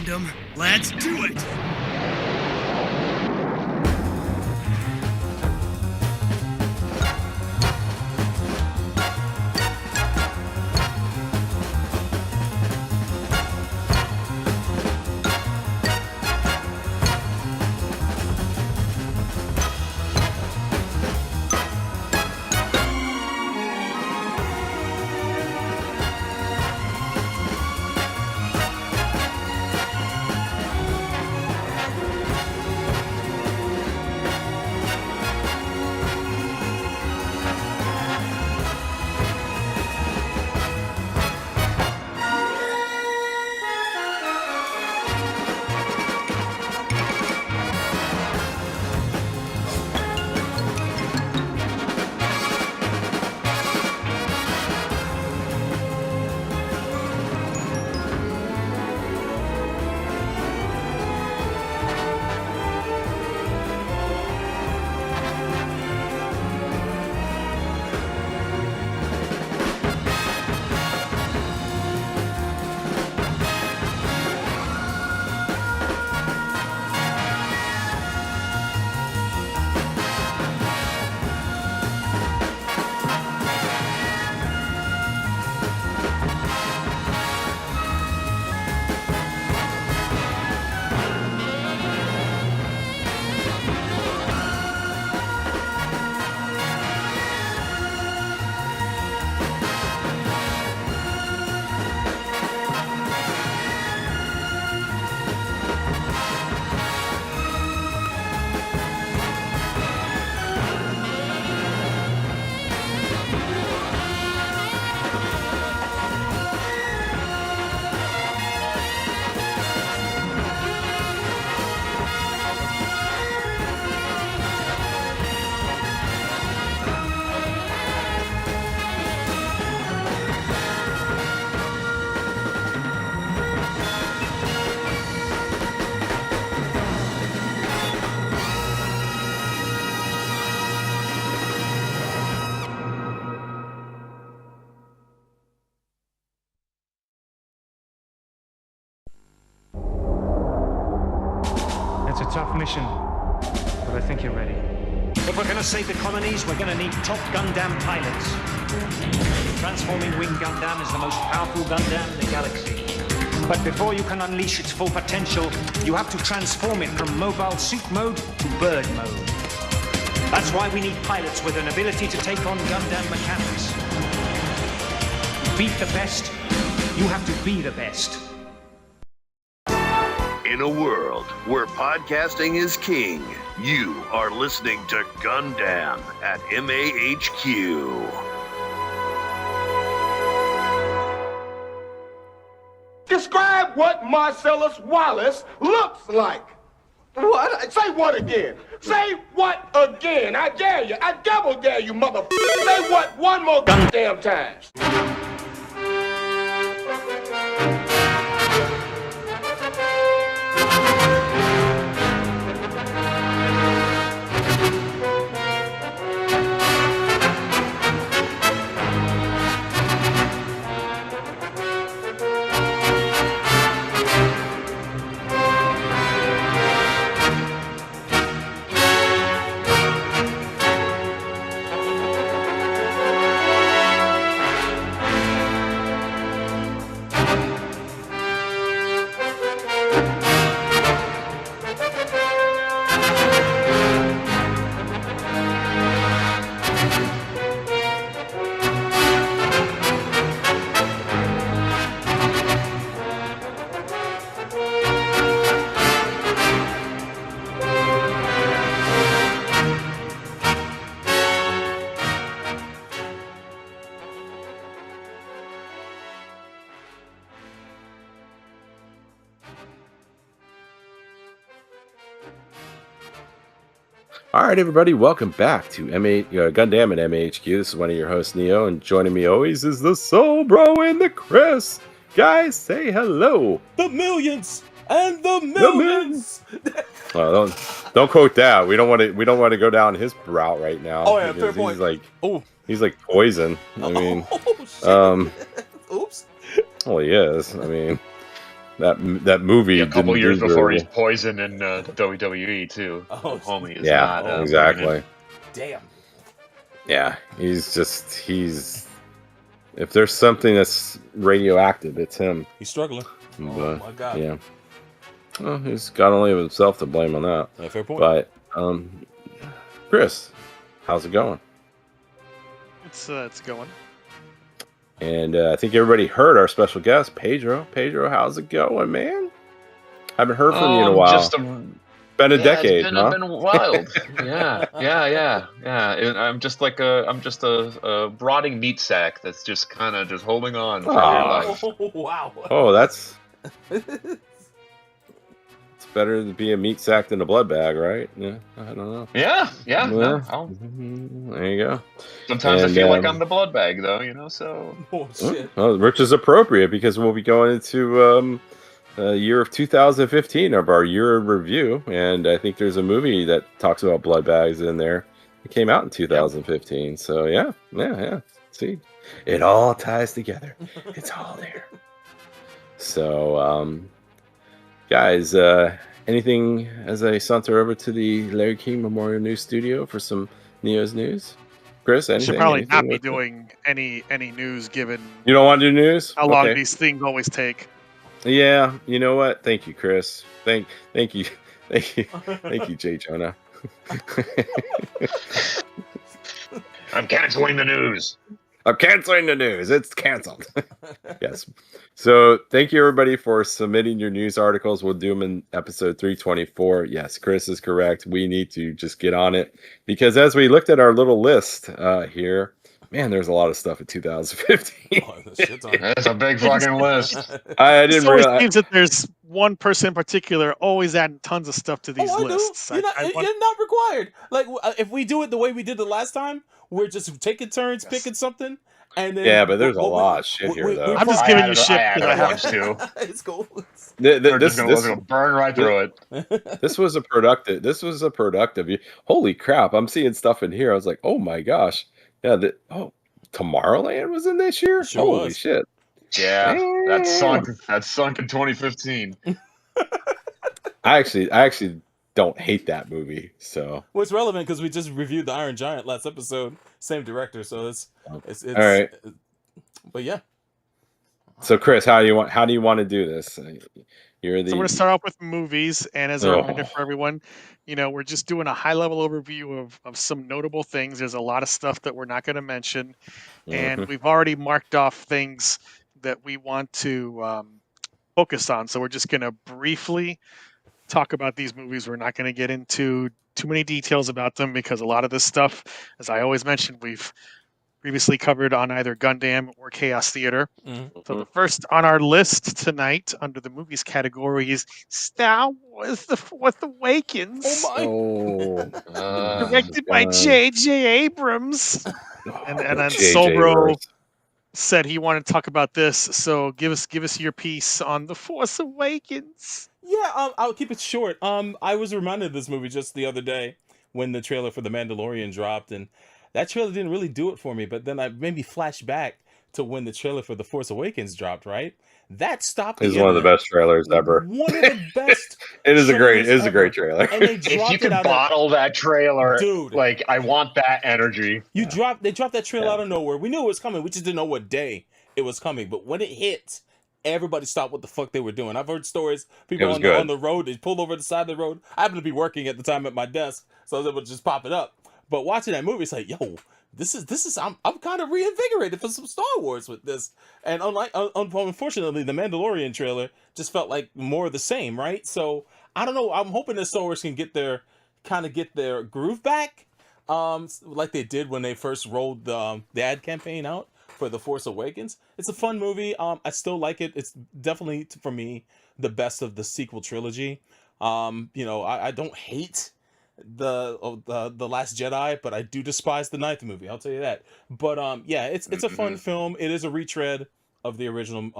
Gundam. Let's do it! It's a tough mission, but I think you're ready. If we're going to save the colonies, we're going to need top Gundam pilots. Transforming Wing Gundam is the most powerful Gundam in the galaxy. But before you can unleash its full potential, you have to transform it from mobile suit mode to bird mode. That's why we need pilots with an ability to take on Gundam mechanics. To beat the best, you have to be the best. In a world where podcasting is king, you are listening to Gundam at MAHQ. Describe what Marcellus Wallace looks like. What? Say what again? Say what again? I dare you. I double dare you, motherfucker. Say what one more goddamn time. All right, everybody, welcome back to Gundam and MAHQ. This is one of your hosts, Neo, and joining me always is the Soul Bro and the Chris. Guys, say hello. The millions and the millions. Well, don't quote that. We don't want to go down his route right now. Oh yeah, fair point. He's like poison. I mean, Oops. well, he is. I mean, That movie a couple didn't years do before very he's well. poisoned in WWE too. Oh, Homie is Yeah, not exactly. damn. Yeah, he's if there's something that's radioactive, it's him. He's struggling. Oh But my god. yeah, well, he's got only himself to blame on that. Yeah, fair point. But Chris, how's it going? It's going. And I think everybody heard our special guest, Pedro. Pedro, how's it going, man? Haven't heard from you in a while. Been a decade, it's huh? been wild. yeah. I'm just a rotting meat sack that's just kind of just holding on for dear life. Oh, wow. Oh, that's it's better to be a meat sack than a blood bag, right? Yeah, I don't know. Yeah. There you go. Sometimes I feel like I'm the blood bag, though, so. Oh, shit. Well, which is appropriate because we'll be going into year of 2015 of our year of review, and I think there's a movie that talks about blood bags in there. It came out in 2015, so yeah. See, it all ties together. It's all there. So, guys, anything as I saunter over to the Larry King Memorial News Studio for some Neo's news? Chris, anything? Should probably not Anything be with doing any news given You don't want to do news? how long Okay. these things always take. Yeah, you know what? Thank you, Chris. Thank you, Jay Jonah. I'm canceling the news. I'm canceling the news. It's canceled. Yes. So thank you, everybody, for submitting your news articles. We'll do them in episode 324. Yes, Chris is correct. We need to just get on it because as we looked at our little list here, man, there's a lot of stuff in 2015. Oh, shit's on. That's a big fucking list. I It didn't always realize. seems that there's one person in particular always adding tons of stuff to these I lists. do. You're not required. Like, if we do it the way we did the last time, we're just taking turns picking something. And then Yeah, but there's a lot of shit here, though. I'm just I giving added- you shit I because I added have ones, too. It's cool. We're This just gonna burn right through it. This was a productive. Holy crap! I'm seeing stuff in here. I was like, oh my gosh, yeah. Tomorrowland was in this year. Sure Holy was. shit! Yeah, Damn. that sunk in 2015. I actually don't hate that movie. So Well, it's relevant because we just reviewed the Iron Giant last episode. Same director, so it's all right. But yeah. So Chris, how do you want to do this? You're the. So we're going to start off with movies, and as a Oh. reminder for everyone, we're just doing a high-level overview of some notable things. There's a lot of stuff that we're not going to mention, and we've already marked off things that we want to focus on. So we're just going to briefly talk about these movies. We're not going to get into too many details about them because a lot of this stuff, as I always mentioned, we've previously covered on either Gundam or Chaos Theater. So the first on our list tonight under the movies category is Star Wars The Fourth Awakens. Oh my. Oh, Directed by God. J.J. Abrams. And then J.J. Sobro Abrams. said he wanted to talk about this. So give us your piece on The Force Awakens. Yeah, I'll keep it short. I was reminded of this movie just the other day when the trailer for The Mandalorian dropped, and that trailer didn't really do it for me. But then I made me flash back to when the trailer for The Force Awakens dropped. Right, that stopped. It's one of the best trailers ever. One of the best. It is a great ever. trailer. And they If dropped you it could out bottle that trailer, Dude. like I want that energy. They dropped that trailer out of nowhere. We knew it was coming. We just didn't know what day it was coming. But when it hit, everybody stopped what the fuck they were doing. I've heard stories. People on the road, they pulled over to the side of the road. I happened to be working at the time at my desk, so I was able to just pop it up. But watching that movie, it's like, yo, this is I'm kind of reinvigorated for some Star Wars with this. And unfortunately, the Mandalorian trailer just felt like more of the same, right? So I don't know. I'm hoping that Star Wars can get their groove back, like they did when they first rolled the ad campaign out for The Force Awakens. It's a fun movie. I still like it. It's definitely, for me, the best of the sequel trilogy. I don't hate the Last Jedi, but I do despise the ninth movie. I'll tell you that. But it's a fun film. It is a retread of the original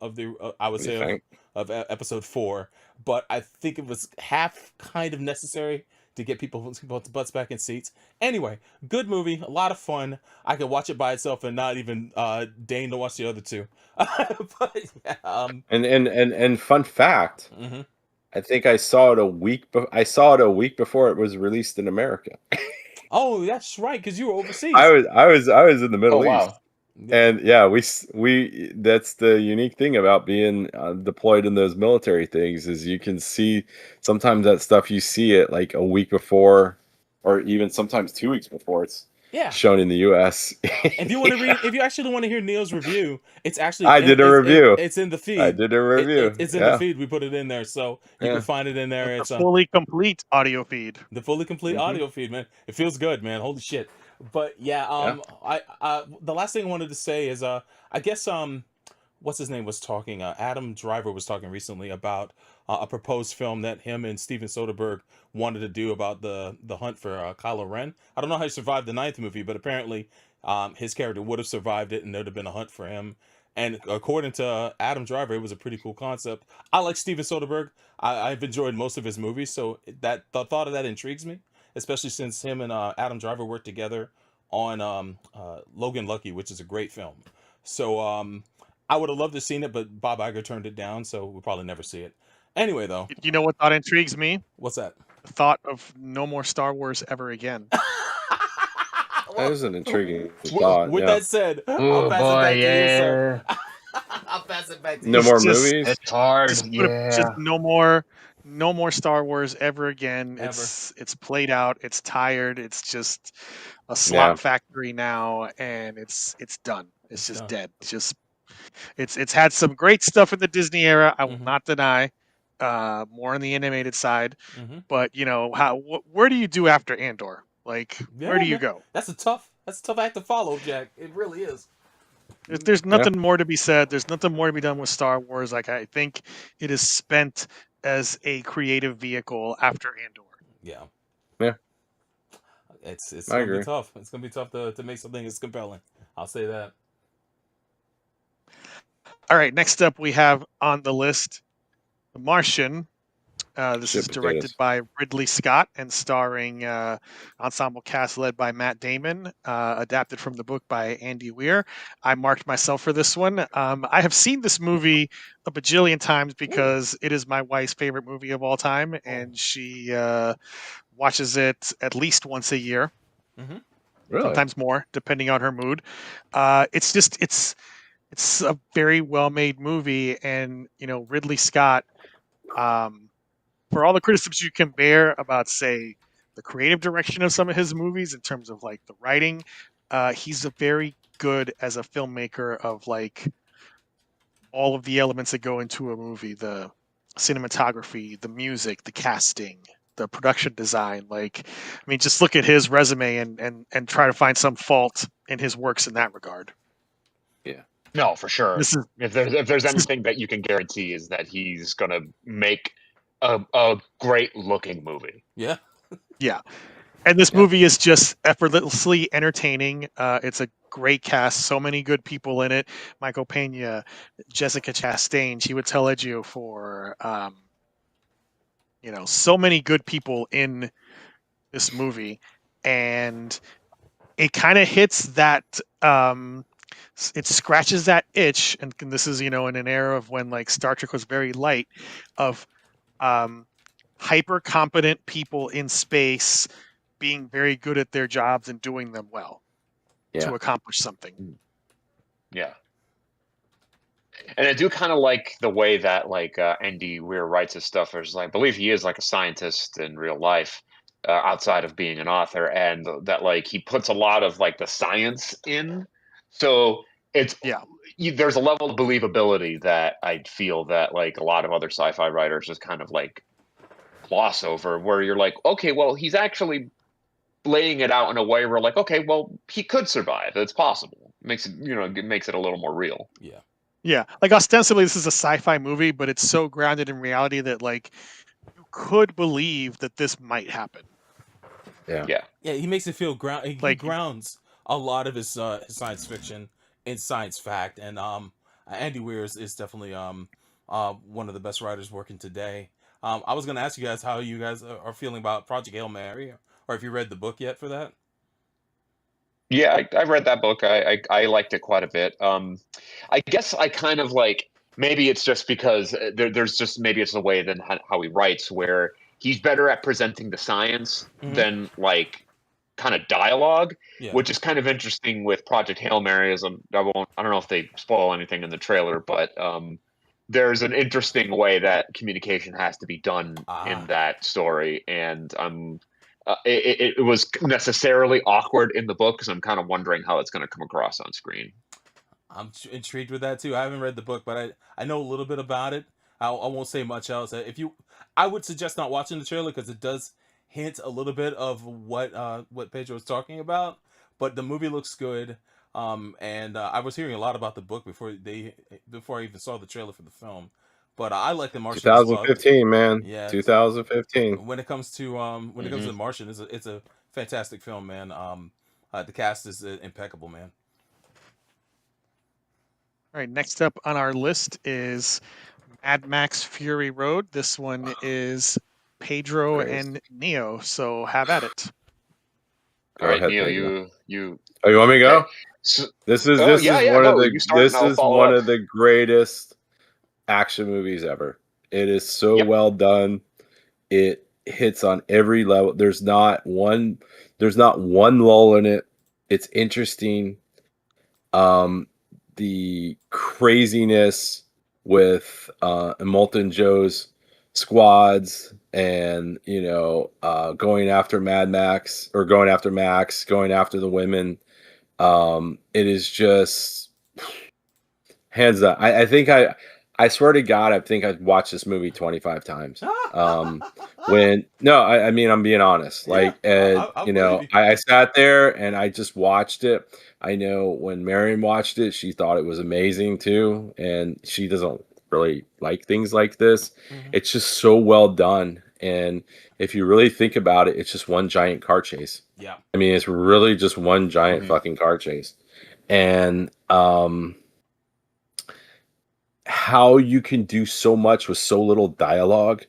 of episode 4, but I think it was half kind of necessary to get people's butts back in seats. Anyway, good movie, a lot of fun. I could watch it by itself and not even deign to watch the other two. But yeah, and fun fact, mm-hmm. I think I saw it a week. I saw it a week before it was released in America. Oh, that's right, because you were overseas. I was in the Middle East. Wow. And yeah, we that's the unique thing about being deployed in those military things is you can see sometimes that stuff you see it like a week before or even sometimes 2 weeks before it's shown in the US. If you want to read, if you actually want to hear Neil's review, it's actually I did a review. It's in the feed. I did a review. It's in the feed. We put it in there, so you can find it in there. It's a fully complete audio feed. The fully complete audio feed, man. It feels good, man. Holy shit. But yeah, I the last thing I wanted to say is I guess what's his name was talking, Adam Driver was talking recently about a proposed film that him and Steven Soderbergh wanted to do about the hunt for Kylo Ren. I don't know how he survived the 9th movie, but apparently his character would have survived it and there'd have been a hunt for him. And according to Adam Driver, it was a pretty cool concept. I like Steven Soderbergh. I've enjoyed most of his movies, so the thought of that intrigues me, especially since him and Adam Driver worked together on Logan Lucky, which is a great film. So I would have loved to have seen it, but Bob Iger turned it down, so we'll probably never see it. Anyway, though. You know what thought intrigues me? What's that? The thought of no more Star Wars ever again. That is an intriguing thought. With that said, I'll pass it back to you, sir. I'll pass it back to you. No more movies? It's hard. Just no more Star Wars ever again. It's played out. It's tired. It's just a slot factory now, and it's done. It's just dead. It's had some great stuff in the Disney era. I will not deny. More on the animated side, but you know where do you do after Andor? Like, where do you go? That's a tough act to follow, Jack. It really is. There's nothing more to be said. There's nothing more to be done with Star Wars. Like, I think it is spent as a creative vehicle after Andor. Yeah. It's I gonna agree. be tough. It's gonna be tough to make something that's compelling. I'll say that. All right, next up we have on the list The Martian. This is directed by Ridley Scott and starring ensemble cast led by Matt Damon, adapted from the book by Andy Weir. I marked myself for this one. I have seen this movie a bajillion times because it is my wife's favorite movie of all time, and she watches it at least once a year, Really? sometimes more, depending on her mood. It's a very well-made movie, and you know, Ridley Scott, for all the criticisms you can bear about, say, the creative direction of some of his movies in terms of like the writing, he's a very good as a filmmaker of like all of the elements that go into a movie: the cinematography, the music, the casting, the production design. Like, I mean, just look at his resume and try to find some fault in his works in that regard. Yeah. No, for sure. If there's anything that you can guarantee is that he's gonna make a great looking movie. Yeah. Yeah. And this movie is just effortlessly entertaining. It's a great cast. So many good people in it. Michael Pena, Jessica Chastain, Chiwetel Ejiofor, so many good people in this movie. And it kind of hits that, it scratches that itch. And this is, in an era of when like Star Trek was very light, of hyper competent people in space being very good at their jobs and doing them well to accomplish something. Yeah. And I do kind of like the way that like Andy Weir writes his stuff. I believe he is like a scientist in real life, outside of being an author, and that like he puts a lot of like the science in. So there's a level of believability that I feel that like a lot of other sci-fi writers just kind of like gloss over, where you're like, okay, well, he's actually laying it out in a way where like, okay, well, he could survive. It's possible. It makes it a little more real. Yeah. Yeah. Like ostensibly this is a sci-fi movie, but it's so grounded in reality that like you could believe that this might happen. Yeah. Yeah. Yeah. He makes it feel he grounds a lot of his science fiction in science fact. And Andy Weir is definitely one of the best writers working today. I was gonna ask you guys how you guys are feeling about Project Hail Mary, or if you read the book yet for that. Yeah, I read that book. I liked it quite a bit. I guess I kind of like, maybe it's just because there's just, maybe it's the way than how he writes, where he's better at presenting the science than like kind of dialogue, Yeah. which is kind of interesting with Project Hail Mary. I don't know if they spoil anything in the trailer, but there's an interesting way that communication has to be done in that story, and it was necessarily awkward in the book, because I'm kind of wondering how it's going to come across on screen. I'm intrigued with that too. I haven't read the book, but I know a little bit about it. I won't say much else. I would suggest not watching the trailer, because it does hint a little bit of what Pedro was talking about. But the movie looks good, and I was hearing a lot about the book before I even saw the trailer for the film. But I like The Martian. 2015, as well. man. Yeah, 2015. When it comes to when it comes to The Martian, it's a fantastic film, man. The cast is impeccable, man. All right, next up on our list is Mad Max Fury Road. This one is Pedro and Neo, so have at it. All right, Neo, you. Oh, you want me to go? Okay. So, this is one of the greatest action movies ever. It is so well done. It hits on every level. There's not one lull in it. It's interesting. The craziness with Molten Joe's squads, and going after Mad Max, or going after Max, going after the women. It is just hands up. I think I swear to God, I think I've watched this movie 25 times. I mean, I'm being honest. I sat there and I just watched it. I know when Marion watched it, she thought it was amazing too, and she doesn't really like things like this. It's just so well done, and if you really think about it, it's just one giant car chase. Yeah, I mean, it's really just one giant fucking car chase, and how you can do so much with so little dialogue.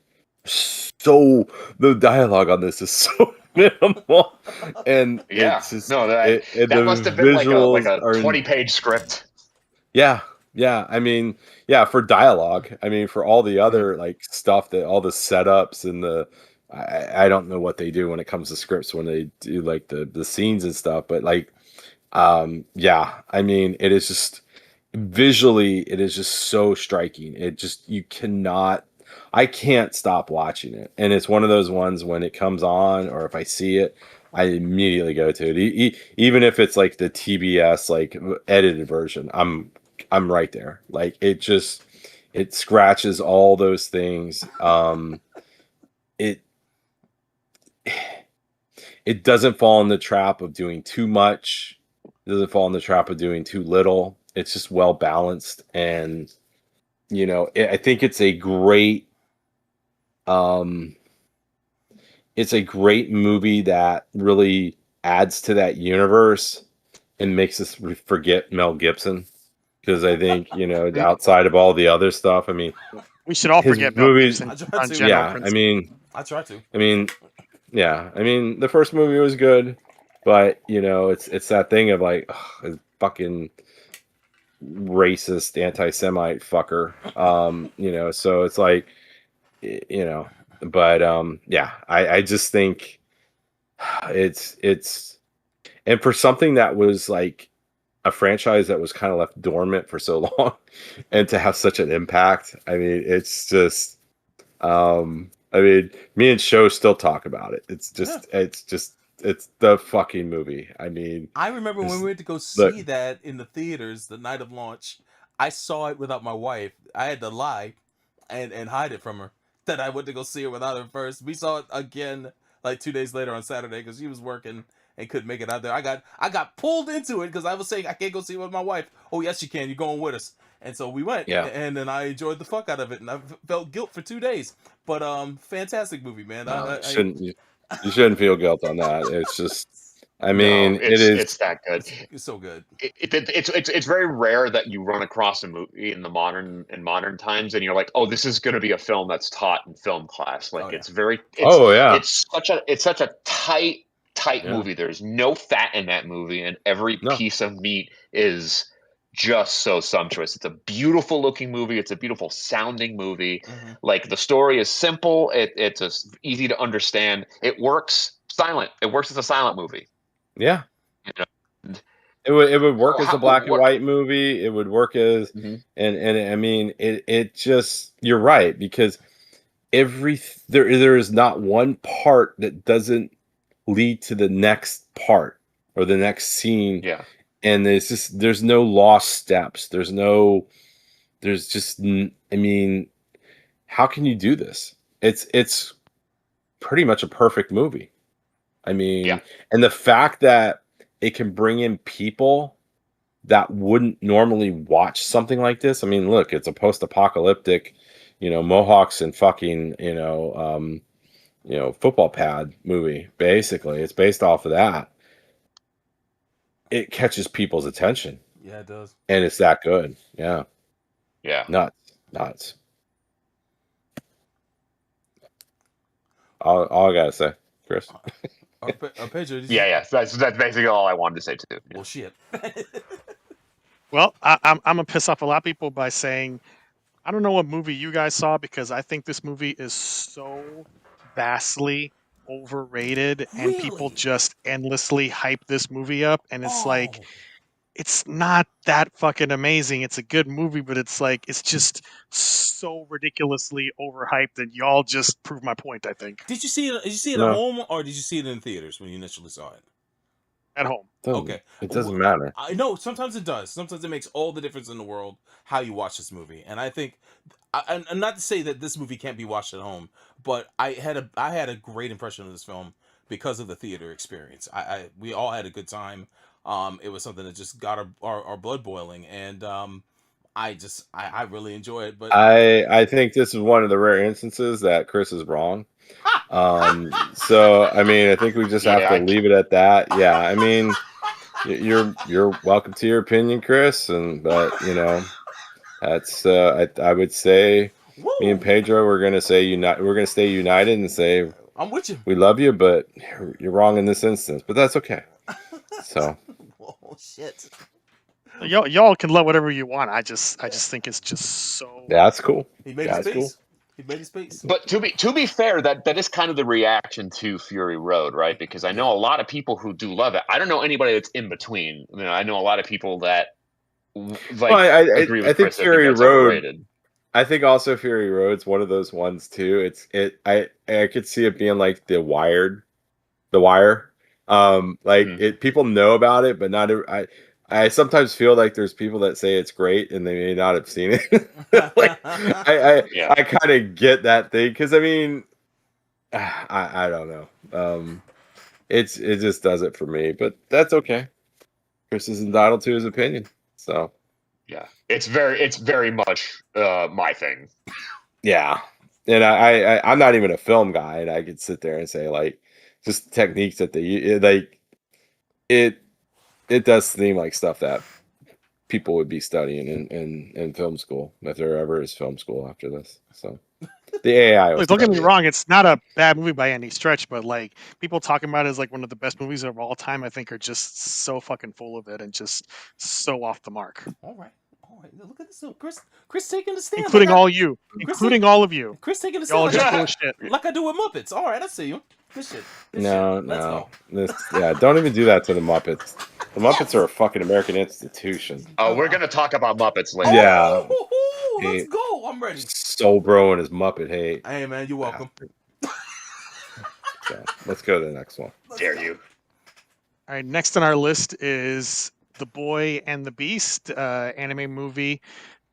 So the dialogue on this is so minimal, and it's just, that must have been like a 20-page script. Yeah. I mean, for dialogue. I mean, for all the other like stuff, that all the setups and I don't know what they do when it comes to scripts, when they do like the scenes and stuff, but like, I mean, it is just visually, it is just so striking. I can't stop watching it, and it's one of those ones, when it comes on, or if I see it, I immediately go to it. Even if it's like the TBS like edited version, I'm right there. Like, it scratches all those things. It doesn't fall in the trap of doing too much. It doesn't fall in the trap of doing too little. It's just well balanced, and I think it's a great movie that really adds to that universe and makes us forget Mel Gibson, because I think outside of all the other stuff, I mean, we should all forget movies. Mel Gibson. I try to. I mean, the first movie was good, but it's that thing of like, fucking racist anti-Semite fucker. So it's like, but I just think it's and for something that was like a franchise that was kind of left dormant for so long, and to have such an impact, I mean, it's just I mean, me and Sho still talk about it. It's the fucking movie. I mean, I remember when we went to go see that in the theaters the night of launch. I saw it without my wife. I had to lie and hide it from her that I went to go see it without her first. We saw it again like 2 days later on Saturday, because she was working and couldn't make it out there. I got pulled into it because I was saying I can't go see it with my wife. Oh yes, you can. You're going with us. And so we went, and then I enjoyed the fuck out of it, and I felt guilt for 2 days. But fantastic movie, man. You shouldn't feel guilt on that. It's just, I mean, it's that good. It's so good. It's very rare that you run across a movie in modern times and you're like, oh, this is going to be a film that's taught in film class. Like it's such a tight movie. There's no fat in that movie, and every piece of meat is just so sumptuous. It's a beautiful looking movie. It's a beautiful sounding movie. Like the story is simple. It's just easy to understand. It works silent. It works as a silent movie. Yeah. You know? It would work as a black and white movie. It would work as and I mean it just, you're right, because there is not one part that doesn't lead to the next part or the next scene. Yeah. And there's no lost steps. There's just, I mean, how can you do this? It's pretty much a perfect movie. I mean, and the fact that it can bring in people that wouldn't normally watch something like this. I mean, look, it's a post-apocalyptic, Mohawks and fucking, football pad movie. Basically, it's based off of that. It catches people's attention. Yeah, it does. And it's that good. Yeah. Yeah. Nuts. All I gotta say, Chris. Pedro, yeah. That's basically all I wanted to say too. Well, shit. Well, I'm gonna piss off a lot of people by saying I don't know what movie you guys saw, because I think this movie is so vastly overrated, and people just endlessly hype this movie up, and it's like, it's not that fucking amazing. It's a good movie, but it's just so ridiculously overhyped, and y'all just proved my point, I think. Did you see it at home, or did you see it in theaters when you initially saw it? At home. Okay. It doesn't matter. I know sometimes it does. Sometimes it makes all the difference in the world how you watch this movie. And I think, and not to say that this movie can't be watched at home, but I had a great impression of this film because of the theater experience. We all had a good time. It was something that just got our blood boiling, and I really enjoy it. But I think this is one of the rare instances that Chris is wrong. So I mean, I think we just have to leave it at that. Yeah, I mean, you're welcome to your opinion, Chris, but that's I would say me and Pedro, we're gonna stay united and say I'm with you. We love you, but you're wrong in this instance. But that's okay. So. Oh shit. Y'all can love whatever you want. I just think it's just so. That's cool. He made his peace. He made his peace. But to be fair, that is kind of the reaction to Fury Road, right? Because I know a lot of people who do love it. I don't know anybody that's in between. I know a lot of people that agree with Chris. Fury Road. I think also Fury Road's one of those ones too. I could see it being like The Wire. People know about it, but not. I sometimes feel like there's people that say it's great and they may not have seen it. I kind of get that thing, because I mean, I don't know. It just does it for me, but that's okay. Chris is entitled to his opinion, so yeah, it's very much my thing. Yeah, and I'm not even a film guy, and I could sit there and say just techniques that they it does seem like stuff that people would be studying in film school, if there ever is film school after this. So the AI. Don't get me wrong; it's not a bad movie by any stretch, but people talking about it as one of the best movies of all time, I think, are just so fucking full of it and just so off the mark. All right. Look at this, Chris taking the stand, including all you, including all of you. Chris taking the stand, y'all just bullshit, like I do with Muppets. All right, I see you. This shit. No. Don't even do that to the Muppets. The Muppets are a fucking American institution. Oh, we're gonna talk about Muppets later. Yeah. Let's go. I'm ready. Soul Bro and his Muppet hate. Hey man, you're welcome. So, let's go to the next one. Dare you? All right, next on our list is The Boy and the Beast, anime movie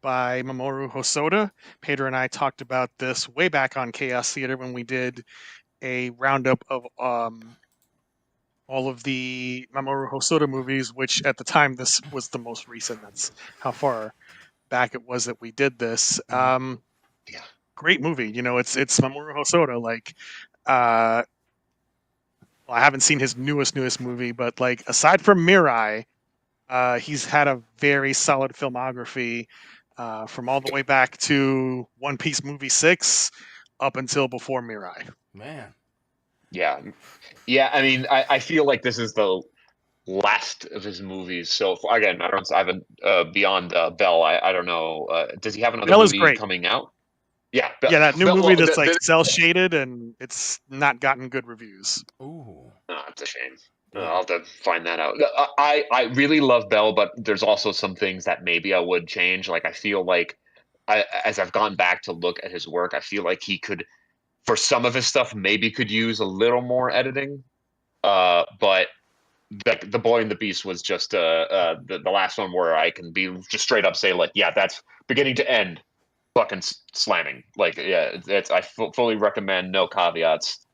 by Mamoru Hosoda. Pedro and I talked about this way back on Chaos Theater when we did a roundup of all of the Mamoru Hosoda movies, which at the time this was the most recent. That's how far back it was that we did this. Great movie. It's Mamoru Hosoda. I haven't seen his newest movie, but like aside from Mirai, he's had a very solid filmography from all the way back to One Piece movie 6 up until before Mirai. Man. Yeah. I mean, I feel like this is the last of his movies. So again, I haven't beyond Bell. I don't know. Does he have another Bell is movie great. coming out? Yeah, Yeah, that new Bell, movie well, that's like cell shaded and it's not gotten good reviews. Ooh. Oh, it's a shame. I'll have to find that out. I really love Bell, but there's also some things that maybe I would change. Like I feel like as I've gone back to look at his work, I feel like he could, for some of his stuff, maybe could use a little more editing. But the Boy and the Beast was just the last one where I can be just straight up say like, yeah, that's beginning to end fucking slamming. Like, yeah, I fully recommend, no caveats.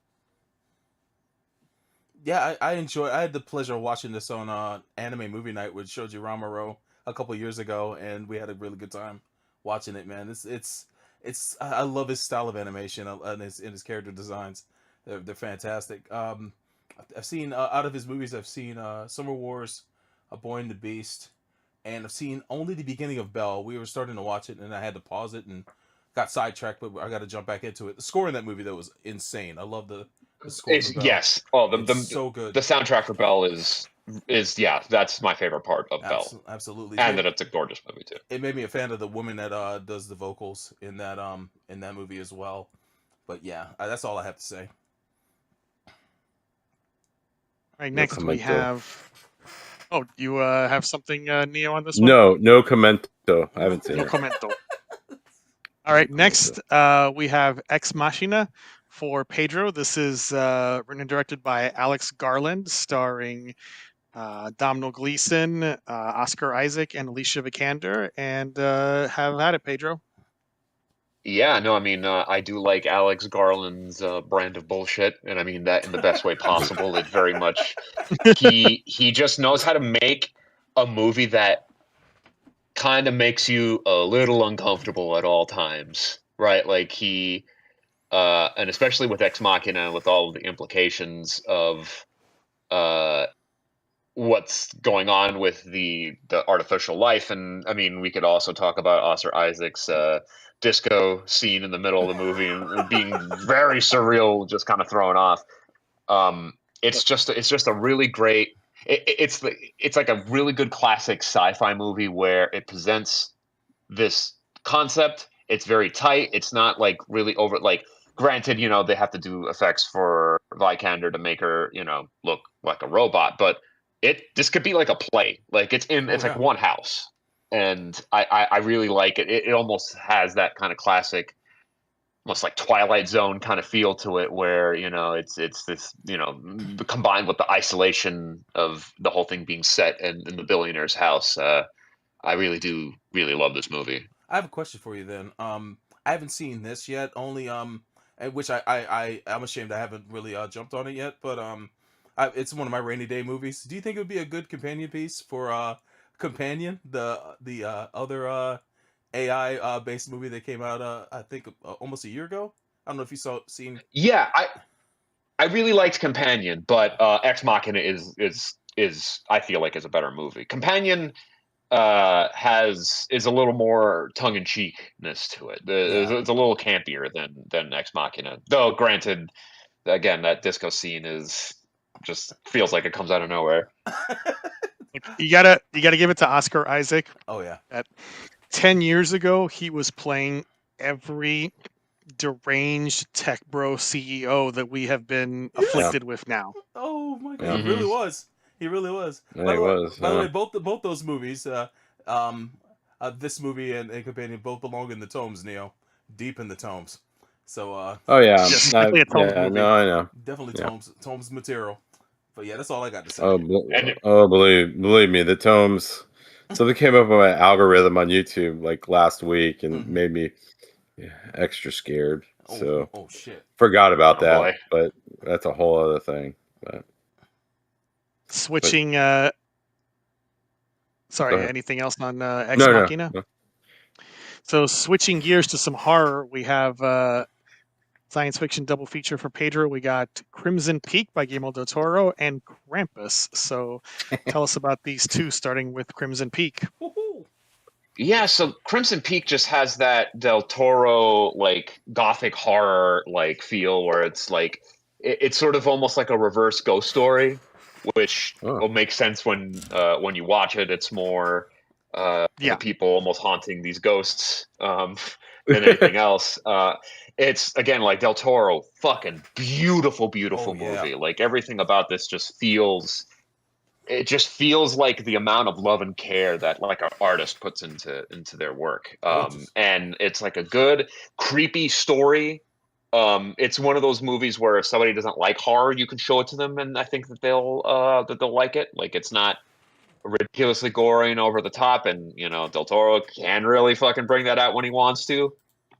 Yeah, I had the pleasure of watching this on Anime Movie Night with Shoji Ramaro a couple years ago, and we had a really good time watching it. Man, it's I love his style of animation and his character designs. They're fantastic. I've seen out of his movies, I've seen Summer Wars, A Boy and the Beast, and I've seen only the beginning of Bell. We were starting to watch it, and I had to pause it and got sidetracked, but I got to jump back into it. The score in that movie though was insane. I love the score for Bell. Yes. Oh, it's so good. The soundtrack for Bell is yeah, that's my favorite part of Bell. Absolutely. And that it's a gorgeous movie too. It made me a fan of the woman that does the vocals in that movie as well. But yeah, that's all I have to say. All right, next we have. Oh, you have something, Neo, on this one? No commento. I haven't seen it. No commento. All right, next we have Ex Machina for Pedro. This is written and directed by Alex Garland, starring Domhnall Gleeson, Oscar Isaac, and Alicia Vikander. And have at it, Pedro. Yeah, no, I mean, I do like Alex Garland's brand of bullshit, and I mean that in the best way possible. It very much he just knows how to make a movie that kind of makes you a little uncomfortable at all times, right? Like and especially with Ex Machina, with all of the implications of what's going on with the artificial life, and I mean, we could also talk about Oscar Isaac's disco scene in the middle of the movie and being very surreal, just kind of thrown off. It's just a really great. It's like a really good classic sci-fi movie where it presents this concept. It's very tight. It's not like really over. Like, granted, they have to do effects for Vikander to make her, look like a robot, but this could be like a play. Like it's like one house. And I really like it. It almost has that kind of classic, almost like Twilight Zone kind of feel to it, where it's this combined with the isolation of the whole thing being set in the billionaire's house. I really do love this movie. I have a question for you then. I haven't seen this yet. Only which I'm ashamed I haven't really jumped on it yet. But it's one of my rainy day movies. Do you think it would be a good companion piece for Companion, the other AI based movie that came out I think almost a year ago? I don't know if you seen. Yeah, I really liked Companion, but Ex Machina is I feel like is a better movie. Companion is a little more tongue in cheekness to it. It's a little campier than Ex Machina. Though granted, again, that disco scene just feels like it comes out of nowhere. You gotta give it to Oscar Isaac. Oh yeah. 10 years ago, he was playing every deranged tech bro CEO that we have been afflicted with now. Oh my god, he really was. He really was. Yeah, by the way, both those movies, this movie and Companion, both belong in the tomes, Neo. Deep in the tomes. So oh yeah, yes, definitely a tomes movie. No, I know. Definitely tomes material. But yeah, that's all I got to say. Believe me, the tomes. Something came up with my algorithm on YouTube like last week and made me extra scared. So shit. Forgot about that, boy. But that's a whole other thing. But switching. Sorry, anything else on Ex Machina? No. So switching gears to some horror, we have Science fiction double feature for Pedro. We got Crimson Peak by Guillermo del Toro and Krampus. So tell us about these two, starting with Crimson Peak. Yeah, so Crimson Peak just has that Del Toro like gothic horror like feel where it's like it's sort of almost like a reverse Ghost Story, which will make sense when you watch it. It's more the people almost haunting these ghosts than anything else. It's again like Del Toro, fucking beautiful movie. Like everything about this just feels. It just feels like the amount of love and care that like an artist puts into their work. And it's like a good, creepy story. It's one of those movies where if somebody doesn't like horror, you can show it to them, and I think that they'll like it. Like it's not ridiculously gory and over the top, and Del Toro can really fucking bring that out when he wants to.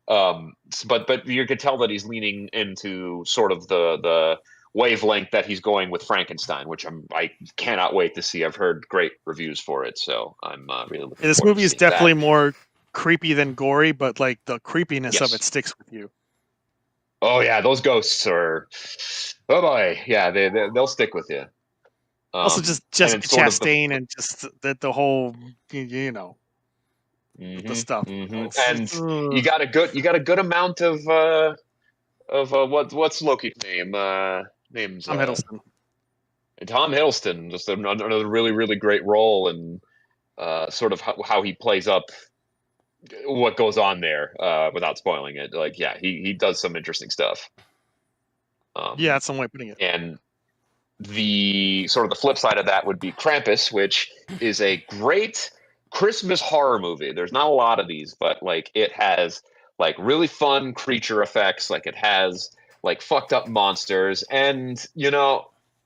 But you could tell that he's leaning into sort of the wavelength that he's going with Frankenstein, which I cannot wait to see. I've heard great reviews for it, so I'm really looking This forward movie to is seeing definitely that. more creepy than gory, but like the creepiness of it sticks with you. Oh yeah, those ghosts are. Oh boy, yeah, they'll stick with you. Also, just Chastain and just the whole the stuff. And you got a good amount of what's Loki's name? Name's Tom Hiddleston. Tom Hiddleston, just another really, really great role, and sort of how he plays up what goes on there without spoiling it. Like, yeah, he does some interesting stuff. Yeah, that's some way of putting it. And the sort of the flip side of that would be Krampus, which is a great Christmas horror movie. There's not a lot of these, but like it has like really fun creature effects. Like it has like fucked up monsters, and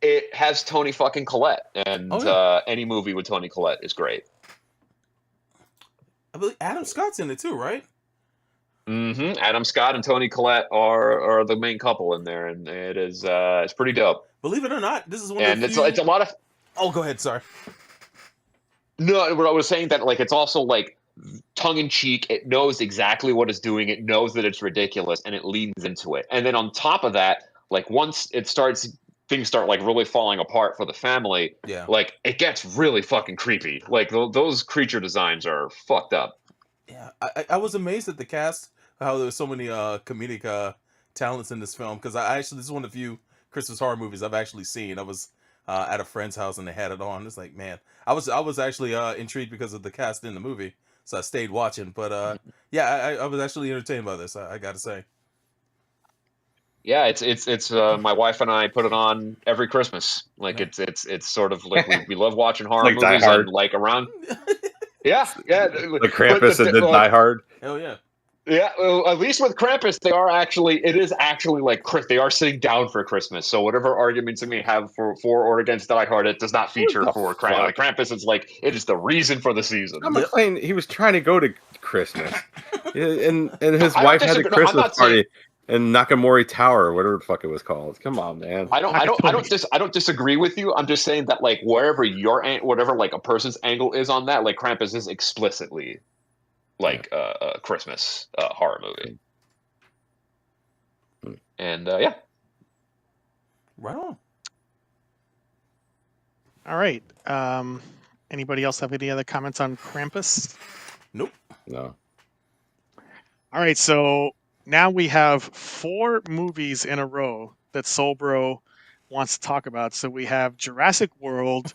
it has Toni fucking Collette, and any movie with Toni Collette is great. I believe Adam Scott's in it too, right? Adam Scott and Toni Collette are the main couple in there, and it is it's pretty dope. Believe it or not, this is one of the few... it's a lot of. Oh, go ahead. Sorry. No, I was saying that like it's also like tongue in cheek. It knows exactly what it's doing. It knows that it's ridiculous, and it leans into it. And then on top of that, like once things start like really falling apart for the family. Yeah. Like it gets really fucking creepy. Like those creature designs are fucked up. Yeah, I was amazed at the cast. How there were so many comedic talents in this film, because this is one of the few Christmas horror movies I've actually seen. I was at a friend's house and they had it on. It's like, man, I was actually intrigued because of the cast in the movie, so I stayed watching. But yeah, I was actually entertained by this. I got to say. Yeah, it's my wife and I put it on every Christmas. Like it's sort of like we love watching horror like movies and like around. Yeah. Like Krampus and then Die Hard. Hell yeah. Yeah, well, at least with Krampus, it is actually like they are sitting down for Christmas. So whatever arguments you may have for or against Die Hard, it does not feature for Krampus. Like Krampus, it's like it is the reason for the season. I'm not saying he was trying to go to Christmas, and his wife had a Christmas party in Nakamori Tower, whatever the fuck it was called. Come on, man. I don't disagree with you. I'm just saying that like whatever like a person's angle is on that, like Krampus is explicitly like a Christmas horror movie. And yeah. Right on. All right. Anybody else have any other comments on Krampus? Nope. No. All right, so now we have 4 movies in a row that Soulbro wants to talk about. So we have Jurassic World,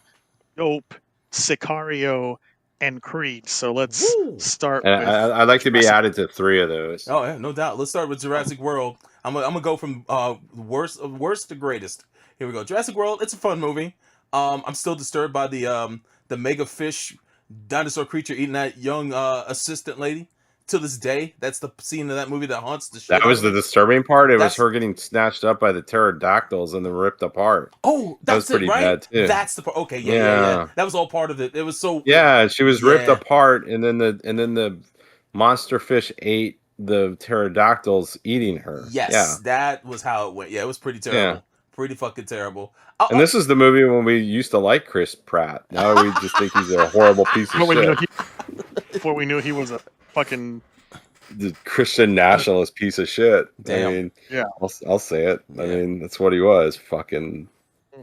Dope, Sicario, and Creed. So let's start with I'd like to be added to 3 of those. Oh yeah, no doubt. Let's start with Jurassic World. I'm gonna go from worst to greatest. Here we go. Jurassic World. It's a fun movie. I'm still disturbed by the mega fish dinosaur creature eating that young assistant lady. To this day, that's the scene of that movie that haunts the shit. That was the disturbing part. It was her getting snatched up by the pterodactyls and then ripped apart. Oh, that was pretty bad too. That's the part. Okay, yeah. That was all part of it. It was so. Yeah, she was ripped apart, and then the monster fish ate the pterodactyls, eating her. Yes, that was how it went. Yeah, it was pretty terrible. Yeah. Pretty fucking terrible. And this is the movie when we used to like Chris Pratt. Now we just think he's a horrible piece of shit. Before we knew he was a fucking the Christian nationalist piece of shit. Damn. I mean, Yeah. I'll say it. Yeah. I mean, that's what he was. Fucking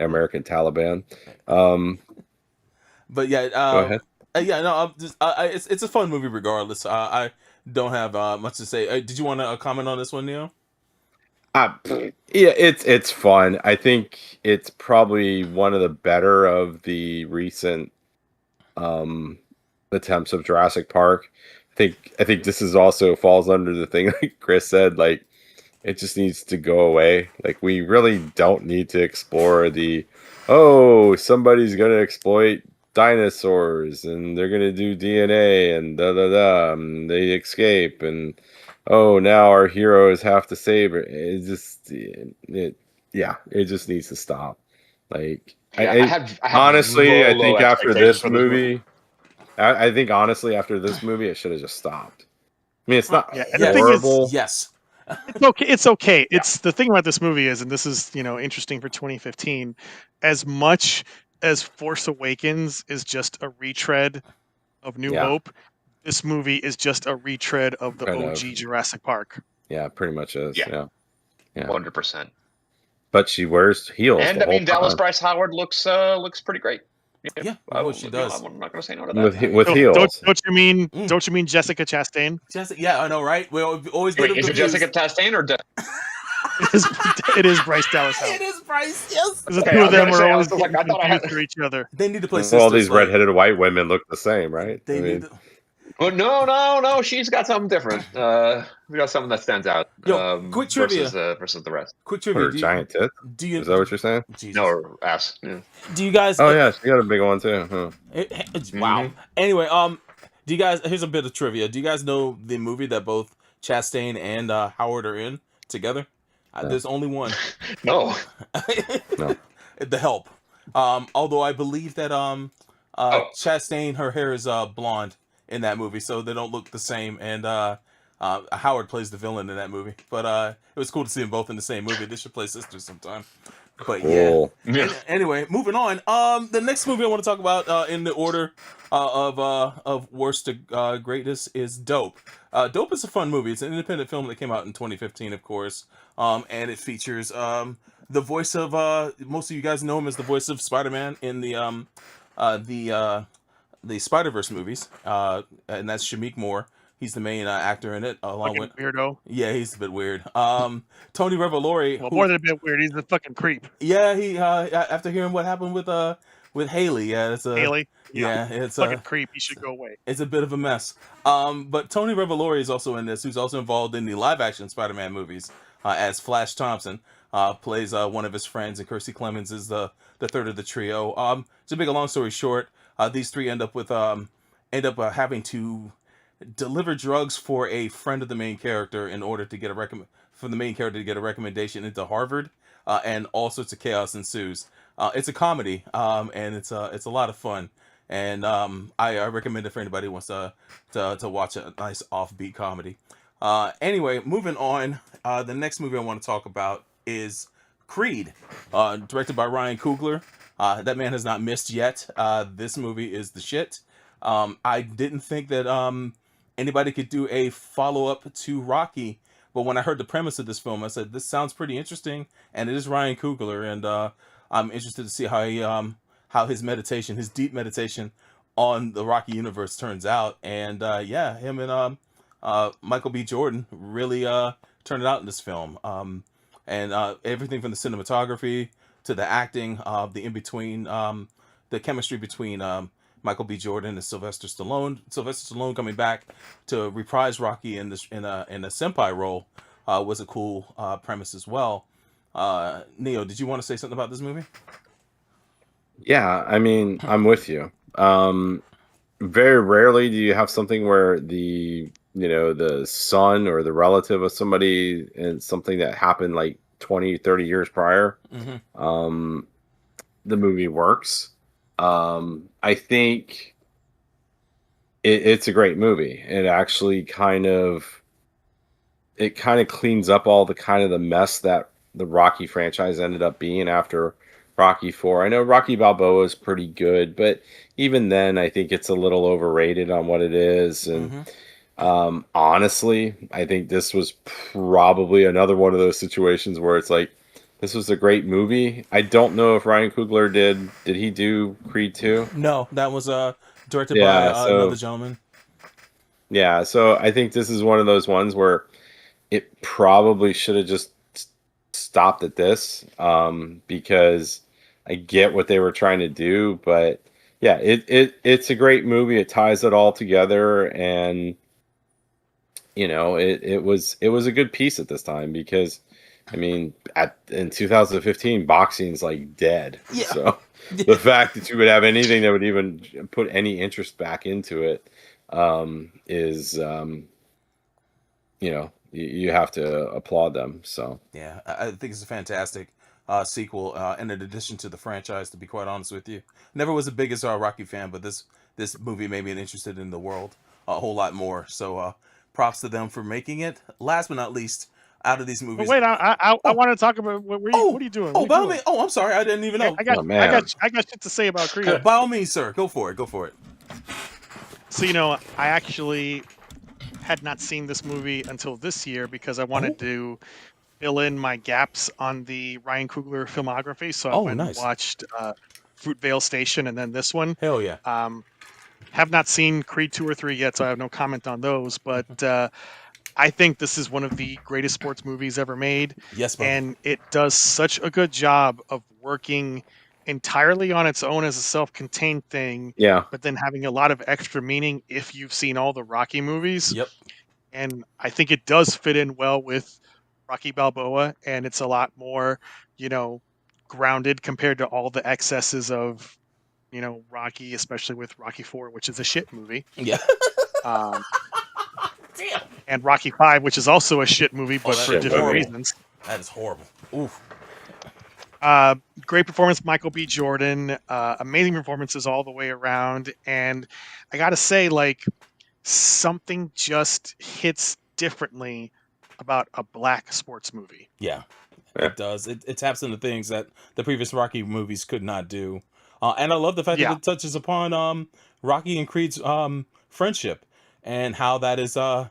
American Taliban. But yeah, Go ahead. Yeah, no, it's a fun movie regardless. I don't have much to say. Did you want to comment on this one, Neo? Yeah, it's fun. I think it's probably one of the better of the recent attempts of Jurassic Park. I think this is also falls under the thing like Chris said, like it just needs to go away. Like we really don't need to explore somebody's gonna exploit dinosaurs and they're gonna do DNA and and they escape and now our heroes have to save it. It just needs to stop. Like I honestly, I think after this movie, I think honestly after this movie, it should have just stopped. I mean, it's not horrible. Yes. It's okay. It's okay. It's the thing about this movie is, and this is interesting for 2015, as much as Force Awakens is just a retread of New Hope, this movie is just a retread of the OG Jurassic Park. Yeah, pretty much is. Yeah. 100%. But she wears heels. And I mean, Dallas Bryce Howard looks pretty great. Yeah, she does. I'm not going to say no to that. With heels. Don't you mean Jessica Chastain? Yeah, I know, right? We always Wait, is it Jessica Chastain or? It is Bryce Dallas Howard. It is Bryce. Yes. Because the two of them are always confused for each other. They need to play sisters. All these redheaded white women look the same, right? Well, no, she's got something different. We got something that stands out. Quick trivia versus the rest. Quick trivia. Giant tits. Is that what you're saying? Jesus. No, or ass. Yeah. Do you guys? Oh yeah, she got a big one too. Huh. Wow. Anyway, do you guys? Here's a bit of trivia. Do you guys know the movie that both Chastain and Howard are in together? No. There's only one. No. No. The Help. Although I believe that Chastain, her hair is blonde in that movie, so they don't look the same. And Howard plays the villain in that movie. But it was cool to see them both in the same movie. They should play sisters sometime. But cool. Yeah. Anyway, moving on. The next movie I want to talk about in the order of worst to greatest is Dope. Dope is a fun movie. It's an independent film that came out in 2015, of course. And it features the voice of most of you guys know him as the voice of Spider-Man in the Spider-Verse movies, and that's Shameik Moore. He's the main actor in it, along with weirdo. Yeah, he's a bit weird. Tony Revolori. Well, more than a bit weird, he's a fucking creep. Yeah, he after hearing what happened with Haley, Haley. Yeah, it's fucking creep. He should go away. It's a bit of a mess. But Tony Revolori is also in this. Who's also involved in the live-action Spider-Man movies as Flash Thompson. Plays one of his friends, and Kirstie Clemens is the third of the trio. To make a long story short, these three end up having to deliver drugs for a friend of the main character in order to get for the main character to get a recommendation into Harvard, and all sorts of chaos ensues. It's a comedy, and it's a lot of fun, and I recommend it for anybody who wants to watch a nice offbeat comedy. Anyway, moving on. The next movie I want to talk about is Creed, directed by Ryan Coogler. That man has not missed yet. This movie is the shit. I didn't think that anybody could do a follow-up to Rocky, but when I heard the premise of this film, I said, this sounds pretty interesting, and it is Ryan Coogler, and I'm interested to see how his deep meditation on the Rocky universe turns out. And him and Michael B. Jordan really turned it out in this film. And everything from the cinematography to the acting, the in-between, the chemistry between Michael B. Jordan and Sylvester Stallone. Sylvester Stallone coming back to reprise Rocky in a senpai role was a cool premise as well. Neo, did you want to say something about this movie? Yeah, I mean, I'm with you. Very rarely do you have something where the son or the relative of somebody and something that happened like 20, 30 years prior. Mm-hmm. The movie works. I think it's a great movie. It actually kind of cleans up all the mess that the Rocky franchise ended up being after Rocky IV. I know Rocky Balboa is pretty good, but even then I think it's a little overrated on what it is. And Honestly, I think this was probably another one of those situations where it's like, this was a great movie. I don't know if Ryan Coogler did he do Creed 2? No, that was directed by Yeah, so another gentleman. yeah, so I think this is one of those ones where it probably should have just stopped at this, because I get what they were trying to do, but yeah, it's a great movie. It ties it all together, and it was a good piece at this time because, I mean, in 2015, boxing's like dead. Yeah. So the fact that you would have anything that would even put any interest back into it, is, you have to applaud them. So yeah, I think it's a fantastic sequel, and in addition to the franchise, to be quite honest with you, never was the biggest Rocky fan, but this movie made me interested in the world a whole lot more. So props to them for making it. Last but not least, out of these movies, but wait, I want to talk about what are you doing? Oh, by all means. Oh, I'm sorry, I didn't even know. I got shit to say about Creed. By all means, sir, go for it. So I actually had not seen this movie until this year because I wanted to fill in my gaps on the Ryan Coogler filmography. So I went and watched Fruitvale Station and then this one. Hell yeah. Have not seen Creed 2 or 3 yet, so I have no comment on those. But I think this is one of the greatest sports movies ever made. Yes, buddy. And it does such a good job of working entirely on its own as a self-contained thing. Yeah. But then having a lot of extra meaning if you've seen all the Rocky movies. Yep. And I think it does fit in well with Rocky Balboa, and it's a lot more, grounded compared to all the excesses of, Rocky, especially with Rocky 4, which is a shit movie. Yeah. Damn. And Rocky 5, which is also a shit movie, but for different reasons. That is horrible. Oof. Great performance, Michael B. Jordan. Amazing performances all the way around. And I got to say, something just hits differently about a black sports movie. Yeah, it does. It taps into things that the previous Rocky movies could not do. And I love the fact that it touches upon Rocky and Creed's friendship and how that is how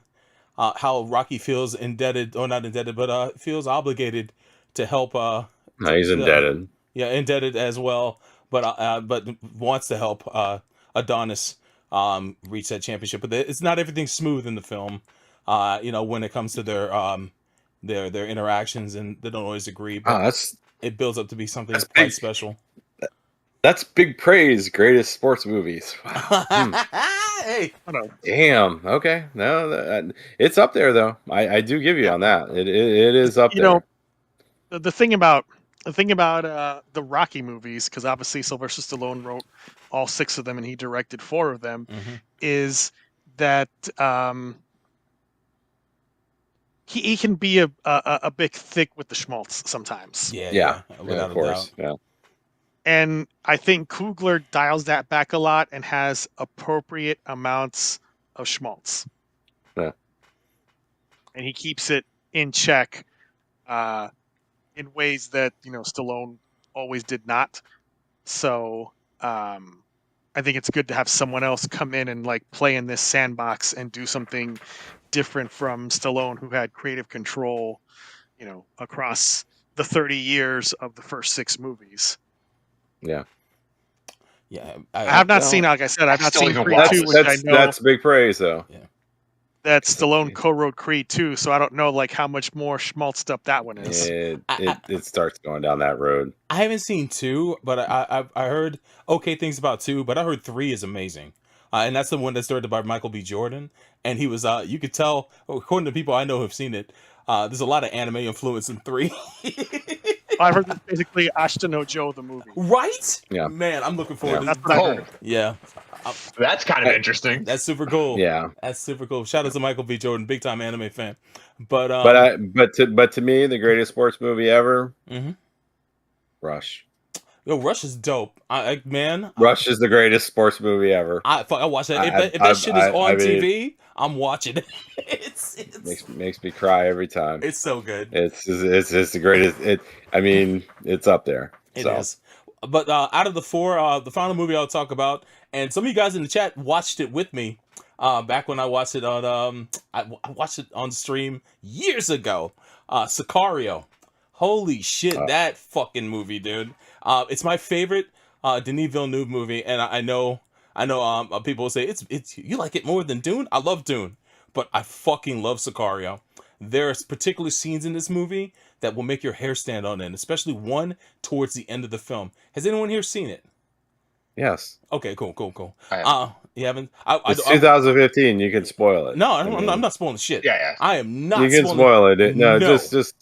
Rocky feels indebted, or not indebted, but feels obligated to help. No, he's indebted. Yeah, indebted as well, but wants to help Adonis reach that championship. But it's not everything smooth in the film. When it comes to their interactions, and they don't always agree. But it builds up to be something quite special. That's big praise. Greatest sports movies. Wow. Hey, damn. Okay, no, it's up there though. I do give you on that. It is up there. The thing about the Rocky movies, because obviously Sylvester Stallone wrote all 6 of them and he directed 4 of them, is that he can be a bit thick with the schmaltz sometimes. Yeah, of course. Yeah. And I think Coogler dials that back a lot and has appropriate amounts of schmaltz. Yeah. And he keeps it in check in ways that, Stallone always did not. So I think it's good to have someone else come in and play in this sandbox and do something different from Stallone, who had creative control, across the 30 years of the first 6 movies. Yeah. Yeah. I have not seen, like I said, I've not seen Creed 2, which I know. That's big praise, though. Yeah. That Stallone co-wrote Creed 2, so I don't know how much more schmaltzed up that one is. It starts going down that road. I haven't seen 2, but I heard okay things about 2, but I heard 3 is amazing. And that's the one that's directed by Michael B. Jordan. And he was, you could tell, according to people I know who have seen it, there's a lot of anime influence in 3. I heard that's basically Ashita no Joe, the movie. Right? Yeah. Man, I'm looking forward to That's what I heard. Yeah. That's kind of interesting. That's super cool. Yeah. That's super cool. Shout out to Michael B. Jordan, big time anime fan. But to me, the greatest sports movie ever, Rush. Yo, Rush is dope. Rush is the greatest sports movie ever. I watch that. If that shit is on TV, I'm watching it. It makes me cry every time. It's so good. It's the greatest. It's up there. It is. But out of the four, the final movie I'll talk about, and some of you guys in the chat watched it with me. Back when I watched it on, I watched it on stream years ago. Sicario. Holy shit, that fucking movie, dude. It's my favorite Denis Villeneuve movie, and I know people will say it's you like it more than Dune. I love Dune, but I fucking love Sicario. There's particular scenes in this movie that will make your hair stand on end, especially one towards the end of the film. Has anyone here seen it? Yes. Okay, cool. You haven't? It's 2015. You can spoil it. No, I'm not spoiling shit. Yeah. I am not. You can spoil it. No, no. Just.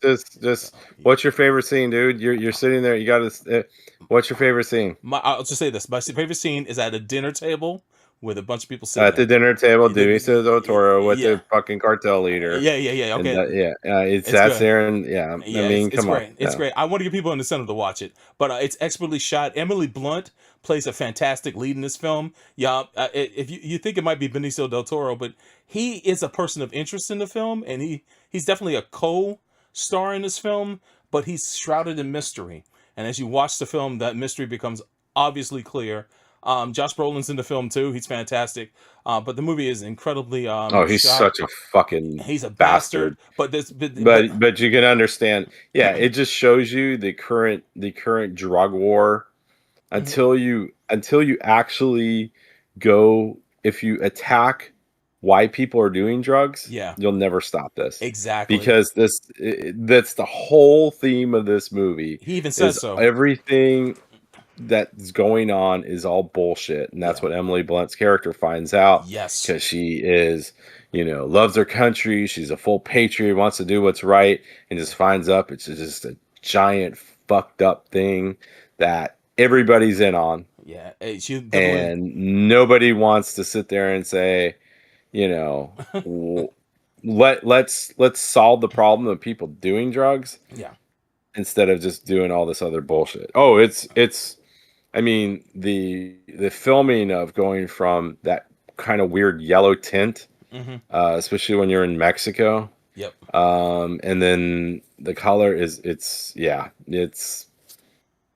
What's your favorite scene, dude? You're sitting there. You got to. What's your favorite scene? I'll just say this. My favorite scene is at a dinner table with a bunch of people sitting at the dinner table. Benicio del Toro with the fucking cartel leader. Yeah. Okay. It's that's there, and I mean, it's come great. on. It's great. I want to get people in the center to watch it, but it's expertly shot. Emily Blunt plays a fantastic lead in this film. Yeah, if you think it might be Benicio del Toro, but he is a person of interest in the film, and he's definitely a co-star in this film, but he's shrouded in mystery. And as you watch the film, that mystery becomes obviously clear. Josh Brolin's in the film too. He's fantastic. But the movie is incredibly he's shot. such a fucking he's a bastard. But you can understand. Yeah, it just shows you the current drug war until you actually go. If you attack why people are doing drugs, you'll never stop this. Exactly. Because that's the whole theme of this movie. He even says so. Everything that's going on is all bullshit, and that's what Emily Blunt's character finds out. Yes, because she is, loves her country. She's a full patriot, wants to do what's right, and just finds up it's just a giant fucked up thing that everybody's in on. Yeah, and nobody wants to sit there and say, let's solve the problem of people doing drugs. Yeah. Instead of just doing all this other bullshit. Oh, it's I mean, the filming of going from that kind of weird yellow tint, especially when you're in Mexico. Yep. And then the color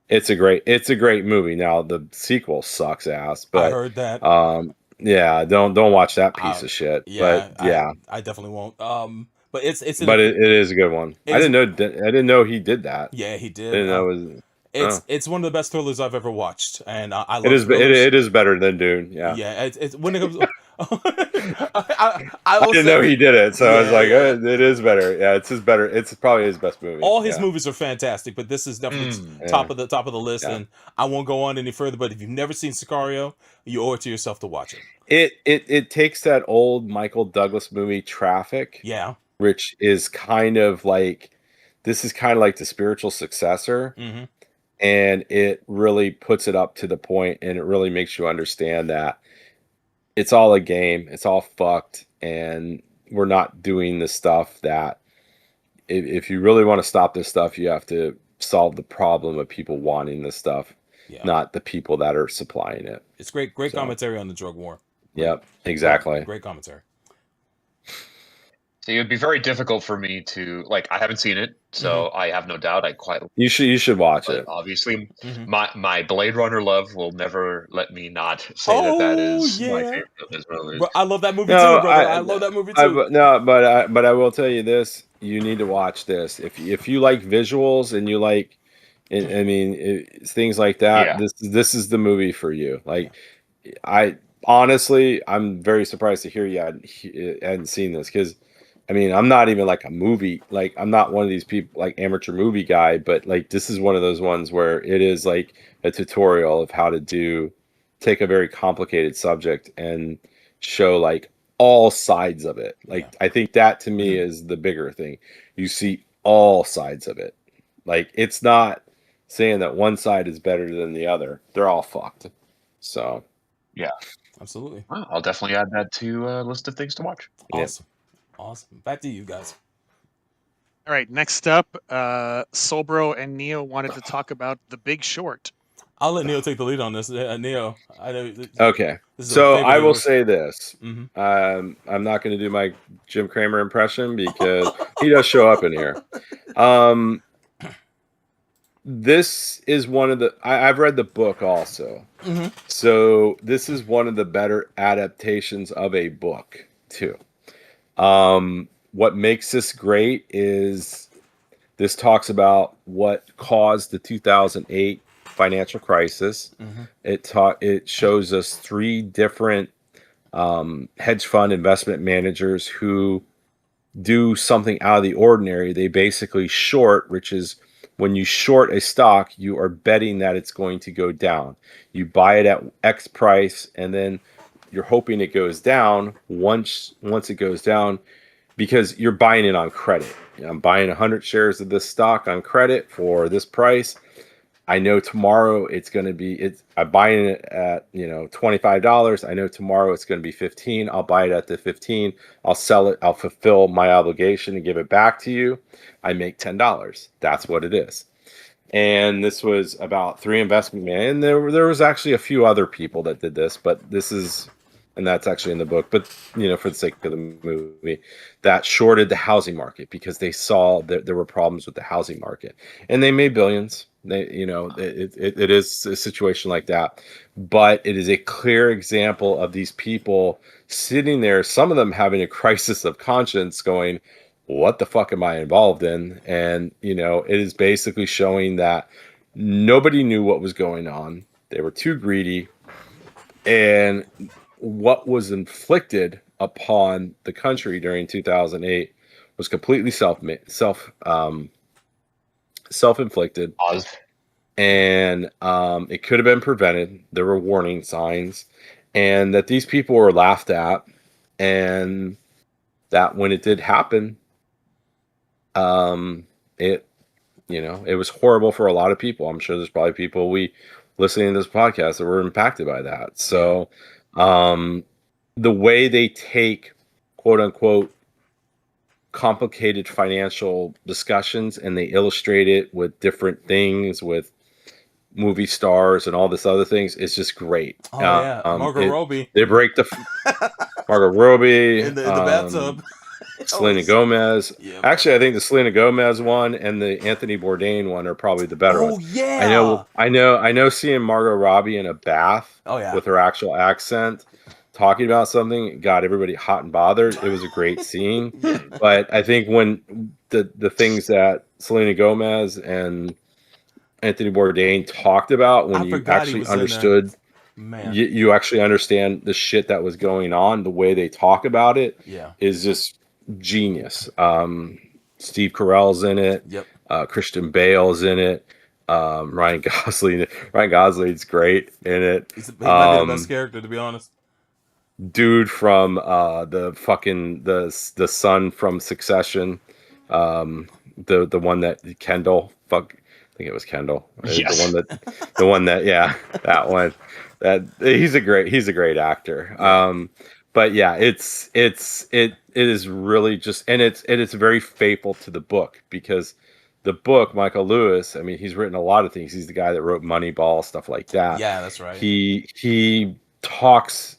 it's a great movie. Now the sequel sucks ass, but I heard that. Don't watch that piece of shit. Yeah, but I definitely won't. But it is a good one. I didn't know he did that. Yeah, he did. I didn't know it's one of the best thrillers I've ever watched, and I love it is better than Dune. Yeah, it's when it comes. I didn't know he did it, so I was like, it is better. Yeah, it's better. It's probably his best movie. All his movies are fantastic, but this is definitely top of the list. Yeah. And I won't go on any further. But if you've never seen Sicario, you owe it to yourself to watch it. It takes that old Michael Douglas movie Traffic. Yeah. Which is kind of like the spiritual successor, and it really puts it up to the point, and it really makes you understand that it's all a game, it's all fucked, and we're not doing the stuff that if you really want to stop this stuff, you have to solve the problem of people wanting this stuff, not the people that are supplying it. It's great commentary on the drug war. Yep, exactly. Great commentary. So it would be very difficult for me to I haven't seen it, so I have no doubt you should watch it. Obviously, my Blade Runner love will never let me not say that is my favorite of his movies. I love that movie too, brother. I love that movie too. But I will tell you this: you need to watch this if you like visuals and you like, things like that. Yeah. This is the movie for you. Honestly, I'm very surprised to hear you hadn't seen this because. I'm not even a movie, I'm not one of these people amateur movie guy, but this is one of those ones where it is a tutorial of how to take a very complicated subject and show all sides of it. I think that to me is the bigger thing. You see all sides of it. It's not saying that one side is better than the other. They're all fucked. So, yeah, absolutely. Well, I'll definitely add that to a list of things to watch. Awesome. Yep. Awesome. Back to you guys. All right. Next up, Sobro and Neo wanted to talk about The Big Short. I'll let Neo take the lead on this. Neo, I know. Okay. So I will say this. I'm not going to do my Jim Cramer impression because he does show up in here. this is one of the I've read the book also. Mm-hmm. So this is one of the better adaptations of a book too. What makes this great is this talks about what caused the 2008 financial crisis. Mm-hmm. It shows us 3 different hedge fund investment managers who do something out of the ordinary. They basically short, which is when you short a stock, you are betting that it's going to go down. You buy it at X price, and then you're hoping it goes down. Once it goes down, because you're buying it on credit. I'm buying 100 shares of this stock on credit for this price. I know tomorrow it's going to be, I'm buying it at, $25. I know tomorrow it's going to be 15. I'll buy it at the 15. I'll sell it. I'll fulfill my obligation and give it back to you. I make $10. That's what it is. And this was about 3 investment men. And there was actually a few other people that did this, but this is, and that's actually in the book, but for the sake of the movie, that shorted the housing market because they saw that there were problems with the housing market, and they made billions. It is a situation like that, but it is a clear example of these people sitting there, some of them having a crisis of conscience, going, what the fuck am I involved in? And it is basically showing that nobody knew what was going on. They were too greedy, and what was inflicted upon the country during 2008 was completely self-inflicted, and it could have been prevented. There were warning signs, and that these people were laughed at, and that when it did happen, it was horrible for a lot of people. I'm sure there's probably people listening to this podcast that were impacted by that. So the way they take, quote unquote, complicated financial discussions and they illustrate it with different things, with movie stars and all this other things, it's just great. Oh yeah, Margot Robbie. They break the Margot Robbie in the bathtub. Selena Gomez. Yeah, actually, I think the Selena Gomez one and the Anthony Bourdain one are probably the better ones. Oh yeah. I know. Seeing Margot Robbie in a bath, with her actual accent, talking about something, got everybody hot and bothered. It was a great scene. But I think when the things that Selena Gomez and Anthony Bourdain talked about, when you actually understood, you actually understand the shit that was going on, the way they talk about it, is just genius. Steve Carell's in it. Yep. Christian Bale's in it. Ryan Gosling's great in it. He might be the best character, to be honest. Dude from the son from Succession, the one that Kendall, I think it was Kendall. Yes. The one that that one. That he's a great actor. But yeah, it is really just, and it's very faithful to the book, because the book, Michael Lewis, I mean, he's written a lot of things. He's the guy that wrote Moneyball, stuff like that. Yeah, that's right. He talks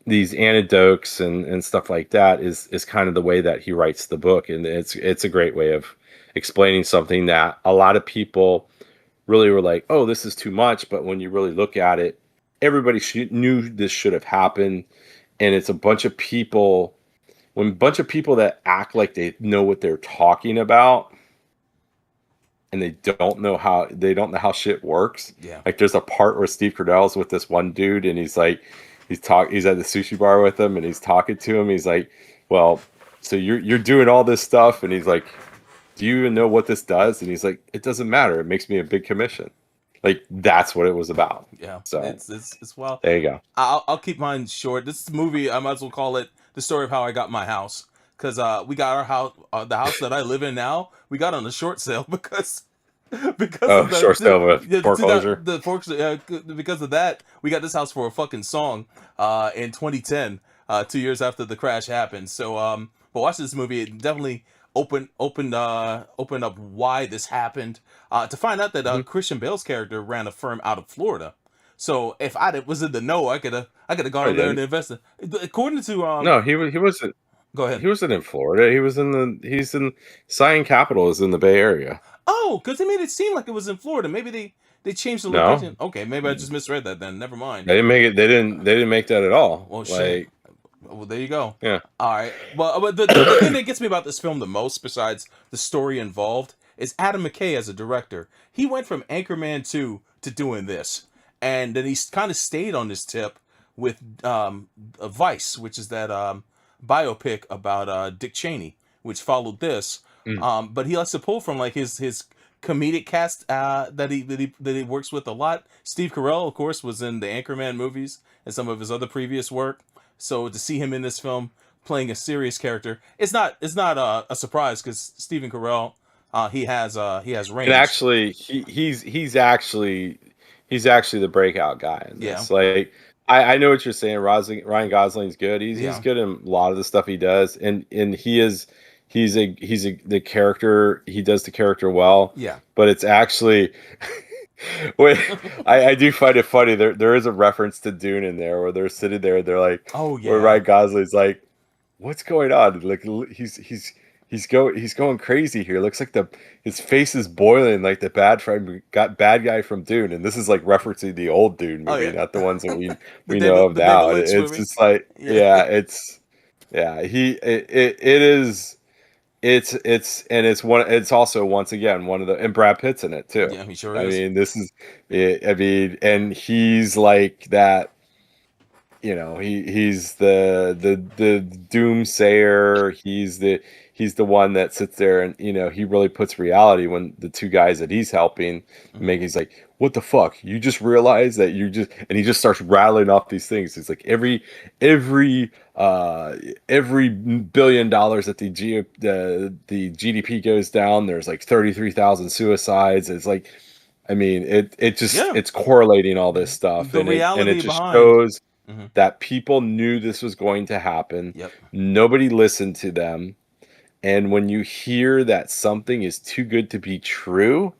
these anecdotes and stuff like that is kind of the way that he writes the book, and it's a great way of explaining something that a lot of people really were like, oh, this is too much. But when you really look at it, everybody knew this should have happened, and it's a bunch of people. When a bunch of people that act like they know what they're talking about, and they don't know how shit works. Yeah. Like there's a part where Steve Carell's with this one dude, and he's like, he's at the sushi bar with him, and he's talking to him. He's like, well, so you're doing all this stuff, and he's like, do you even know what this does? And he's like, it doesn't matter. It makes me a big commission. Like that's what it was about. Yeah. So it's well. There you go. I'll keep mine short. This movie, I might as well call it the story of how I got my house, because we got our house, the house that I live in now. We got on a short sale because short sale with foreclosure. Because of that, we got this house for a fucking song in 2010, 2 years after the crash happened. So but watching this movie, it definitely opened up why this happened. To find out that Christian Bale's character ran a firm out of Florida. So if I was in the know, I could have gone over there and invested. According to no, he wasn't. Go ahead. He wasn't in Florida. He's in Cyan Capital is in the Bay Area. Oh, because they made it seem like it was in Florida. Maybe they changed the No, location. Okay, maybe I just misread that then. Never mind. they didn't make it. They didn't make that at all. Well, shit. Like, Well, there you go. yeah. All right. Well, but the thing that gets me about this film the most, besides the story involved, is Adam McKay as a director. He went from Anchorman 2 to doing this, and then he's kind of stayed on this tip with Vice, which is that biopic about Dick Cheney, which followed this. But he likes to pull from like his comedic cast that he works with a lot. Steve Carell, of course, was in the Anchorman movies and some of his other previous work. So to see him in this film playing a serious character, it's not a surprise because Stephen Carell, he has range. And actually, he's actually the breakout guy in this. Yeah. Like, I know what you're saying. Ryan Gosling's good. He's good in a lot of the stuff he does, and he's the character. He does the character well. Yeah. But it's actually. Wait, I do find it funny. There is a reference to Dune in there where they're sitting there. They're like, oh yeah, where Ryan Gosling's like, what's going on? Like he's going crazy here. Looks like his face is boiling like the bad guy from Dune, and this is like referencing the old Dune movie, not the ones that we know of now. It's movie. Just like it's also once again one of the, and Brad Pitt's in it too. Yeah, he sure is. I mean, this is and he's like that, he's the doomsayer. He's the one that sits there and he really puts reality when the two guys that he's helping he's like, what the fuck? You just realize that and he just starts rattling off these things. It's like every $1 billion that the GDP goes down, there's like 33,000 suicides. It's like, I mean, it's correlating all this stuff, the and reality it just behind. shows that people knew this was going to happen. Yep. Nobody listened to them. And when you hear that something is too good to be true,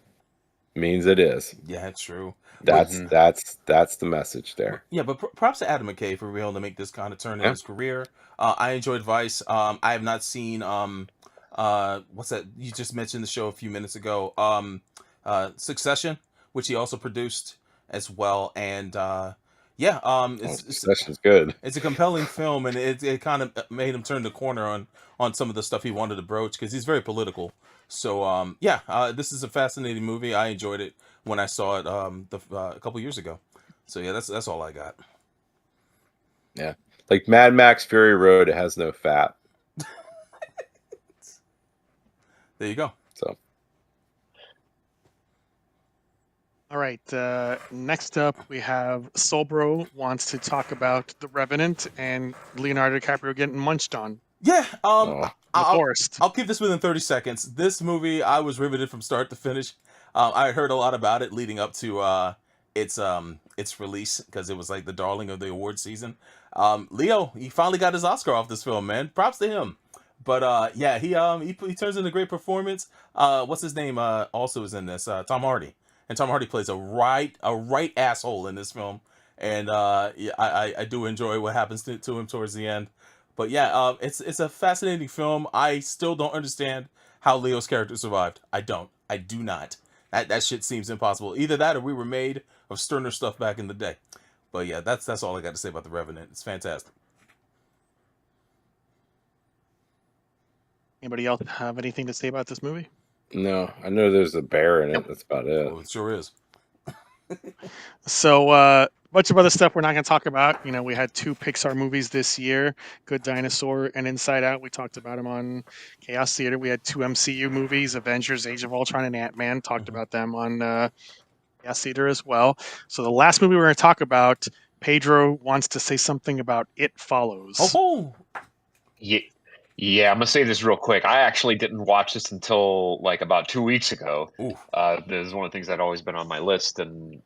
means it is. Yeah, it's true. That's the message there. Yeah, but props to Adam McKay for being able to make this kind of turn in his career. I enjoyed Vice. I have not seen what's that? You just mentioned the show a few minutes ago. Succession, which he also produced as well, and Succession's good. It's a compelling film, and it kind of made him turn the corner on some of the stuff he wanted to broach because he's very political. So this is a fascinating movie. I enjoyed it when I saw it a couple years ago. So yeah, that's all I got. Yeah, like Mad Max Fury Road, it has no fat. There you go. So. All right. Next up, we have Solbro wants to talk about The Revenant and Leonardo DiCaprio getting munched on. Yeah. I'll keep this within 30 seconds. This movie, I was riveted from start to finish. I heard a lot about it leading up to its release because it was like the darling of the award season. Leo, he finally got his Oscar off this film, man. Props to him. But he turns in a great performance. What's his name? Also is in this. Tom Hardy. And Tom Hardy plays a right asshole in this film, and I do enjoy what happens to him towards the end. But yeah, it's a fascinating film. I still don't understand how Leo's character survived. I do not. That shit seems impossible. Either that or we were made of sterner stuff back in the day. But yeah, that's all I got to say about The Revenant. It's fantastic. Anybody else have anything to say about this movie? No, I know there's a bear in it. That's about it. Well, it sure is. So a bunch of other stuff we're not going to talk about. We had 2 Pixar movies this year, Good Dinosaur and Inside Out. We talked about them on Chaos Theater. We had 2 MCU movies, Avengers, Age of Ultron, and Ant-Man. Talked about them on Chaos Theater as well. So the last movie we're going to talk about, Pedro wants to say something about It Follows. Oh! Yeah, I'm gonna say this real quick. I actually didn't watch this until like about 2 weeks ago. This is one of the things that had always been on my list, and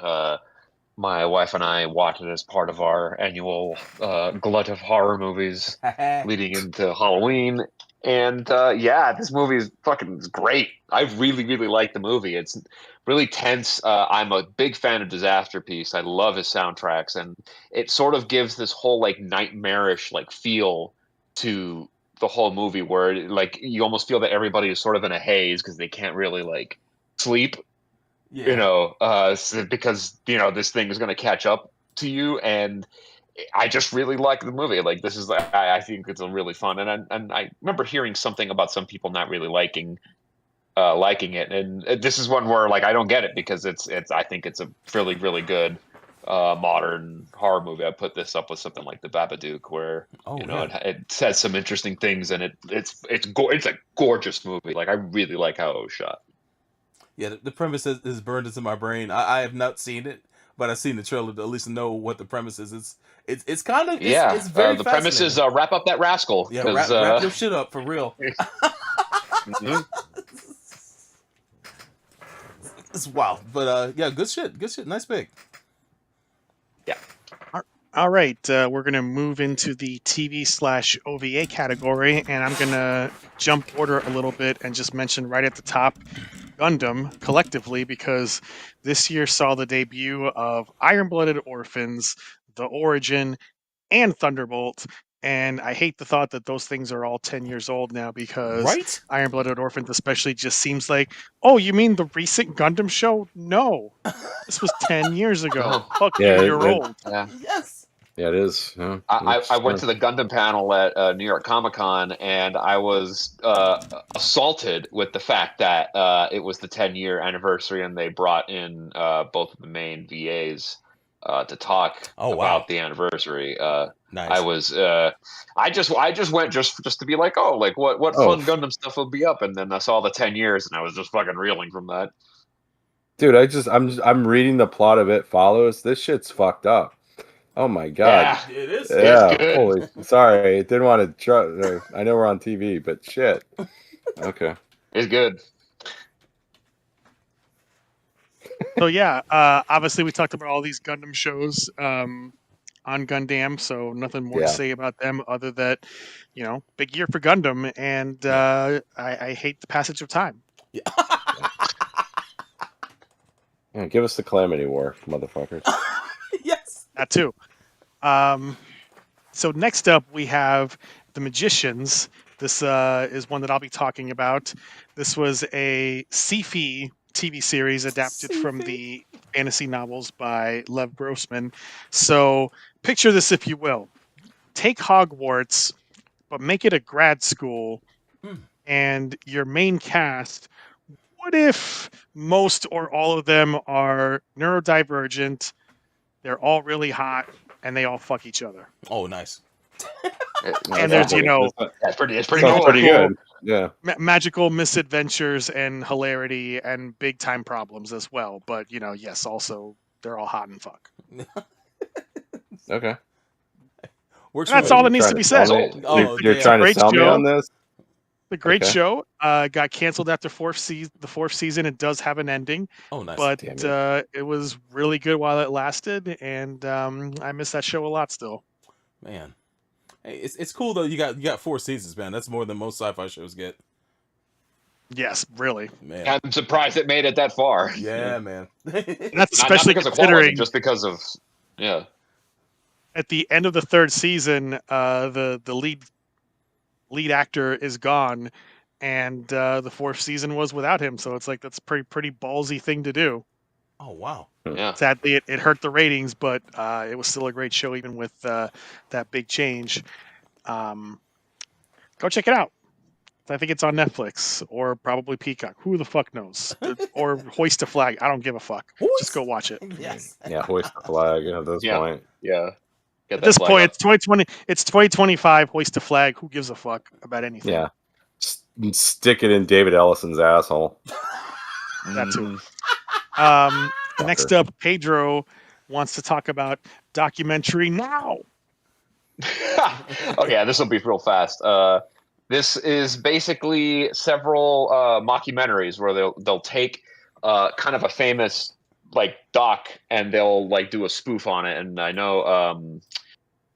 my wife and I watched it as part of our annual glut of horror movies leading into Halloween. And this movie is fucking great. I really, really like the movie. It's really tense. I'm a big fan of Disaster Piece. I love his soundtracks, and it sort of gives this whole like nightmarish like feel to the whole movie where like you almost feel that everybody is sort of in a haze because they can't really like sleep, because this thing is going to catch up to you. And I just really like the movie. Like this is, I think it's a really fun. And I remember hearing something about some people not really liking it, and this is one where like I don't get it because it's I think it's a really really good modern horror movie. I put this up with something like The Babadook, where it says some interesting things, and it's a gorgeous movie. Like I really like how it was shot. Yeah, the premise is burned into my brain. I have not seen it, but I've seen the trailer to at least know what the premise is. It's kind of it's very the premise is wrap up that rascal. Yeah, wrap your shit up for real. Mm-hmm. It's wild, but good shit, nice pick. Yeah. All right, we're gonna move into the TV/OVA category, and I'm gonna jump order a little bit and just mention right at the top Gundam collectively, because this year saw the debut of Iron-Blooded Orphans, The Origin, and Thunderbolt. And I hate the thought that those things are all 10 years old now, because Iron-Blooded Orphans especially just seems like, oh, you mean the recent Gundam show? No. This was 10 years ago. Fuck you, you're old. Yeah. Yes. Yeah, it is. Yeah, I went to the Gundam panel at New York Comic-Con, and I was assaulted with the fact that it was the 10-year anniversary, and they brought in both of the main VAs to talk about the anniversary. Nice. I was I just went just to be like, what fun Gundam stuff will be up, and then I saw the 10 years, and I was just fucking reeling from that. Dude, I'm reading the plot of It Follows. This shit's fucked up. Oh my god. Yeah, it is. Yeah, it's good. holy. Sorry, I didn't want to try. I know we're on TV, but shit. Okay. It's good. So yeah, obviously we talked about all these Gundam shows on Gundam, so nothing more to say about them other that, big year for Gundam, and I hate the passage of time. Yeah. Yeah, give us the Calamity War, motherfuckers. Yes. That too. So next up we have The Magicians. This is one that I'll be talking about. This was a sci-fi TV series adapted from the fantasy novels by Lev Grossman. So picture this, if you will. Take Hogwarts, but make it a grad school, and your main cast, what if most or all of them are neurodivergent, they're all really hot, and they all fuck each other? Oh, nice. And there's, it's pretty good. Yeah. Magical misadventures and hilarity and big time problems as well. But, yes, also they're all hot and fuck. Okay. That's all that needs to be said. You're trying to sell me on this? The great show got canceled after the fourth season. It does have an ending. Oh, nice. But it was really good while it lasted, and I miss that show a lot still. Man. Hey, it's cool though. You got 4 seasons, man. That's more than most sci-fi shows get. Yes, really. Man, I'm surprised it made it that far. Yeah, man. That's especially not because considering of quality, just because of at the end of the 3rd season, the lead actor is gone, and the 4th season was without him. So it's like that's pretty ballsy thing to do. Oh wow. Yeah. Sadly, it hurt the ratings, but it was still a great show, even with that big change. Go check it out. I think it's on Netflix or probably Peacock. Who the fuck knows? Or Hoist a Flag. I don't give a fuck. Just go watch it. Yes. Yeah, Hoist a Flag at this point. Yeah. At this point, it's 2020. It's 2025. Hoist a Flag. Who gives a fuck about anything? Yeah. Stick it in David Ellison's asshole. That too. Next up, Pedro wants to talk about documentary now. Okay, this will be real fast. This is basically several mockumentaries where they'll take kind of a famous doc and they'll do a spoof on it. And I know,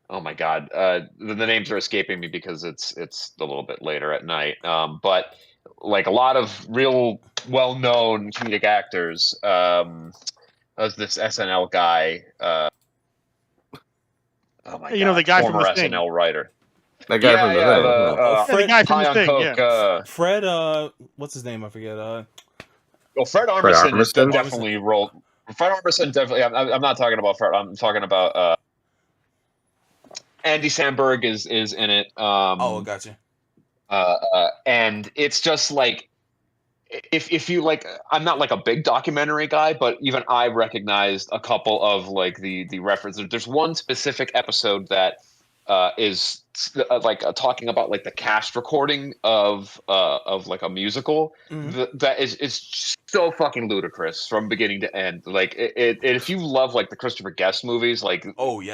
oh my god, the names are escaping me because it's a little bit later at night. But a lot of real well-known comedic actors. There's this SNL guy. Oh my god, the guy from former The Thing. SNL writer. That guy from the thing. Fred, the guy from high the on thing. coke. Fred, what's his name? I forget. Well, Fred Armisen is definitely rolled. Fred Armisen definitely. I'm not talking about Fred. I'm talking about Andy Samberg is in it. Gotcha. And it's just like, if you like, I'm not like a big documentary guy, but even I recognized a couple of like the references. There's one specific episode that is like talking about like the cast recording of like a musical that is so fucking ludicrous from beginning to end. Like if you love like the Christopher Guest movies, like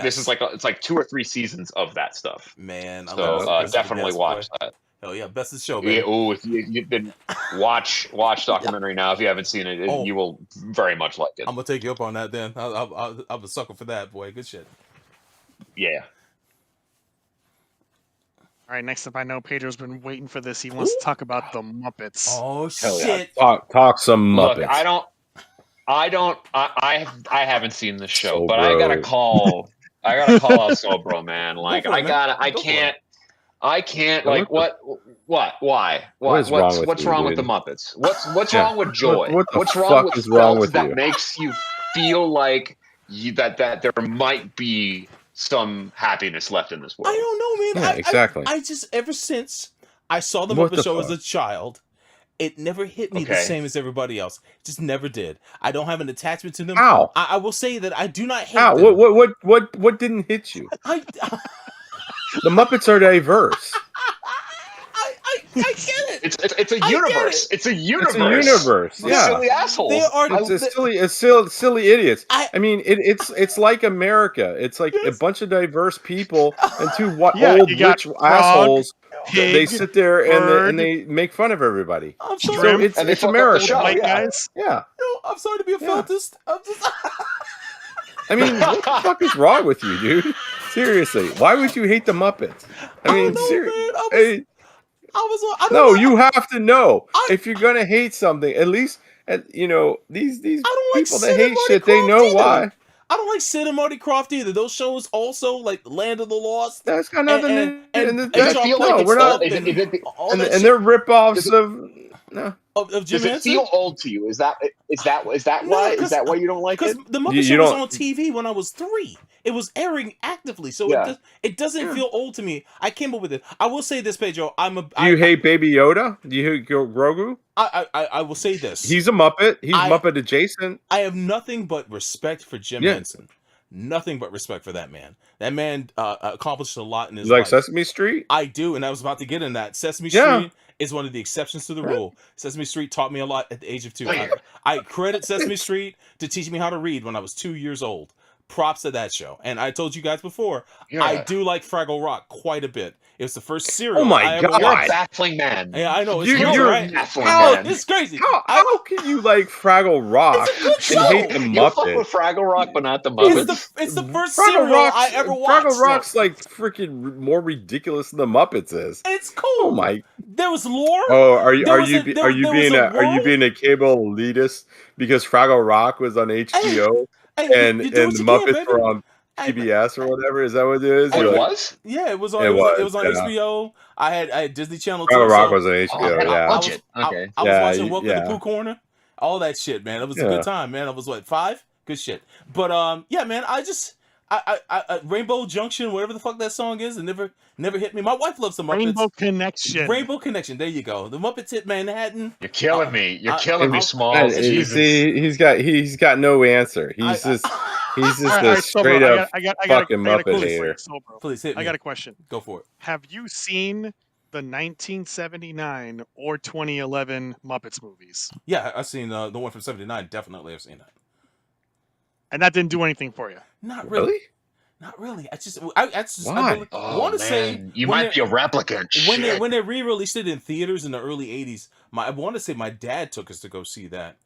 this is like it's like 2 or 3 seasons of that stuff. Man, so definitely watch that. Hell yeah, best of the show, baby. Yeah, if you didn't watch documentary now, if you haven't seen it, you will very much like it. I'm gonna take you up on that then. I'm a sucker for that, boy. Good shit. Yeah. All right, next up, I know Pedro's been waiting for this. He wants to talk about the Muppets. Oh shit! Yeah. Talk some Muppets. Look, I haven't seen the show, but I gotta call out Sobro, man. Like I can't like why? What's wrong with the Muppets? What's wrong with joy? What's wrong with felt that makes you feel like that there might be some happiness left in this world? I don't know, man. Yeah, exactly. I just ever since I saw the Muppet Show as a child, it never hit me the same as everybody else. It just never did. I don't have an attachment to them. Ow. I will say that I do not hate them. What didn't hit you? The Muppets are diverse. I get it. It's a universe. It's a universe. It's a universe. Yeah. Silly assholes. It's silly idiots. I mean, it's like America. It's like a bunch of diverse people and 2 old rich assholes. They sit there and they make fun of everybody. I'm sorry. So it's America. White guys. Yeah. I'm sorry to be a feltist. I mean, what the fuck is wrong with you, dude? Seriously, why would you hate the Muppets? I mean, seriously. You have to know if you're gonna hate something. At least, these people that hate shit, they know why. I don't like Sid and Marty Krofft either. Those shows also like Land of the Lost. That's got nothing to do. And we're not. And they're ripoffs of. No. Of Jim Does it Henson? feel old to you? Is that why? Is that why you don't like it? Because the Muppet Show was on TV when I was 3. It was airing actively, so it doesn't feel old to me. I came up with it. I will say this, Pedro. Do you hate Baby Yoda? Do you hate Grogu? I will say this. He's a Muppet. He's Muppet adjacent. I have nothing but respect for Jim Henson. Nothing but respect for that man. That man accomplished a lot in his life. Like Sesame Street? I do, and I was about to get in that. Sesame Street is one of the exceptions to the rule. Sesame Street taught me a lot at the age of 2. I credit Sesame Street to teach me how to read when I was 2 years old. Props to that show. And I told you guys before, I do like Fraggle Rock quite a bit. It was the first cereal I ever watched. You're a baffling man. Yeah, I know. You're right? a baffling man. It's crazy. How can you like Fraggle Rock and hate the Muppets? You fuck with Fraggle Rock, but not the Muppets. It's the first cereal I ever watched. Fraggle Rock's like freaking more ridiculous than the Muppets is. It's cool. Oh my! There was lore. Oh, are you being a cable elitist because Fraggle Rock was on HBO and the Muppets were on PBS or whatever? Is that what it is? Oh, it was? Yeah, it was on. It was on HBO. I had Disney Channel. Fraggle Rock was on HBO. I was watching Welcome to Pooh Corner. All that shit, man. It was a good time, man. I was 5? Good shit. But yeah, man. I Rainbow Junction, whatever the fuck that song is, it never hit me. My wife loves the Muppets. Rainbow Connection. There you go. The Muppets hit Manhattan. You're killing me. You're killing me, Smalls. See, he's got no answer. He's just a straight up fucking Muppet hater. Please hit me. I got a question. Go for it. Have you seen the 1979 or 2011 Muppets movies? Yeah, I've seen the one from '79. Definitely, I've seen that. And that didn't do anything for you? Not really. Not really. I Why? I want to say you might be a replicant. When they re-released it in theaters in the early '80s, I want to say my dad took us to go see that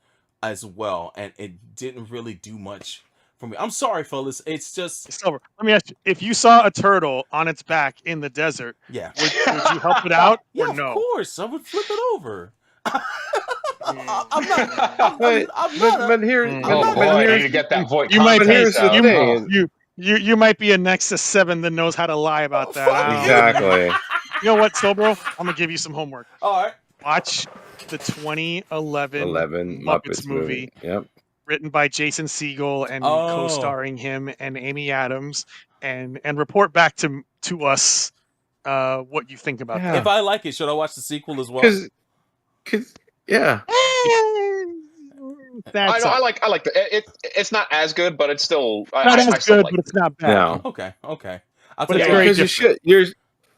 as well, and it didn't really do much for me. I'm sorry, fellas. It's just. Let me ask you: if you saw a turtle on its back in the desert, would you help it out or no? Of course, I would flip it over. I'm not. But here's to get that voice. Here's the thing. You might be a Nexus 7 that knows how to lie about that. Exactly. You know what, Sobro? I'm gonna give you some homework. All right. Watch the 2011 11 Muppets movie. Yep. Written by Jason Segel and co-starring him and Amy Adams, and report back to us what you think about that. If I like it, should I watch the sequel as well? Because yeah. I like the it's not as good, but it's still not as good, like but it's not bad. No. Okay. But it's very different.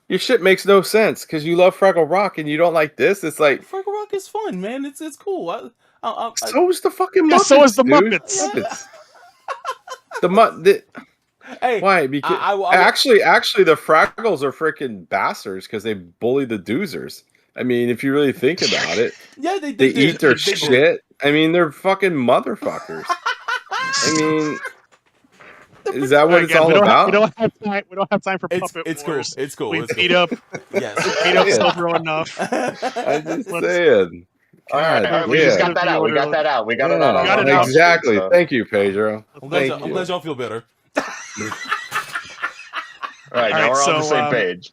Your shit makes no sense because you love Fraggle Rock and you don't like this. It's like Fraggle Rock is fun, man. It's cool. So is the fucking Muppets. So is the dude. Muppets. Hey, why? Because actually, the Fraggles are freaking bastards because they bully the Doozers. I mean, if you really think about it, yeah, they eat their shit. I mean, they're fucking motherfuckers. I mean. Is that what it's all about? We don't have time for puppet it's wars. Cool. It's cool. We beat up. Yes, beat up Sobro enough. I'm just saying. All right, we just got that out. We got that out. We got it out. Exactly. So. Thank you, Pedro. I'm glad y'all feel better. All right, now we're on the same page.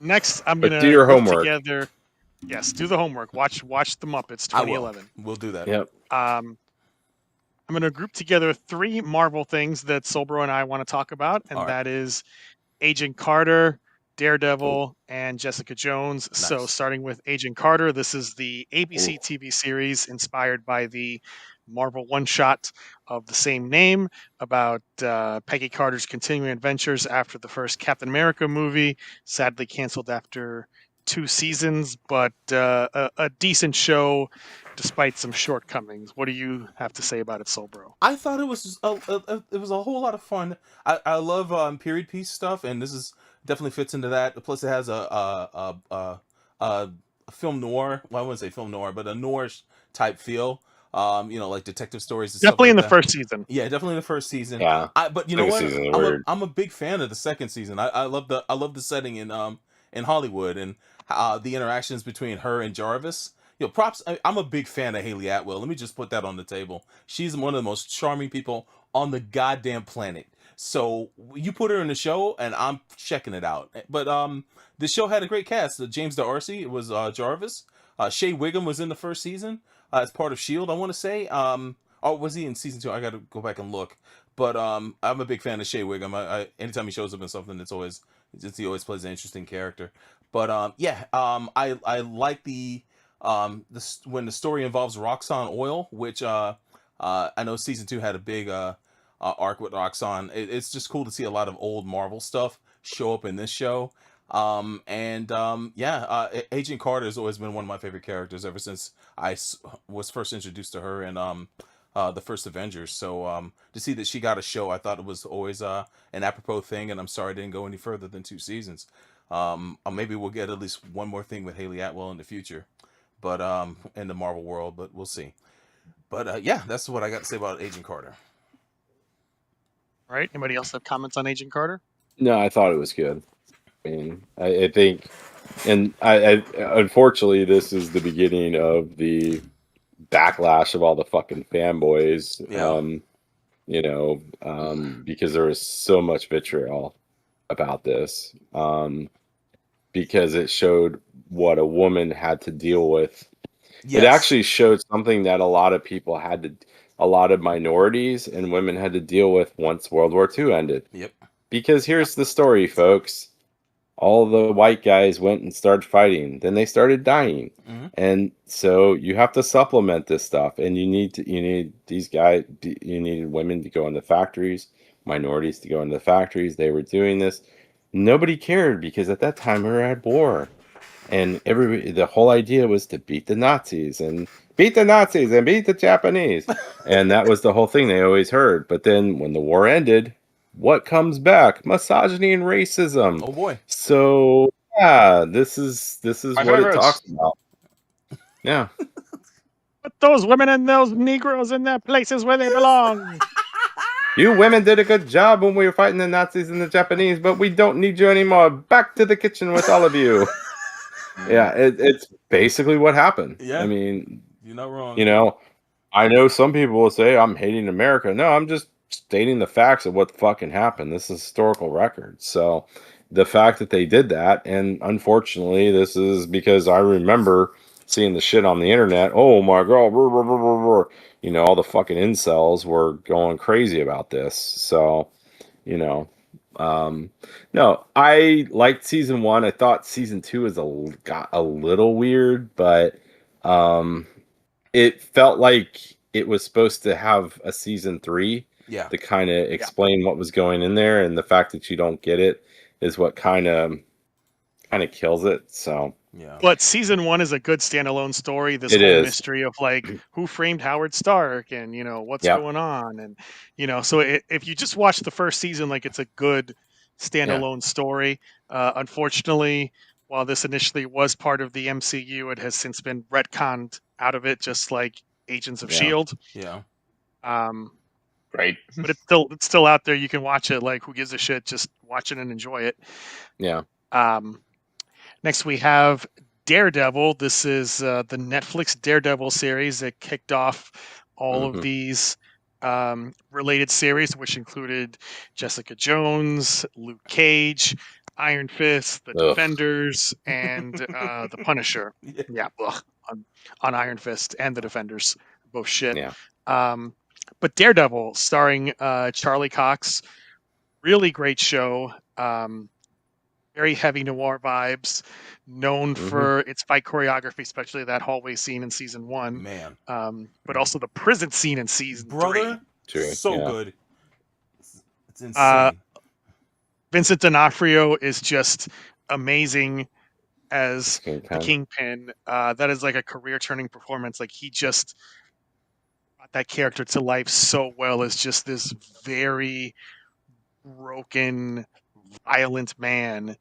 Next, I'm gonna do your homework together. Yes, do the homework. Watch the Muppets 2011. We'll do that. Yep. I'm going to group together 3 Marvel things that Sobro and I want to talk about, and that is Agent Carter, Daredevil, and Jessica Jones. Nice. So starting with Agent Carter, this is the ABC TV series inspired by the Marvel one-shot of the same name about Peggy Carter's continuing adventures after the first Captain America movie, sadly canceled after 2 seasons, but a decent show despite some shortcomings. What do you have to say about it, Sobro? I thought it was a whole lot of fun. I love period piece stuff, and this is definitely fits into that. Plus, it has a film noir. Well, I wouldn't say film noir, but a noir type feel. Like detective stories. And definitely stuff like in the that. First season. Yeah, definitely in the first season. Yeah, but you know what? I'm a big fan of the second season. I love the setting in Hollywood and the interactions between her and Jarvis. Props. I'm a big fan of Haley Atwell. Let me just put that on the table. She's one of the most charming people on the goddamn planet. So you put her in the show, and I'm checking it out. But the show had a great cast. James D'Arcy was Jarvis. Shea Wiggum was in the first season as part of S.H.I.E.L.D., I want to say. Or was he in season 2? I got to go back and look. But I'm a big fan of Shea Wiggum. Anytime he shows up in something, he always plays an interesting character. But I like when the story involves Roxxon Oil, which I know season 2 had a big arc with Roxxon. It's just cool to see a lot of old Marvel stuff show up in this show. Agent Carter has always been one of my favorite characters ever since I was first introduced to her in the first Avengers. So to see that she got a show, I thought it was always an apropos thing, and I'm sorry it didn't go any further than 2 seasons. Maybe we'll get at least one more thing with Haley Atwell in the future, but in the Marvel world, but we'll see. But that's what I got to say about Agent Carter. All right. Anybody else have comments on Agent Carter? No, I thought it was good. I mean, I think, and I unfortunately, this is the beginning of the backlash of all the fucking fanboys. Because there was so much vitriol about this. Because it showed what a woman had to deal with. Yes. It actually showed something that a lot of minorities and women had to deal with once World War II ended. Yep. Because here's the story, folks. All the white guys went and started fighting. Then they started dying. Mm-hmm. And so you have to supplement this stuff. And you need these guys, you needed women to go in the factories, minorities to go in the factories. They were doing this. Nobody cared because at that time we were at war. And the whole idea was to beat the Nazis and beat the Japanese. And that was the whole thing they always heard. But then when the war ended, what comes back? Misogyny and racism. Oh boy. So yeah, this is what it talks about. Yeah. Put those women and those Negroes in their places where they belong. You women did a good job when we were fighting the Nazis and the Japanese, but we don't need you anymore. Back to the kitchen with all of you. Yeah, it's basically what happened. Yeah. I mean, you're not wrong. I know some people will say I'm hating America. No, I'm just stating the facts of what fucking happened. This is historical record. So the fact that they did that, and unfortunately, this is because I remember seeing the shit on the internet. Oh my god, you know, all the fucking incels were going crazy about this. So, you know, no, I liked season 1. I thought season 2 got a little weird, but it felt like it was supposed to have a season 3 to kind of explain what was going in there, and the fact that you don't get it is what kind of kills it. So but season 1 is a good standalone story. This whole mystery of like who framed Howard Stark, and you know what's going on, and you know, so if you just watch the first season, like it's a good standalone story. Unfortunately, while this initially was part of the MCU, it has since been retconned out of it, just like Agents of S.H.I.E.L.D. Right. But it's still out there. You can watch it. Like, who gives a shit? Just watch it and enjoy it. Yeah. Next we have Daredevil. This is the Netflix Daredevil series that kicked off all of these related series, which included Jessica Jones, Luke Cage, Iron Fist, The Defenders, and The Punisher. Yeah, on Iron Fist and The Defenders, both shit. Yeah. But Daredevil, starring Charlie Cox, really great show. Very heavy noir vibes, known for its fight choreography, especially that hallway scene in season 1. Man. But also the prison scene in season 3. So good. It's insane. Vincent D'Onofrio is just amazing as the Kingpin. That is like a career-turning performance. Like, he just brought that character to life so well as just this very broken, violent man,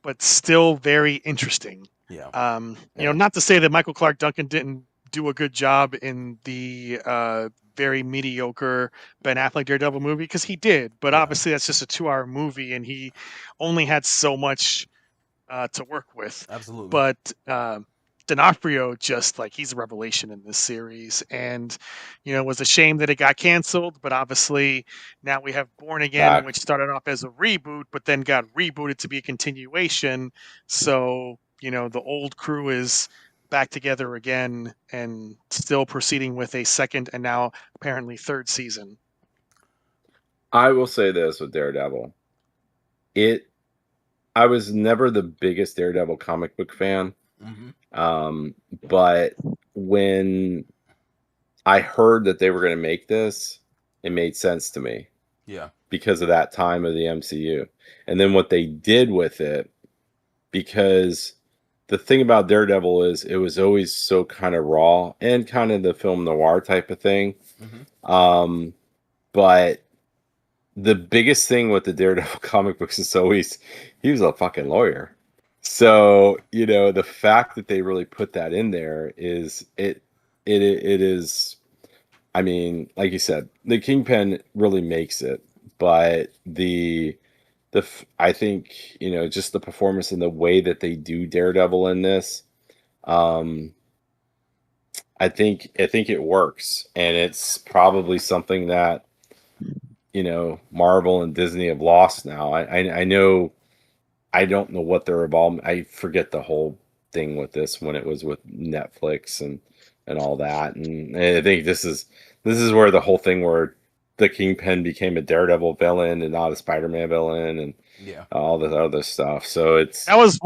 but still very interesting. You know, not to say that Michael Clark Duncan didn't do a good job in the very mediocre Ben Affleck Daredevil movie, because he did, but obviously that's just a 2-hour movie and he only had so much to work with. Absolutely. But D'Onofrio, just like, he's a revelation in this series, and you know, it was a shame that it got canceled, but obviously now we have Born Again, which started off as a reboot but then got rebooted to be a continuation. So you know, the old crew is back together again and still proceeding with a second and now apparently third season. I will say this with Daredevil. I was never the biggest Daredevil comic book fan. But when I heard that they were going to make this, it made sense to me. Yeah. Because of that time of the MCU. And then what they did with it, because the thing about Daredevil is it was always so kind of raw and kind of the film noir type of thing. But the biggest thing with the Daredevil comic books is always he was a fucking lawyer. So, you know, the fact that they really put that in there is it is, I mean, like you said, the Kingpin really makes it, but I think, you know, just the performance and the way that they do Daredevil in this, I think it works, and it's probably something that, you know, Marvel and Disney have lost now. I know. I don't know what their involvement. I forget the whole thing with this when it was with Netflix and all that. And I think this is where the whole thing where the Kingpin became a Daredevil villain and not a Spider-Man villain, and all this other stuff. So that was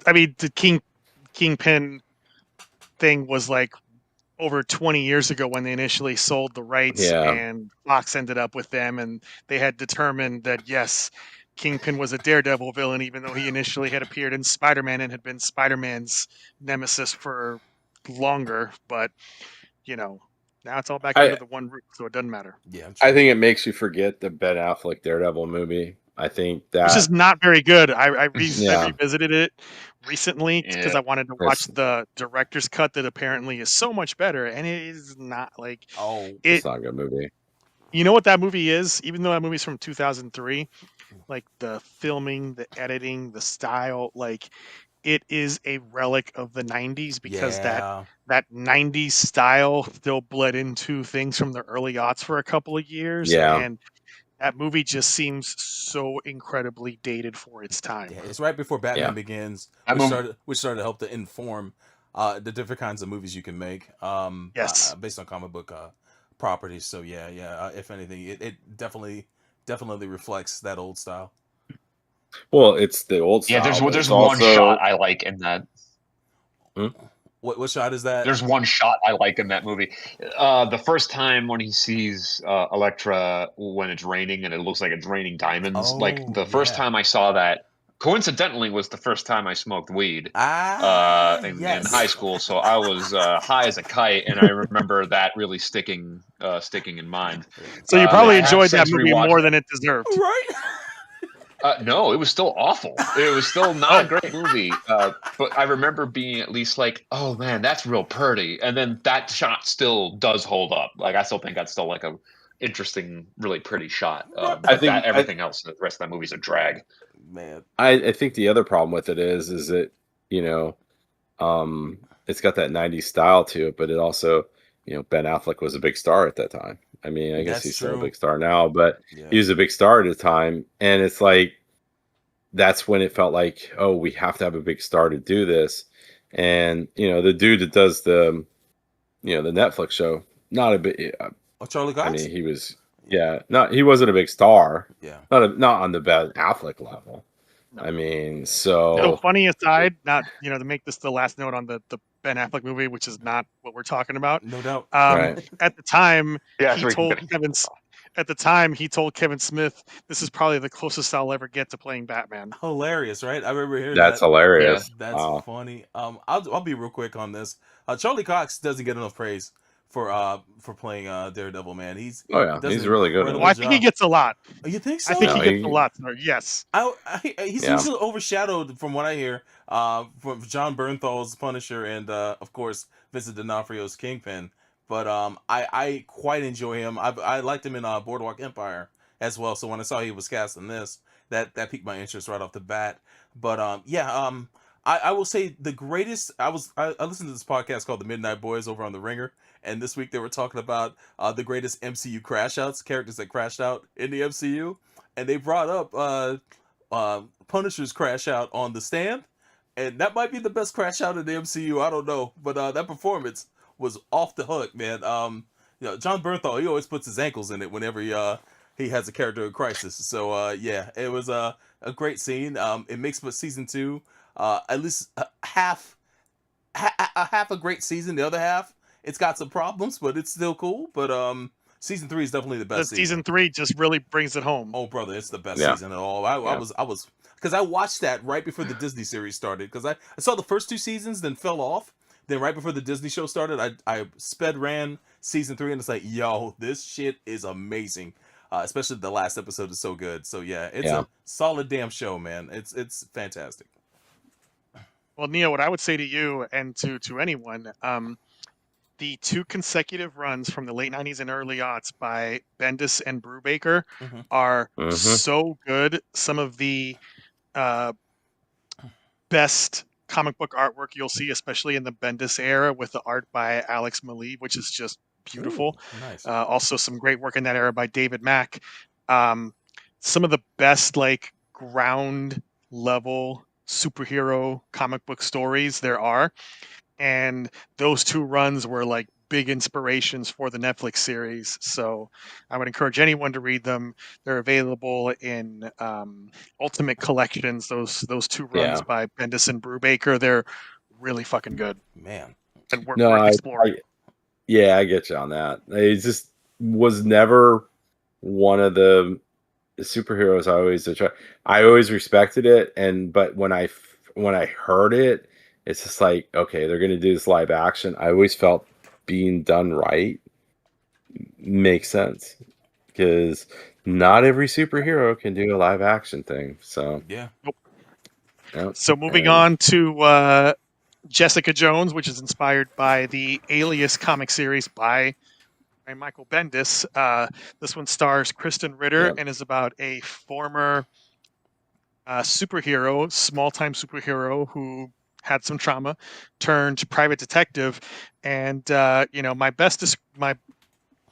the Kingpin thing was like over 20 years ago when they initially sold the rights, and Fox ended up with them, and they had determined that yes, Kingpin was a Daredevil villain, even though he initially had appeared in Spider-Man and had been Spider-Man's nemesis for longer. But, you know, now it's all back under the one roof, so it doesn't matter. Yeah, I think it makes you forget the Ben Affleck Daredevil movie. I think that... Which is not very good. I revisited it recently because I wanted to watch the director's cut that apparently is so much better, and it is not like... it's not a good movie. You know what that movie is? Even though that movie's from 2003... like the filming, the editing, the style, like it is a relic of the 90s because Yeah. that 90s style still bled into things from the early aughts for a couple of years. Yeah. And that movie just seems so incredibly dated for its time. Yeah, it's right before Batman Yeah. Begins, I'm which started to help to inform the different kinds of movies you can make Yes. based on comic book properties. So yeah, if anything, it definitely reflects that old style. Well, it's the old style. Yeah, there's but there's it's one also... shot I like in that. What shot is that? There's one shot I like in that movie. The first time when he sees Elektra when it's raining and it looks like it's raining diamonds. Like the first time I saw that, coincidentally, was the first time I smoked weed in high school. So I was high as a kite, and I remember that really sticking in mind. So you probably enjoyed that since movie rewatched more it. than it deserved. Right? No, it was still awful. It was still not a great movie. But I remember being at least like, oh man, that's real pretty. And then that shot still does hold up. Like I still think that's still like a interesting, really pretty shot. But everything else, the rest of that movie's a drag. Man, I think the other problem with it is that, you know, it's got that 90s style to it, but it also, you know, Ben Affleck was a big star at that time. I mean, I guess he's still a big star now, but he was a big star at the time. And it's like, that's when it felt like, oh, we have to have a big star to do this. And, you know, the dude that does the, you know, the Netflix show, not a big, Charlie Cox? I mean, he was, he wasn't a big star. Yeah. Not on the Ben Affleck level. No. I mean, so funny aside, not, you know, to make this the last note on the Ben Affleck movie, which is not what we're talking about. No doubt. At the time, he told Kevin Smith, "This is probably the closest I'll ever get to playing Batman." Hilarious, right? I remember hearing that's hilarious. Yeah, that's funny. I'll be real quick on this. Charlie Cox doesn't get enough praise for playing Daredevil, man. He's really good. Well, I think he gets a lot. Oh, you think so? I think he gets a lot. Yes. He's usually overshadowed, from what I hear, from John Bernthal's Punisher and of course Vincent D'Onofrio's Kingpin. But I quite enjoy him. I liked him in Boardwalk Empire as well. So when I saw he was cast in this, that piqued my interest right off the bat. But I will say the greatest. I listened to this podcast called The Midnight Boys over on The Ringer, and this week they were talking about the greatest MCU crash outs, characters that crashed out in the MCU, and they brought up Punisher's crash out on The Stand, and that might be the best crash out in the MCU. I don't know, but that performance was off the hook, man. You know, John Bernthal, he always puts his ankles in it whenever he has a character in crisis. So it was a great scene. It makes season 2 at least half a great season. The other half, it's got some problems, but it's still cool. But season 3 is definitely the best. Season 3 just really brings it home. Oh, brother, it's the best season at all. I was because I watched that right before the Disney series started. Because I saw the first 2 seasons, then fell off. Then right before the Disney show started, I sped ran season 3, and it's like, yo, this shit is amazing. Especially the last episode is so good. So it's a solid damn show, man. It's fantastic. Well, Neo, what I would say to you and to anyone, the 2 consecutive runs from the late 90s and early aughts by Bendis and Brubaker are so good. Some of the best comic book artwork you'll see, especially in the Bendis era, with the art by Alex Maleev, which is just beautiful. Ooh, nice. Also some great work in that era by David Mack. Some of the best like ground level superhero comic book stories there are, and those 2 runs were like big inspirations for the Netflix series. So I would encourage anyone to read them. They're available in Ultimate Collections. Those 2 runs by Bendis and Brubaker, they're really fucking good, man. And worth exploring. I get you on that. It just was never one of the superheroes I always respected it, but when I heard it, it's just like, okay, they're gonna do this live action. I always felt being done right makes sense, because not every superhero can do a live action thing. So So moving on to Jessica Jones, which is inspired by the Alias comic series by Michael Bendis. This one stars Kristen Ritter and is about a former superhero, small-time superhero who had some trauma, turned private detective, and my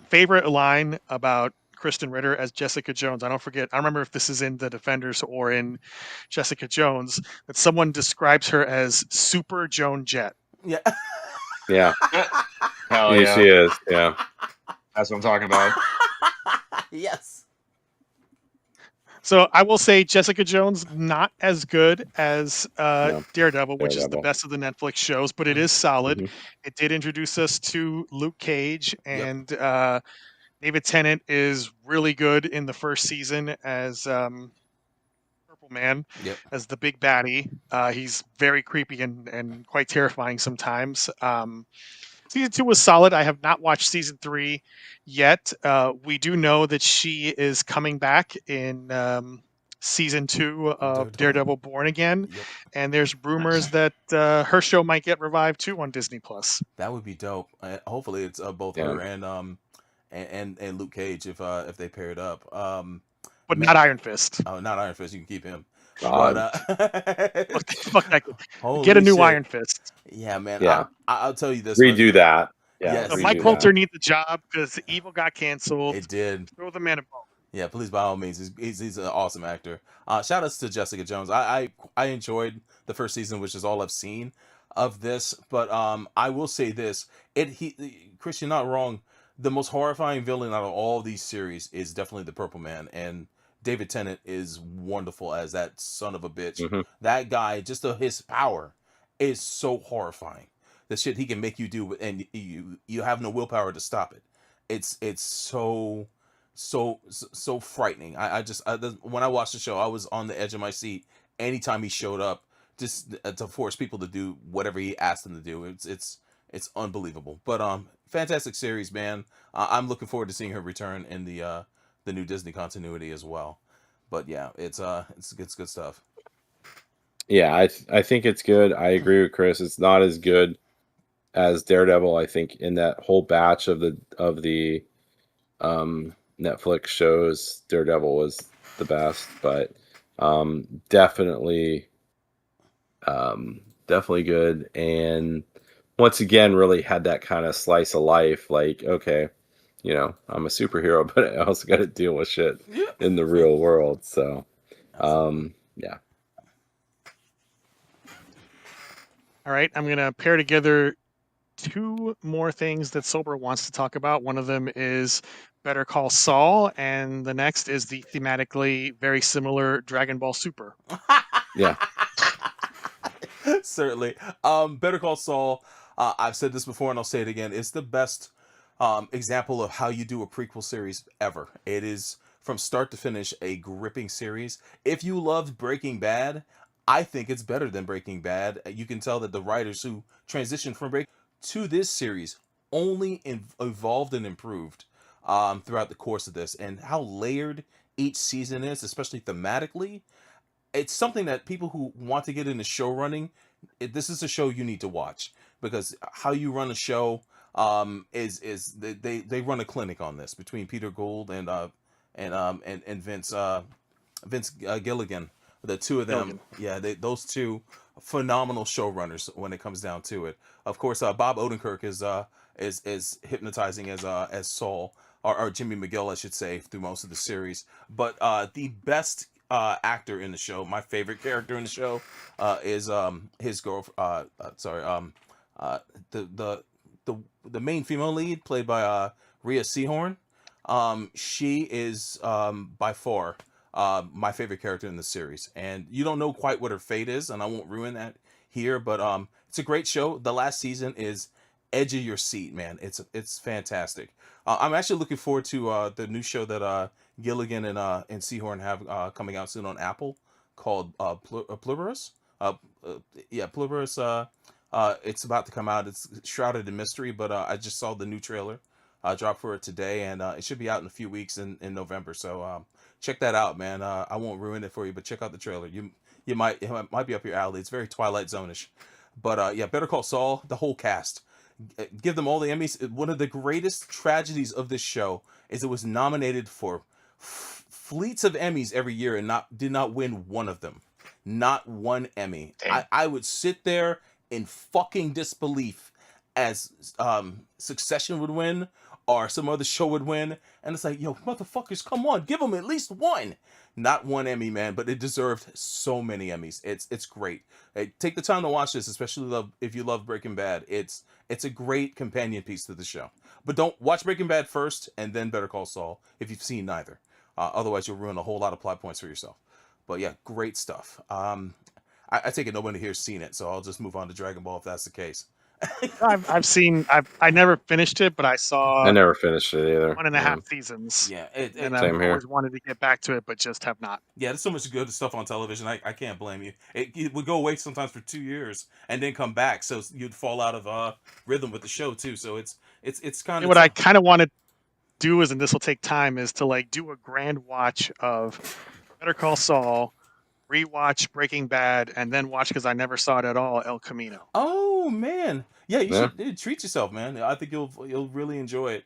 favorite line about Kristen Ritter as Jessica Jones. I don't remember if this is in The Defenders or in Jessica Jones, that someone describes her as Super Joan Jett. Yeah. Yeah. Hell Yeah, yeah. she is. Yeah. That's what I'm talking about. Yes. So I will say Jessica Jones not as good as No. Daredevil, which is the Daredevil. best of the Netflix shows, but it is solid. Mhm. It did introduce us to Luke Cage, Yep. and David Tennant is really good in the first season as Purple Man, Yep. as the big baddie. He's very creepy and quite terrifying sometimes. Season 2 was solid. I have not watched season 3 yet. We do know that she is coming back in season 2 of Daredevil Born Again, Yep. and there's rumors that her show might get revived too on Disney Plus. That would be dope. Hopefully, it's both her and Luke Cage if they pair it up. But not Iron Fist. Oh, not Iron Fist. You can keep him. God. But fuck that. Get a new shit. Iron Fist. Yeah, man. Yeah. I'll tell you this. Redo that. Yeah. Yes. Mike Coulter needs a job because Evil got canceled. It did. Throw the man a bone. Yeah, please, by all means. He's an awesome actor. Shout outs to Jessica Jones. I enjoyed the first season, which is all I've seen of this. But I will say this: Chris, you're not wrong. The most horrifying villain out of all these series is definitely the Purple Man, and David Tennant is wonderful as that son of a bitch. Mm-hmm. That guy, just his power, is so horrifying. The shit he can make you do, and you have no willpower to stop it. It's so frightening. When I watched the show, I was on the edge of my seat anytime he showed up, just to force people to do whatever he asked them to do. It's unbelievable. But fantastic series, man. I'm looking forward to seeing her return in the new Disney continuity as well. But yeah, it's good stuff. Yeah, I think it's good. I agree with Chris. It's not as good as Daredevil. I think in that whole batch of the Netflix shows, Daredevil was the best, but definitely good. And once again, really had that kind of slice of life. Like, okay, I'm a superhero, but I also got to deal with shit in the real world. So, yeah. All right, I'm gonna pair together two more things that Sober wants to talk about. One of them is Better Call Saul, and the next is the thematically very similar Dragon Ball Super. Yeah. Certainly. Better Call Saul, I've said this before and I'll say it again, it's the best example of how you do a prequel series ever. It is from start to finish a gripping series. If you loved Breaking Bad, I think it's better than Breaking Bad. You can tell that the writers who transitioned from Breaking to this series only evolved and improved throughout the course of this, and how layered each season is, especially thematically. It's something that people who want to get into show running, this is a show you need to watch, because how you run a show is they run a clinic on this between Peter Gould and Vince Gilligan. The two of them, those two phenomenal showrunners when it comes down to it. Of course, Bob Odenkirk is hypnotizing as Saul, or Jimmy McGill, I should say, through most of the series. But the best actor in the show, my favorite character in the show, is his girl. The main female lead, played by Rhea Seehorn. She is by far my favorite character in the series, and you don't know quite what her fate is, and I won't ruin that here, but it's a great show. The last season is edge of your seat, man. It's fantastic. I'm actually looking forward to the new show that Gilligan and Seahorn have coming out soon on Apple, called Pluribus. Pluribus. It's about to come out. It's shrouded in mystery, but I just saw the new trailer drop for it today, and it should be out in a few weeks in November. So check that out, man. I won't ruin it for you, but check out the trailer. It might be up your alley. It's very Twilight Zone-ish. But Better Call Saul, the whole cast, give them all the Emmys. One of the greatest tragedies of this show is it was nominated for fleets of Emmys every year and did not win one of them. Not one Emmy. I would sit there in fucking disbelief as Succession would win or some other show would win, and it's like, yo, motherfuckers, come on, give them at least one. Not one Emmy, man, but it deserved so many Emmys. It's great. Hey, take the time to watch this, especially if you love Breaking Bad. It's a great companion piece to the show. But don't watch Breaking Bad first and then Better Call Saul if you've seen neither. Otherwise, you'll ruin a whole lot of plot points for yourself. But yeah, great stuff. I take it nobody here's seen it, so I'll just move on to Dragon Ball if that's the case. I never finished it, but I saw. I never finished it either. 1.5 seasons. Yeah, and I've always wanted to get back to it, but just have not. Yeah, there's so much good stuff on television. I can't blame you. It would go away sometimes for 2 years and then come back, so you'd fall out of rhythm with the show too. So it's kind of what I kind of want to do is, and this will take time, is to like do a grand watch of Better Call Saul, rewatch Breaking Bad, and then watch, because I never saw it at all, El Camino. Oh man, yeah, you should treat yourself, man. I think you'll really enjoy it.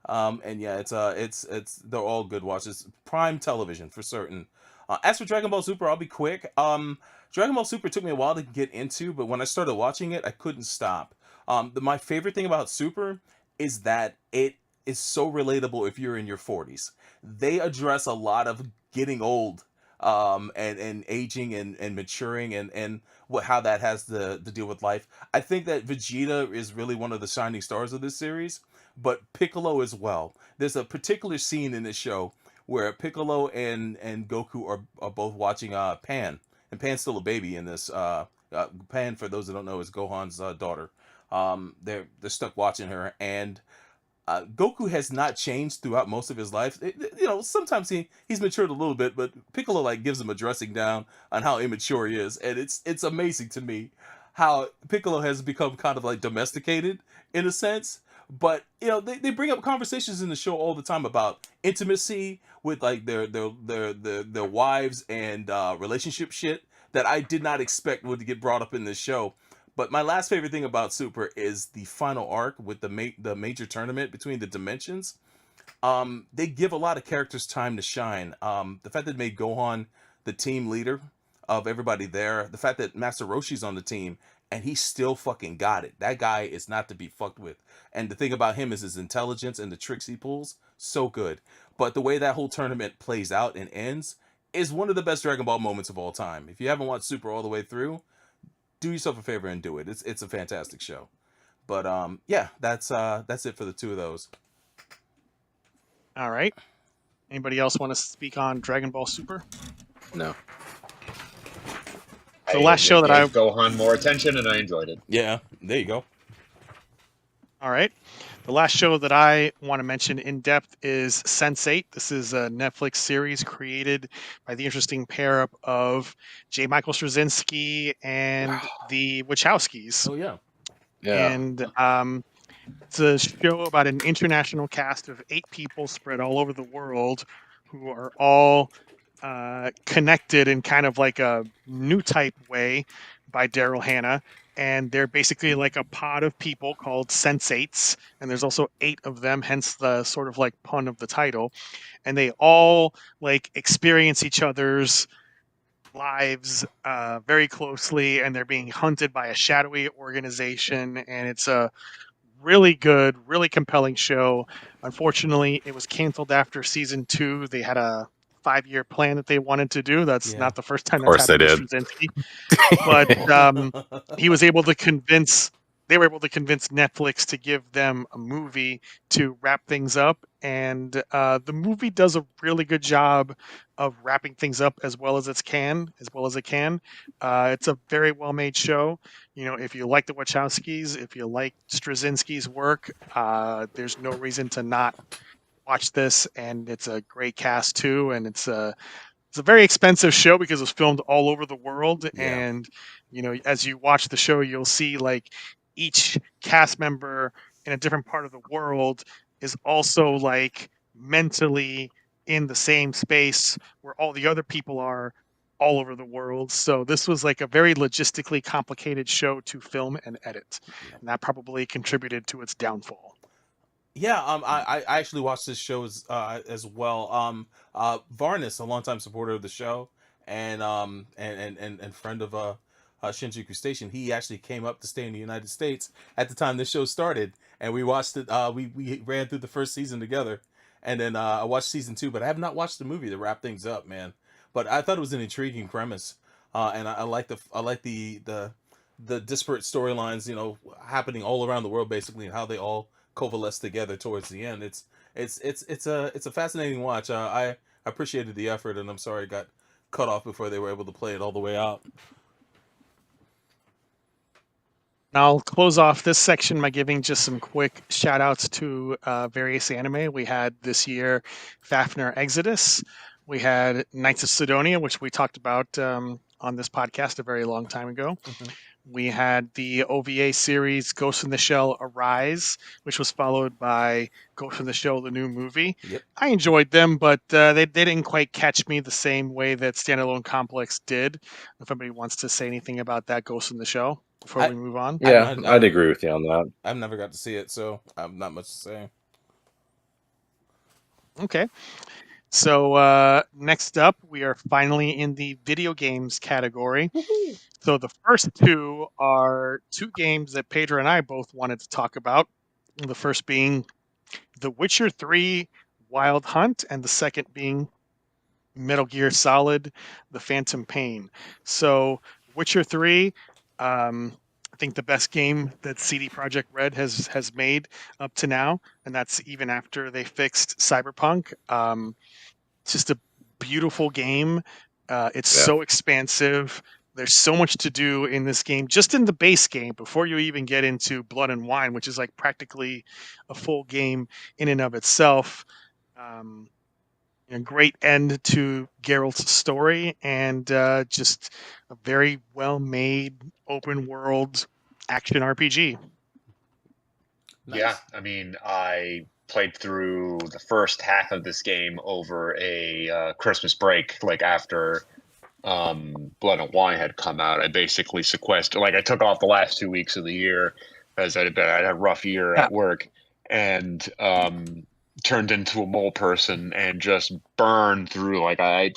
And yeah, it's they're all good watches. Prime television for certain. As for Dragon Ball Super, I'll be quick. Dragon Ball Super took me a while to get into, but when I started watching it, I couldn't stop. My favorite thing about Super is that it is so relatable if you're in your 40s. They address a lot of getting old. And aging and maturing and how that has to deal with life. I think that Vegeta is really one of the shining stars of this series, but Piccolo as well. There's a particular scene in this show where Piccolo and Goku are both watching Pan, and Pan's still a baby in this. Pan, for those that don't know, is Gohan's daughter. They're stuck watching her, and Goku has not changed throughout most of his life. Sometimes he's matured a little bit, but Piccolo gives him a dressing down on how immature he is, and it's amazing to me how Piccolo has become kind of domesticated in a sense. But they bring up conversations in the show all the time about intimacy with their wives and relationship shit that I did not expect would get brought up in this show. But my last favorite thing about Super is the final arc with the major tournament between the dimensions. They give a lot of characters time to shine. The fact that they made Gohan the team leader of everybody there. The fact that Master Roshi's on the team and he still fucking got it. That guy is not to be fucked with. And the thing about him is his intelligence and the tricks he pulls. So good. But the way that whole tournament plays out and ends is one of the best Dragon Ball moments of all time. If you haven't watched Super all the way through, do yourself a favor and do it. It's a fantastic show. But yeah, that's it for the two of those. All right. Anybody else want to speak on Dragon Ball Super? No. The last show that I Gohan more attention, and I enjoyed it. Yeah, there you go. All right. The last show that I want to mention in depth is Sense8. This is a Netflix series created by the interesting pair up of J. Michael Straczynski and the Wachowskis. Oh, yeah. Yeah. And it's a show about an international cast of 8 people spread all over the world who are all connected in kind of like a new type way by Daryl Hannah. And they're basically like a pod of people called Sense8s. And there's also 8 of them, hence the sort of like pun of the title. And they all experience each other's lives very closely. And they're being hunted by a shadowy organization. And it's a really good, really compelling show. Unfortunately, it was canceled after season 2. They had a 5-year plan that they wanted to do. That's not the first time that's happened to Straczynski. But he was able to convince Netflix to give them a movie to wrap things up. And the movie does a really good job of wrapping things up as well as it can. It's a very well-made show. If you like the Wachowskis, if you like Straczynski's work, there's no reason to not watch this, and it's a great cast too, and it's a very expensive show because it was filmed all over the world. And as you watch the show, you'll see each cast member in a different part of the world is also mentally in the same space where all the other people are all over the world. So this was a very logistically complicated show to film and edit, and that probably contributed to its downfall. Yeah, I actually watched this show as well. Varnis, a longtime supporter of the show, and friend of Shinjuku Station, he actually came up to stay in the United States at the time this show started, and we watched it. We ran through the first season together, and then I watched season 2, but I have not watched the movie to wrap things up, man. But I thought it was an intriguing premise, and I like the disparate storylines, happening all around the world, basically, and how they all coalesce together towards the end. It's a fascinating watch. I appreciated the effort, and I'm sorry it got cut off before they were able to play it all the way out. Now I'll close off this section by giving just some quick shout outs to various anime. We had this year Fafnir Exodus. We had Knights of Sidonia, which we talked about on this podcast a very long time ago. Mm-hmm. We had the OVA series Ghost in the Shell Arise, which was followed by Ghost in the Shell, the new movie. Yep. I enjoyed them, but they didn't quite catch me the same way that Standalone Complex did. If anybody wants to say anything about that Ghost in the Shell before we move on. Yeah, I'd agree with you on that. I've never got to see it, so I've not much to say. Okay. So next up, we are finally in the video games category. Woo-hoo. So the first two are two games that Pedro and I both wanted to talk about. The first being The Witcher 3 Wild Hunt, and the second being Metal Gear Solid The Phantom Pain. So Witcher 3, I think the best game that CD Projekt Red has made up to now, and that's even after they fixed Cyberpunk. It's just a beautiful game. It's so expansive. There's so much to do in this game, just in the base game, before you even get into Blood and Wine, which is like practically a full game in and of itself. A great end to Geralt's story, and just a very well-made open world action RPG. Nice. Yeah, I mean, I played through the first half of this game over a Christmas break, like after Blood and Wine had come out. I basically sequestered, like I took off the last 2 weeks of the year as I had a rough year at work, and turned into a mole person and just burned through. Like I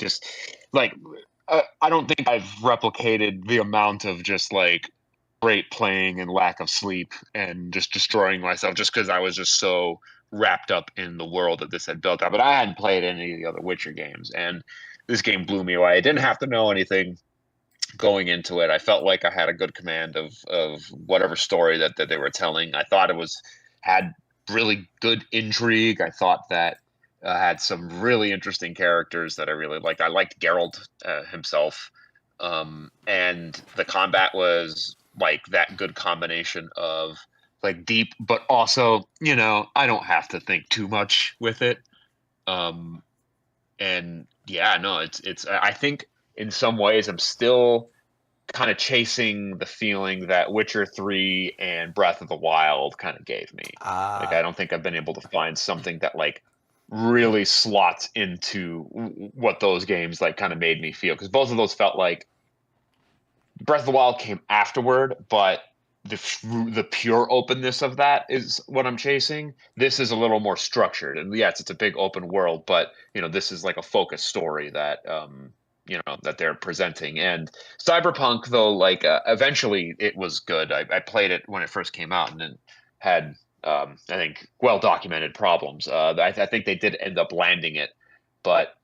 don't think I've replicated the amount of just like great playing and lack of sleep and just destroying myself just because I was just so wrapped up in the world that this had built up. But I hadn't played any of the other Witcher games, and this game blew me away. I didn't have to know anything going into it. I felt like I had a good command of whatever story that they were telling. I thought it had really good intrigue. I thought that had some really interesting characters that I really liked. I liked Geralt himself, and the combat was like that good combination of like deep, but also, I don't have to think too much with it. And yeah, no, it's, I think in some ways I'm still kind of chasing the feeling that Witcher 3 and Breath of the Wild kind of gave me. Like, I don't think I've been able to find something that like really slots into what those games like kind of made me feel. Because both of those felt like Breath of the Wild came afterward, but the pure openness of that is what I'm chasing. This is a little more structured, and yes, it's a big open world, but this is like a focused story that that they're presenting. And Cyberpunk, though, like eventually it was good. I played it when it first came out, and it had I think well documented problems. I think they did end up landing it, but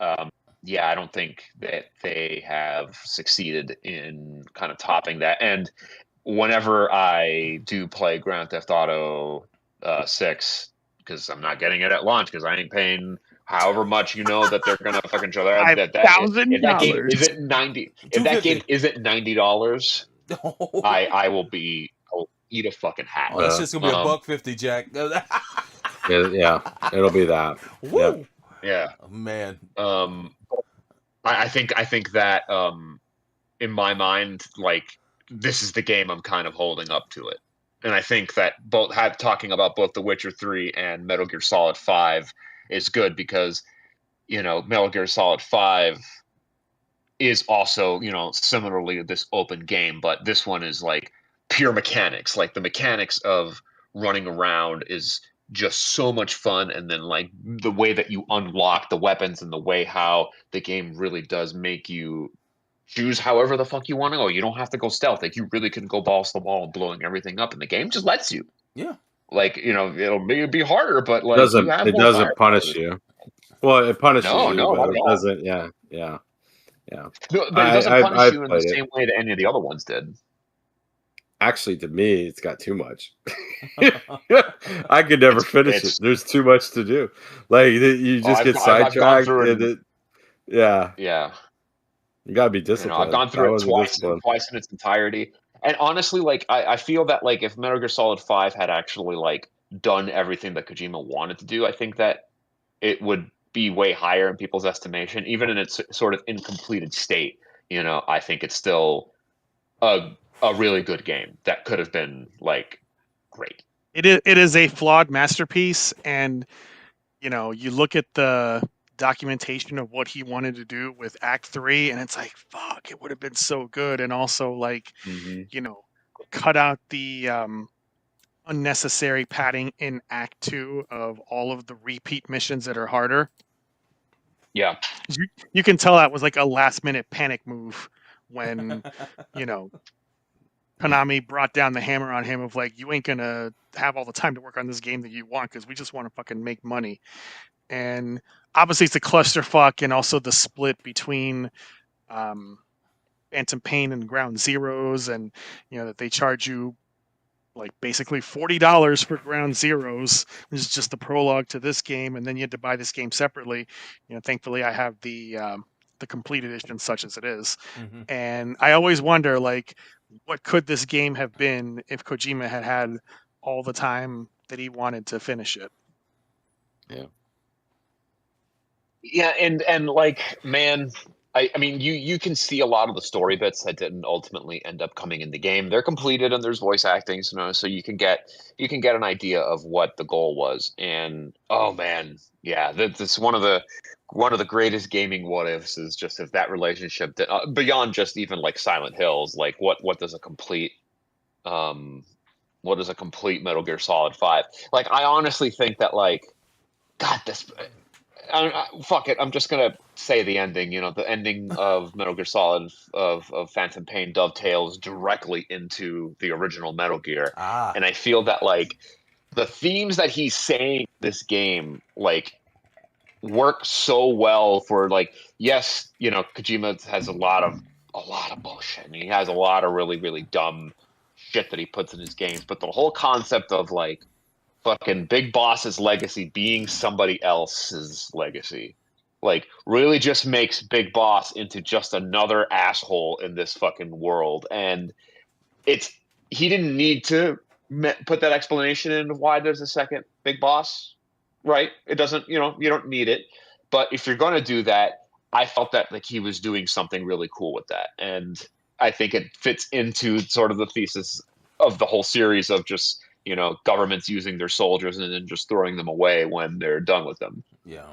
yeah, I don't think that they have succeeded in kind of topping that. And whenever I do play Grand Theft Auto 6, because I'm not getting it at launch because I ain't paying however much that they're gonna fucking show that if that game isn't $90, if that game isn't $90, I'll eat a fucking hat. Well, that's just gonna be $150, Jack. Yeah, it'll be that. Woo! Yeah, oh, man. I think that in my mind, like, this is the game I'm kind of holding up to it. And I think that talking about both The Witcher 3 and Metal Gear Solid 5 is good because, Metal Gear Solid 5 is also, similarly this open game, but this one is like pure mechanics. Like the mechanics of running around is just so much fun, and then like the way that you unlock the weapons and the way how the game really does make you choose however the fuck you want to go. You don't have to go stealth. Like you really can go balls to the wall and blowing everything up, and the game just lets you. Yeah. Like, it'll maybe be harder, but like you have it more doesn't punish firepower. you. Well, it punishes No, you, no, but not at it all. doesn't. Yeah. No, but it doesn't punish I've you in the played it. same way that any of the other ones did. Actually, to me, it's got too much. I could never finish it. There's too much to do. Like you just get I've gone sidetracked, through and it. Yeah, Yeah. you gotta be I've disciplined. gone I through it wasn't disciplined. twice in its entirety. And honestly, like I feel that like if Metal Gear Solid 5 had actually like done everything that Kojima wanted to do, I think that it would be way higher in people's estimation, even in its sort of incompleted state. I think it's still a really good game that could have been like great. It is a flawed masterpiece, and you look at the documentation of what he wanted to do with Act 3, and it's like, fuck, it would have been so good. And also, like, cut out the unnecessary padding in Act 2 of all of the repeat missions that are harder. Yeah. You can tell that was like a last minute panic move when, Konami brought down the hammer on him of like, you ain't gonna have all the time to work on this game that you want because we just want to fucking make money. And obviously it's a clusterfuck, and also the split between Phantom Pain and Ground Zeroes, and that they charge you like basically $40 for Ground Zeroes, which is just the prologue to this game, and then you had to buy this game separately. Thankfully I have the complete edition, such as it is. And I always wonder, like, what could this game have been if Kojima had all the time that he wanted to finish it? Yeah. Yeah, and like, man, I mean, you can see a lot of the story bits that didn't ultimately end up coming in the game. They're completed, and there's voice acting, so you can get an idea of what the goal was. And oh man, yeah, that's one of the greatest gaming what ifs is just if that relationship beyond just even like Silent Hills, like what does a complete Metal Gear Solid 5? Like, I honestly think that, like, God, fuck it. I'm just gonna say the ending. The ending of Metal Gear Solid of Phantom Pain dovetails directly into the original Metal Gear, and I feel that like the themes that he's saying in this game like work so well for like, yes, Kojima has a lot of bullshit, and he has a lot of really really dumb shit that he puts in his games, but the whole concept of like fucking Big Boss's legacy being somebody else's legacy, like, really just makes Big Boss into just another asshole in this fucking world. And he didn't need to put that explanation in of why there's a second Big Boss, right? It doesn't, you don't need it. But if you're going to do that, I felt that like he was doing something really cool with that. And I think it fits into sort of the thesis of the whole series of just, governments using their soldiers and then just throwing them away when they're done with them. Yeah.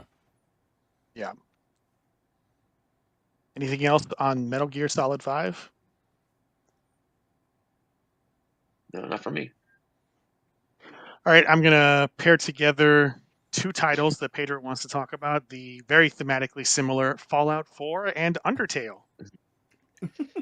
Anything else on Metal Gear Solid 5? No, not for me. All right, I'm gonna pair together two titles that Pedro wants to talk about: the very thematically similar Fallout 4 and Undertale.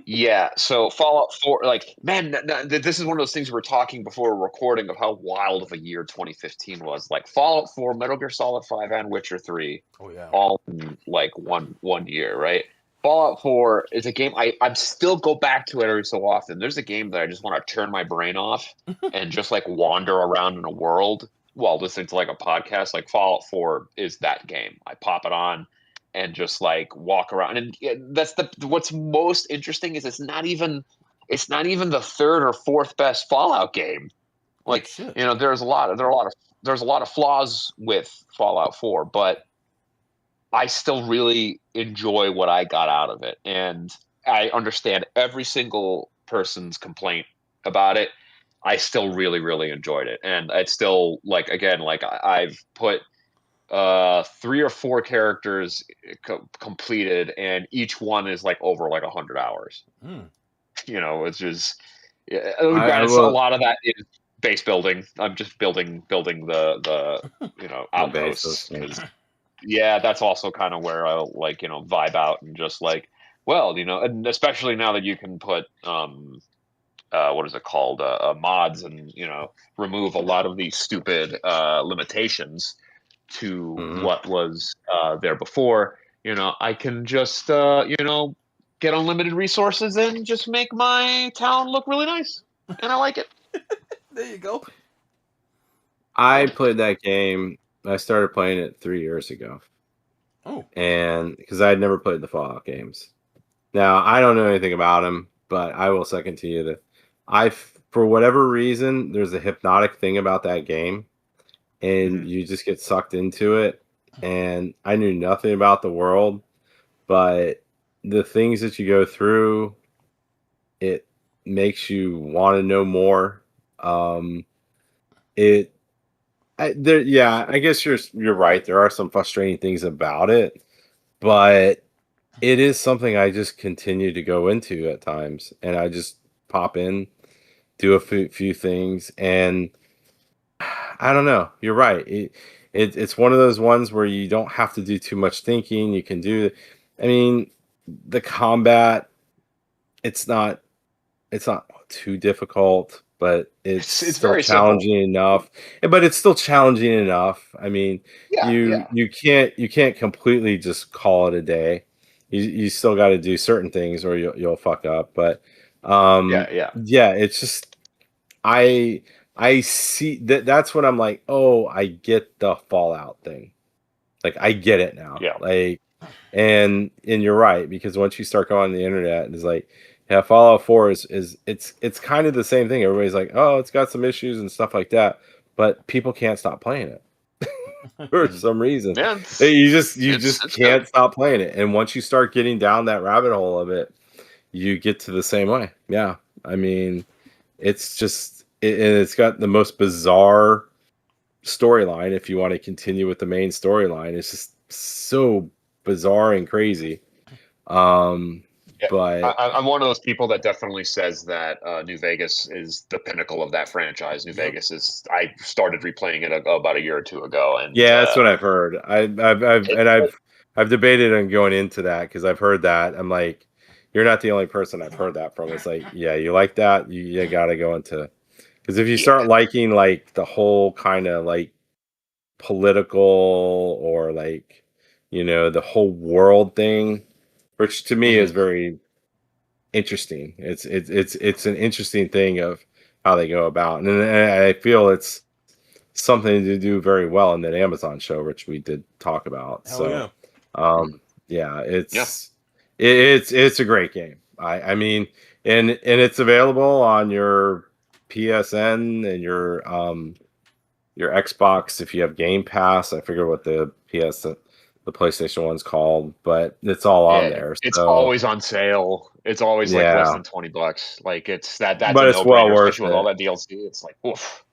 Yeah, so Fallout 4, like, man, this is one of those things we were talking before recording of how wild of a year 2015 was. Like, Fallout 4, Metal Gear Solid 5, and Witcher 3, all in like one year, right? Fallout 4 is a game I still go back to it every so often. There's a game that I just want to turn my brain off and just like wander around in a world while listening to like a podcast. Like, Fallout 4 is that game. I pop it on and just like walk around, and that's what's most interesting is it's not even the third or fourth best Fallout game. Like, there's a lot of flaws with Fallout 4, but I still really enjoy what I got out of it, and I understand every single person's complaint about it. I still really really enjoyed it, and it's still like, again, like I've put 3 or 4 characters completed, and each one is like over like 100 hours. It's just, a lot of that is base building. I'm just building the outposts. Yeah, that's also kind of where I'll vibe out and just and especially now that you can put what is it called mods and remove a lot of these stupid limitations to what was there before. I can just get unlimited resources and just make my town look really nice, and I like it. There you go. I played that game. I started playing it 3 years ago. Oh. And because I had never played the Fallout games. Now, I don't know anything about them, but I will second to you that for whatever reason, there's a hypnotic thing about that game, and you just get sucked into it. And I knew nothing about the world, but the things that you go through, it makes you want to know more. I guess you're right. There are some frustrating things about it, but it is something I just continue to go into at times, and I just pop in, do a few things, and I don't know. You're right. It's one of those ones where you don't have to do too much thinking. You can do. I mean, the combat. It's not too difficult, but it's still very challenging enough. But it's still challenging enough. I mean, you can't completely just call it a day. You still got to do certain things, or you'll fuck up. But it's just I see that's when I'm like, oh, I get the Fallout thing. Like, I get it now. Yeah. Like, and you're right, because once you start going on the internet, it's like, yeah, Fallout 4 it's kind of the same thing. Everybody's like, oh, it's got some issues and stuff like that, but people can't stop playing it for some reason. Yeah, you just can't stop playing it, and once you start getting down that rabbit hole of it, you get to the same way. Yeah, I mean, it's just it's got the most bizarre storyline. If you want to continue with the main storyline, it's just so bizarre and crazy. But I'm one of those people that definitely says that New Vegas is the pinnacle of that franchise. New Vegas is. I started replaying it about a year or two ago, and that's what I've heard. I've debated on going into that, because I've heard that. I'm like, you're not the only person I've heard that from. It's like, yeah, you like that, you got to go into, because if you start liking like the whole kind of like political, or like the whole world thing, which to me is very interesting. It's an interesting thing of how they go about, and I feel it's something to do very well in that Amazon show, which we did talk about. It's a great game. I mean, and it's available on your PSN and your Xbox if you have Game Pass. I forget what the PlayStation one's called, but it's all on there. It's always on sale. It's always like less than $20. Like, it's that's but a it's no-brainer, well worth especially with all that DLC. It's like, oof.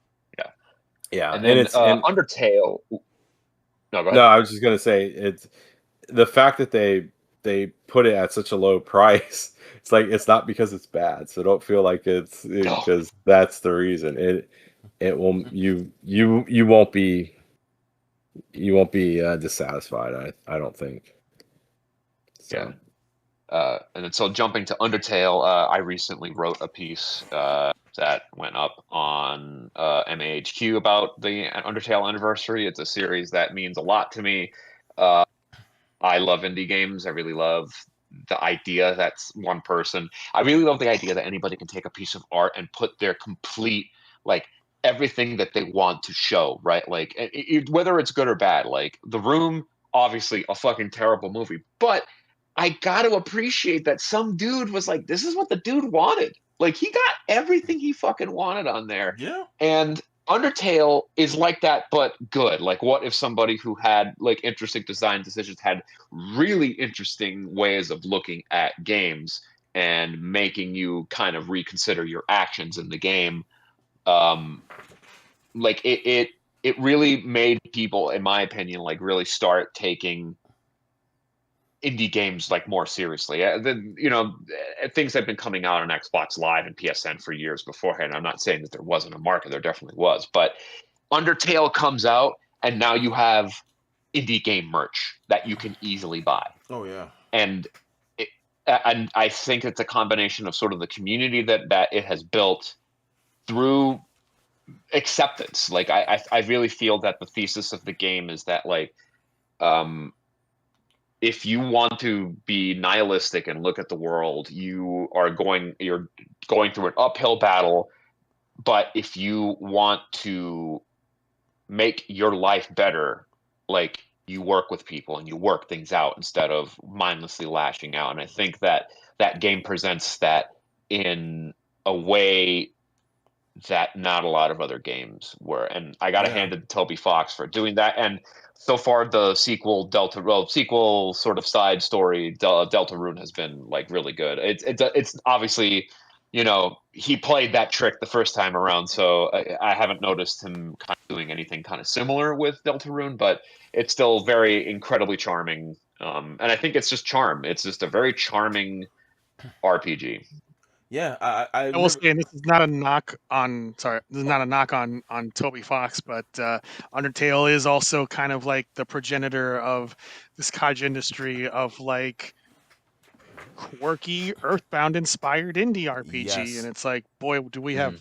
Yeah, and then Undertale. No, go ahead. No, I was just gonna say, it's the fact that they put it at such a low price. It's like, it's not because it's bad, so don't feel like it's because that's the reason. It will you won't be dissatisfied. I don't think. So. Yeah. And then, so jumping to Undertale, I recently wrote a piece that went up on MAHQ about the Undertale anniversary. It's a series that means a lot to me. I love indie games. I really love the idea that's one person. I really love the idea that anybody can take a piece of art and put their complete, like, everything that they want to show, right? Like, whether it's good or bad. Like, The Room, obviously a fucking terrible movie, but I got to appreciate that some dude was like, this is what the dude wanted. Like, he got everything he fucking wanted on there. Yeah. And Undertale is like that, but good. Like, what if somebody who had like interesting design decisions had really interesting ways of looking at games and making you kind of reconsider your actions in the game? Like, it really made people, in my opinion, like, really start taking indie games like more seriously. Things have been coming out on Xbox Live and PSN for years beforehand. I'm not saying that there wasn't a market, there definitely was, but Undertale comes out and now you have indie game merch that you can easily buy. Oh yeah. And I think it's a combination of sort of the community that it has built through acceptance. Like I really feel that the thesis of the game is that like if you want to be nihilistic and look at the world, you're going through an uphill battle. But if you want to make your life better, like you work with people and you work things out instead of mindlessly lashing out. And I think that game presents that in a way that not a lot of other games were. And I got to hand it to Toby Fox for doing that. And so far, the sequel sort of side story Deltarune has been like really good. It's obviously, he played that trick the first time around, so I haven't noticed him kind of doing anything kind of similar with Deltarune, but it's still very incredibly charming. And I think it's just charm. It's just a very charming RPG. Yeah, I will say, and this is not a knock on. Sorry, this is not a knock on Toby Fox, but Undertale is also kind of like the progenitor of this cottage industry of like quirky Earthbound inspired indie RPG, Yes. and it's like, boy, do we have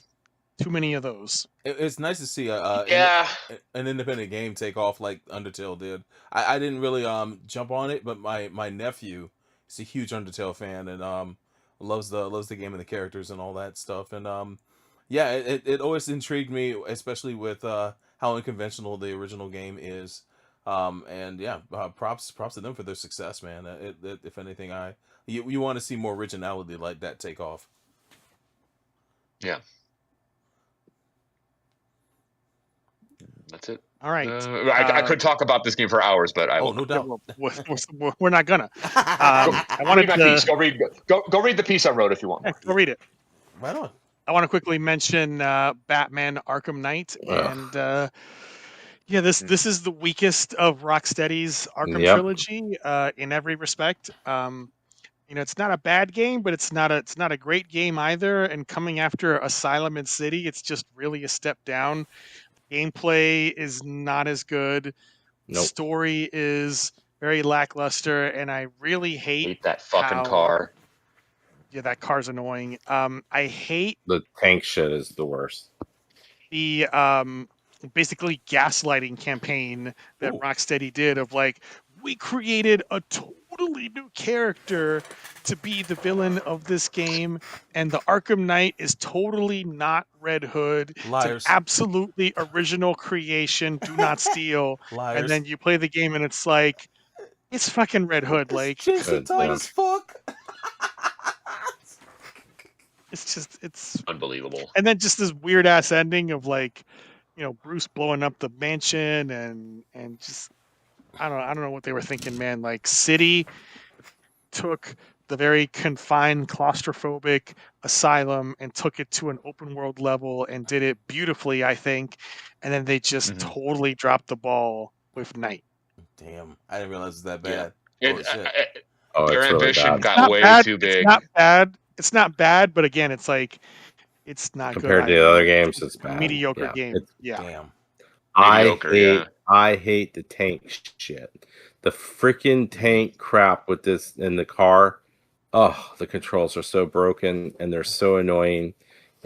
too many of those. It's nice to see an independent game take off like Undertale did. I didn't really jump on it, but my nephew is a huge Undertale fan and loves the game and the characters and all that stuff. And it always intrigued me, especially with how unconventional the original game is. Props to them for their success, man. If anything, you want to see more originality like that take off. Yeah. That's it. All right. I could talk about this game for hours, but I won't. No doubt. We're not gonna. I wanted to read go read the piece I wrote if you want. Go read it. Right on. I want to quickly mention Batman: Arkham Knight, and this is the weakest of Rocksteady's Arkham trilogy in every respect. It's not a bad game, but it's not a great game either. And coming after Asylum and City, it's just really a step down. Gameplay is not as good. Nope. Story is very lackluster, and I really hate that fucking car. Yeah, that car's annoying. I hate the tank shit is the worst. The basically gaslighting campaign that Rocksteady did of like, we created a totally new character to be the villain of this game, and the Arkham Knight is totally not Red Hood. Liars. It's an absolutely original creation. Do not steal. Liars. And then you play the game, and it's like, it's fucking Red Hood. Like, Jason as fuck. It's unbelievable. And then just this weird ass ending of like, Bruce blowing up the mansion and just. I don't know what they were thinking, man. Like, City took the very confined, claustrophobic Asylum and took it to an open world level and did it beautifully, I think. And then they just totally dropped the ball with Night. Damn, I didn't realize it was that bad. Their ambition really got way too big. It's not bad. It's not bad, but again, it's like it's not compared good. to the other games. It's bad. Mediocre game. Damn. I hate the tank shit. The freaking tank crap with this in the car. Oh, the controls are so broken and they're so annoying,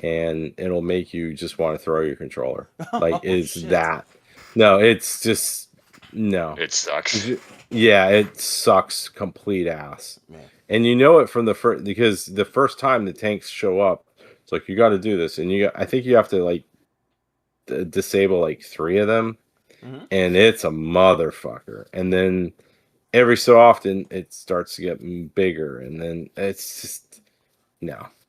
and it'll make you just want to throw your controller. Like, that? No, it's just no. It sucks. Yeah, it sucks complete ass. Man. And you know it from the first, because the first time the tanks show up, it's like, you got to do this, and I think you have to like disable like 3 of them, and it's a motherfucker. And then every so often it starts to get bigger, and then it's just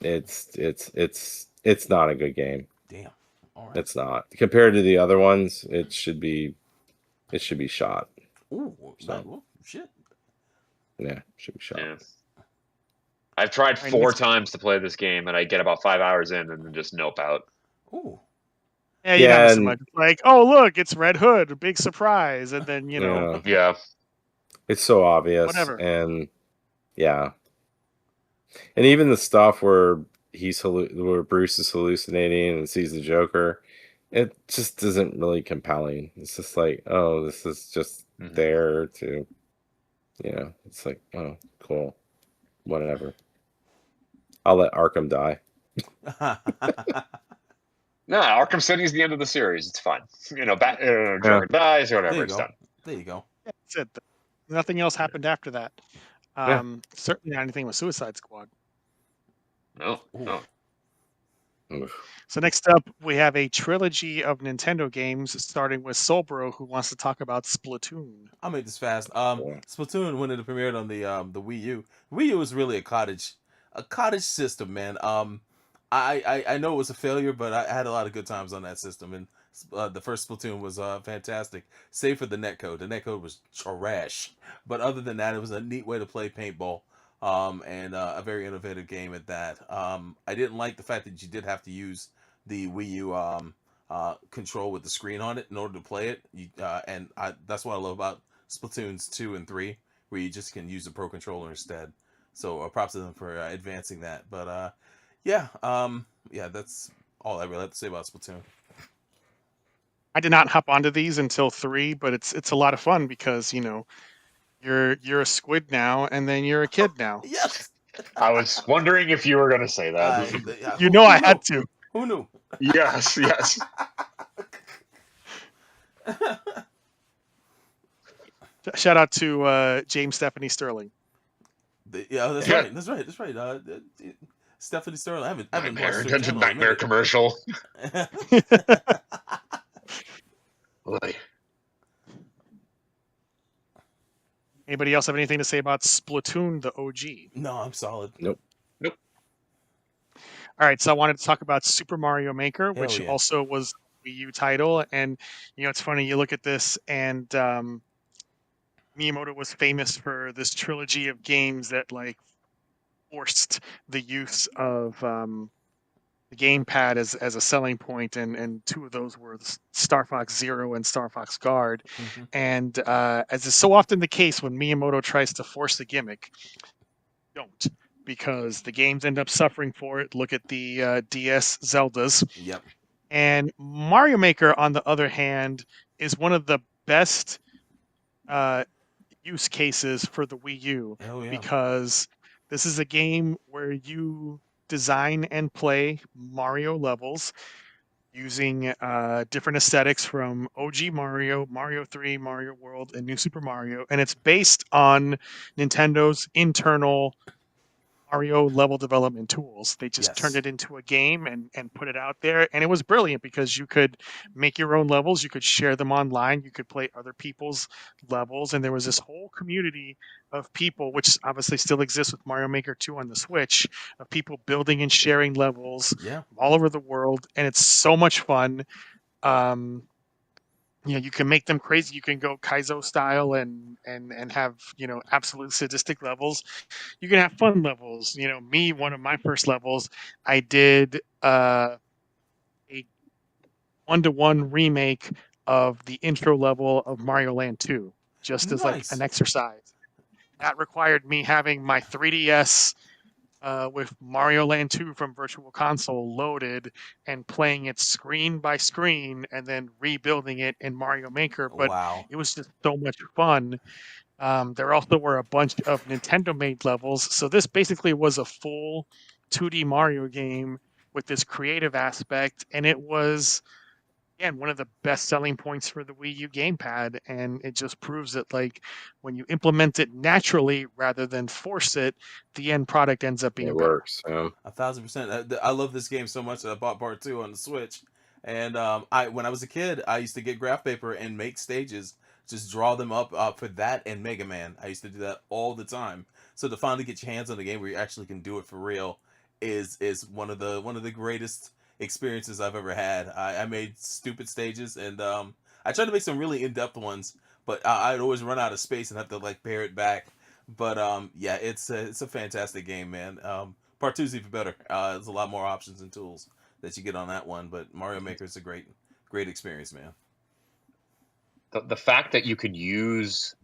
it's not a good game. Damn. All right. It's not, compared to the other ones. It should be shot. Ooh, shit. Yeah, should be shot. Yeah. I've tried 4 times to play this game, and I get about 5 hours in and then just nope out. Ooh. Yeah, so much. Like, oh look, it's Red Hood, big surprise, and then Yeah. It's so obvious. Whatever. And yeah. And even the stuff where where Bruce is hallucinating and sees the Joker, it just isn't really compelling. It's just like, oh, this is just there to, it's like, oh, cool, whatever. I'll let Arkham die. No, Arkham City is the end of the series. It's fine. Joker dies or whatever. It's done. There you go. That's it. Nothing else happened after that. Certainly not anything with Suicide Squad. No. So next up, we have a trilogy of Nintendo games, starting with Solbro, who wants to talk about Splatoon. I'll make this fast. Splatoon, when it premiered on the Wii U, Wii U was really a cottage system, man. I know it was a failure, but I had a lot of good times on that system, and the first Splatoon was fantastic, save for the netcode. The netcode was trash, but other than that, it was a neat way to play paintball. And a very innovative game at that. I didn't like the fact that you did have to use the Wii U control with the screen on it in order to play it. That's what I love about Splatoons 2 and 3, where you just can use the Pro Controller instead. So props to them for advancing that. But that's all I really have to say about Splatoon. I did not hop onto these until 3, but it's a lot of fun because you're a squid now, and then you're a kid now. Yes. I was wondering if you were going to say that. I had to. Who knew? Yes. Shout out to James Stephanie Sterling. That's right. Stephanie Sterling. I haven't watched her channel Nightmare commercial. Anybody else have anything to say about Splatoon, the OG? No, I'm solid. Nope. All right, so I wanted to talk about Super Mario Maker, which also was a Wii U title. And, it's funny, you look at this, and Miyamoto was famous for this trilogy of games that, forced the use of the gamepad as a selling point, and two of those were Star Fox Zero and Star Fox Guard. And as is so often the case when Miyamoto tries to force the gimmick, don't, because the games end up suffering for it. Look at the DS Zeldas. Yep. And Mario Maker, on the other hand, is one of the best use cases for the Wii U, because this is a game where you design and play Mario levels using different aesthetics from OG Mario, Mario 3, Mario World, and New Super Mario. And it's based on Nintendo's internal Mario level development tools. They just turned it into a game and put it out there. And it was brilliant because you could make your own levels. You could share them online. You could play other people's levels. And there was this whole community of people, which obviously still exists with Mario Maker 2 on the Switch, of people building and sharing levels all over the world. And it's so much fun. You can make them crazy. You can go Kaizo style and have, absolute sadistic levels. You can have fun levels. One of my first levels, I did a 1-to-1 remake of the intro level of Mario Land 2, just as an exercise. That required me having my 3DS with Mario Land 2 from Virtual Console loaded and playing it screen by screen and then rebuilding it in Mario Maker. But it was just so much fun. There also were a bunch of Nintendo-made levels. So this basically was a full 2D Mario game with this creative aspect. And it was, again, one of the best selling points for the Wii U gamepad. And it just proves that, when you implement it naturally rather than force it, the end product ends up being better. Works. 1,000%. I love this game so much that I bought part 2 on the Switch. And when I was a kid, I used to get graph paper and make stages, just draw them up for that and Mega Man. I used to do that all the time. So to finally get your hands on a game where you actually can do it for real is one of the greatest experiences I've ever had. I made stupid stages, and I tried to make some really in-depth ones, but I'd always run out of space and have to pare it back. But it's a fantastic game, man. Part 2 is even better. There's a lot more options and tools that you get on that one, but Mario Maker is a great experience, man. The fact that you could use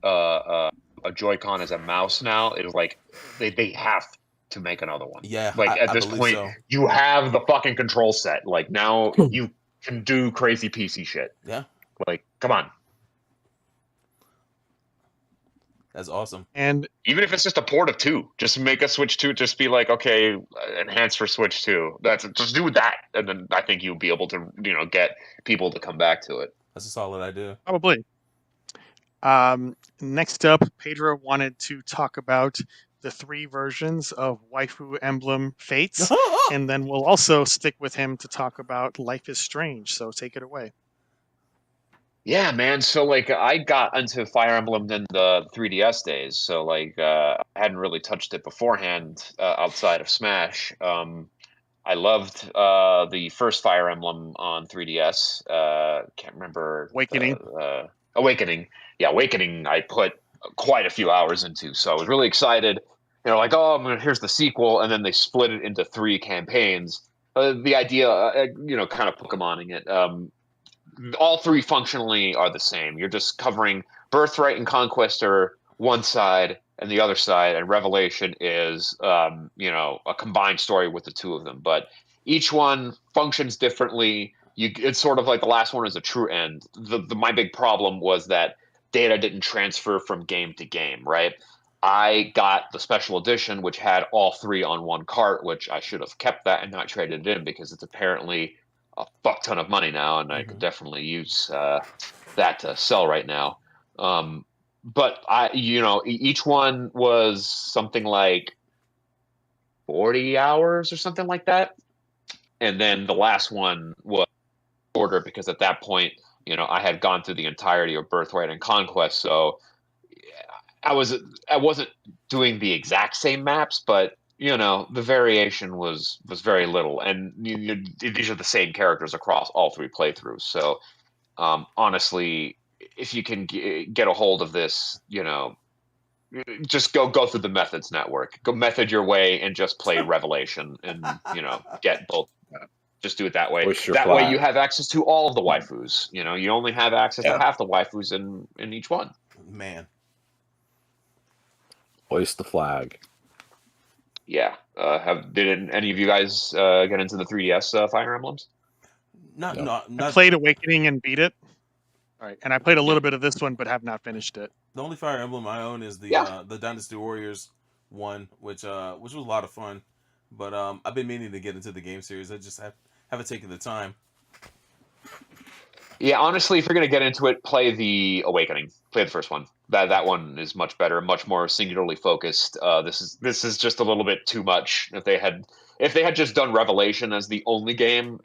a Joy-Con as a mouse now, is like they have to make another one. Yeah, Like at this point, you have the fucking control set. Like now you can do crazy PC shit. Yeah. Like, come on. That's awesome. And even if it's just a port of 2, just make a Switch 2. Just be like, okay, enhance for Switch 2. Just do that, and then I think you'll be able to, get people to come back to it. That's a solid idea. Probably. Next up, Pedro wanted to talk about the 3 versions of Waifu Emblem Fates, and then we'll also stick with him to talk about Life is Strange. So take it away. Yeah, man. So like, I got into Fire Emblem in the 3DS days. So like, I hadn't really touched it beforehand outside of Smash. I loved the first Fire Emblem on 3DS. Can't remember. Awakening. Awakening. Yeah, Awakening. I put quite a few hours into. So I was really excited. Like, oh, here's the sequel, and then they split it into 3 campaigns. The idea, kind of Pokemoning it. All 3 functionally are the same. You're just covering Birthright and Conquest are one side, and the other side, and Revelation is, a combined story with the 2 of them. But each one functions differently. It's sort of like the last one is a true end. My big problem was that data didn't transfer from game to game, right? I got the special edition, which had all 3 on one cart, which I should have kept that and not traded it in, because it's apparently a fuck ton of money now, and I could definitely use that to sell right now. But each one was something like 40 hours or something like that. And then the last one was shorter, because at that point, I had gone through the entirety of Birthright and Conquest. So I wasn't doing the exact same maps, but the variation was very little, and these are the same characters across all 3 playthroughs. So, honestly, if you can get a hold of this, just go through the Methods network, go method your way, and just play Revelation, and get both. Just do it that way. That way, you have access to all of the waifus. You only have access to half the waifus in each one. Man, hoist the flag. Yeah. Did any of you guys get into the 3DS Fire Emblems? Not. I played Awakening and beat it. All right, and I played a little bit of this one, but have not finished it. The only Fire Emblem I own is the Dynasty Warriors one, which was a lot of fun. But I've been meaning to get into the game series. I just haven't taken the time. Yeah, honestly, if you're gonna get into it, play the Awakening. Play the first one. That one is much better, much more singularly focused. This is just a little bit too much. If they had just done Revelation as the only game,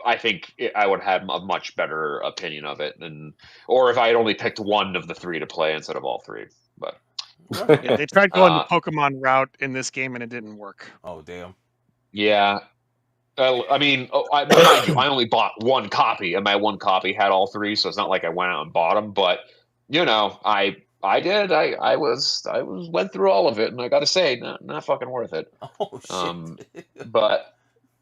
I think I would have a much better opinion of it. Or if I had only picked one of the 3 to play instead of all 3. But yeah, they tried going the Pokemon route in this game, and it didn't work. Oh damn. Yeah. Mind you, I only bought 1 copy, and my 1 copy had all 3, so it's not like I went out and bought them. But I did. I went through all of it, and I got to say, not fucking worth it. Oh shit. But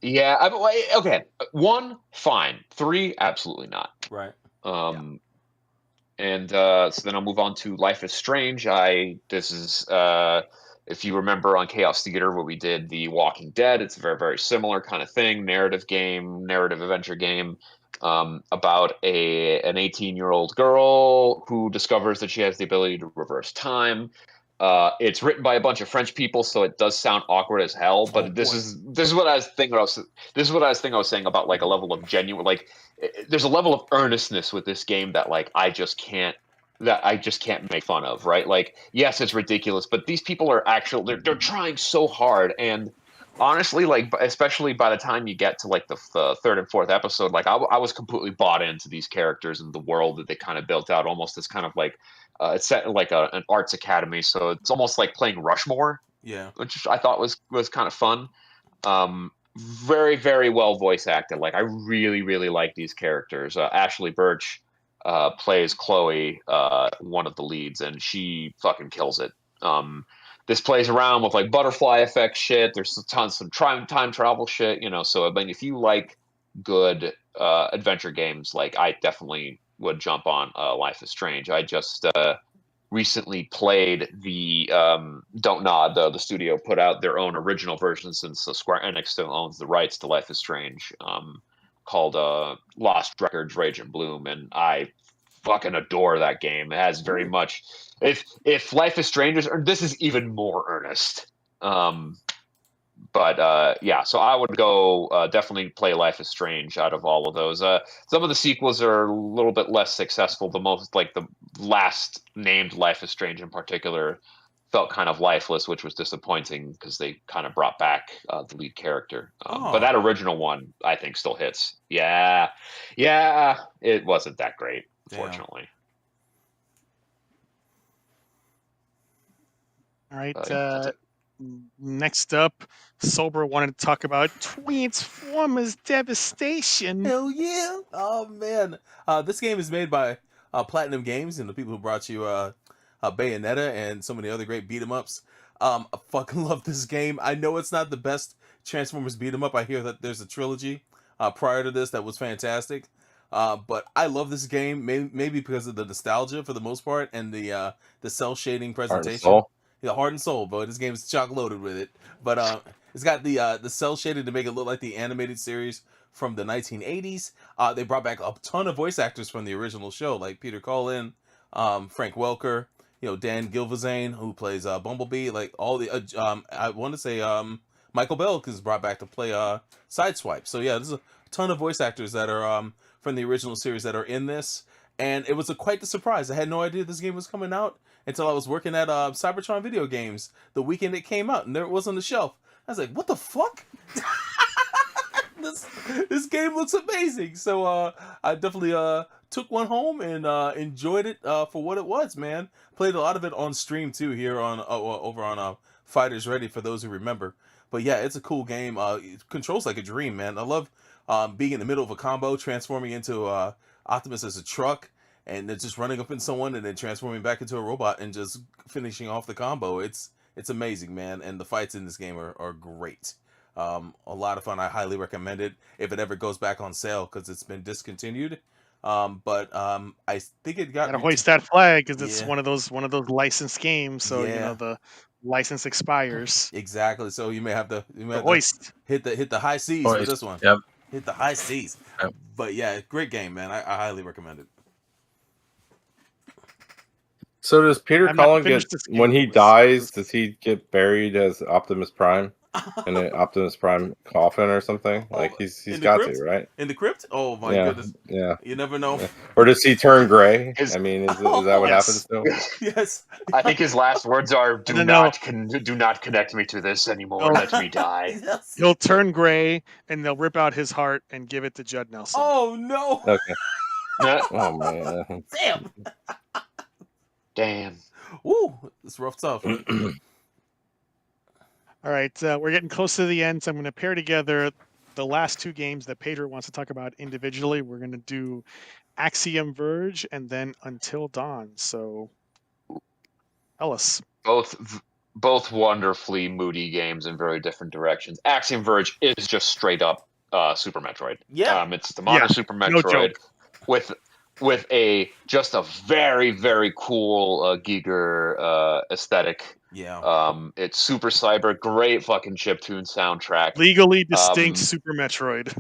yeah, okay. 1, fine. 3, absolutely not. Right. And so then I'll move on to Life is Strange. This is if you remember on Chaos Theater where we did The Walking Dead, it's a very, very similar kind of thing, narrative adventure game, about an 18-year-old girl who discovers that she has the ability to reverse time. It's written by a bunch of French people, so it does sound awkward as hell. But this is what I was thinking. This is what I was saying about like a level of genuine, like there's a level of earnestness with this game that like I just can't make fun of, right? Like, yes, it's ridiculous, but these people are they're trying so hard. And honestly, like, especially by the time you get to like the 3rd and 4th episode, like I was completely bought into these characters and the world that they kind of built out, almost as kind of like it's set in like an arts academy, so it's almost like playing Rushmore. Yeah, which I thought was kind of fun. Very, very well voice acted. Like I really, really like these characters. Ashley Birch plays Chloe, one of the leads, and she fucking kills it. This plays around with like butterfly effect shit. There's tons of time travel shit, So I mean, if you like good adventure games, like I definitely would jump on Life is Strange. I just recently played the Don't Nod, the studio put out their own original version since Square Enix still owns the rights to Life is Strange, called Lost Records Rage and Bloom, and I fucking adore that game. It has very much, if Life is Strange this is even more earnest. But yeah, so I would go definitely play Life is Strange out of all of those. Some of the sequels are a little bit less successful. The most, like the last named Life is Strange in particular, felt kind of lifeless, which was disappointing because they kind of brought back the lead character. But that original one, I think, still hits. Yeah, it wasn't that great, unfortunately. All right. Next up, Sober wanted to talk about Transformers Devastation. Hell yeah! Oh man, this game is made by Platinum Games and the people who brought you Bayonetta and so many other great beat 'em ups. I fucking love this game. I know it's not the best Transformers beat 'em up. I hear that there's a trilogy prior to this that was fantastic. But I love this game, maybe because of the nostalgia for the most part and the cell shading presentation. Yeah, heart and soul, but this game is chock loaded with it. But it's got the cell shading to make it look like the animated series from the 1980s. They brought back a ton of voice actors from the original show, like Peter Cullen, Frank Welker, Dan Gilvezane, who plays Bumblebee, like all the I want to say Michael Bell is brought back to play Sideswipe. So yeah, there's a ton of voice actors that are from the original series that are in this, and it was quite the surprise. I had no idea this game was coming out until I was working at Cybertron Video Games the weekend it came out, and there it was on the shelf. I was like, what the fuck? This game looks amazing. So I definitely took one home and enjoyed it for what it was, man. Played a lot of it on stream too here on over on FightersReady for those who remember. But yeah, it's a cool game. It controls like a dream, man. I love being in the middle of a combo, transforming into Optimus as a truck, and then just running up in someone and then transforming back into a robot and just finishing off the combo. It's amazing, man. And the fights in this game are great. A lot of fun. I highly recommend it if it ever goes back on sale because it's been discontinued. But I think it got gotta hoist that flag because it's one of those licensed games. So the license expires. Exactly. So you may have to hoist. Hit the high seas for this one. Yep. Hit the high seas. Yep. But yeah, great game, man. I highly recommend it. So does Peter Cullen get, when he dies, does he get buried as Optimus Prime in an Optimus Prime coffin or something? Like he's got to, right? In the crypt? Oh my goodness. Yeah. You never know. Yeah. Or does he turn gray? I mean, is that what happens to him? Yes. I think his last words are, "Do not connect me to this anymore. Let me die." Yes. He'll turn gray, and they'll rip out his heart and give it to Judd Nelson. Oh no. Okay. Oh man. Damn. Woo, it's rough stuff. All right, we're getting close to the end, so I'm going to pair together the last two games that Pedro wants to talk about individually. We're going to do Axiom Verge and then Until Dawn. So, Ellis. Both wonderfully moody games in very different directions. Axiom Verge is just straight up Super Metroid. Yeah. It's the modern Super Metroid with a very, very cool Giger aesthetic. Yeah. It's Super Cyber, great fucking chiptune soundtrack. Legally distinct Super Metroid.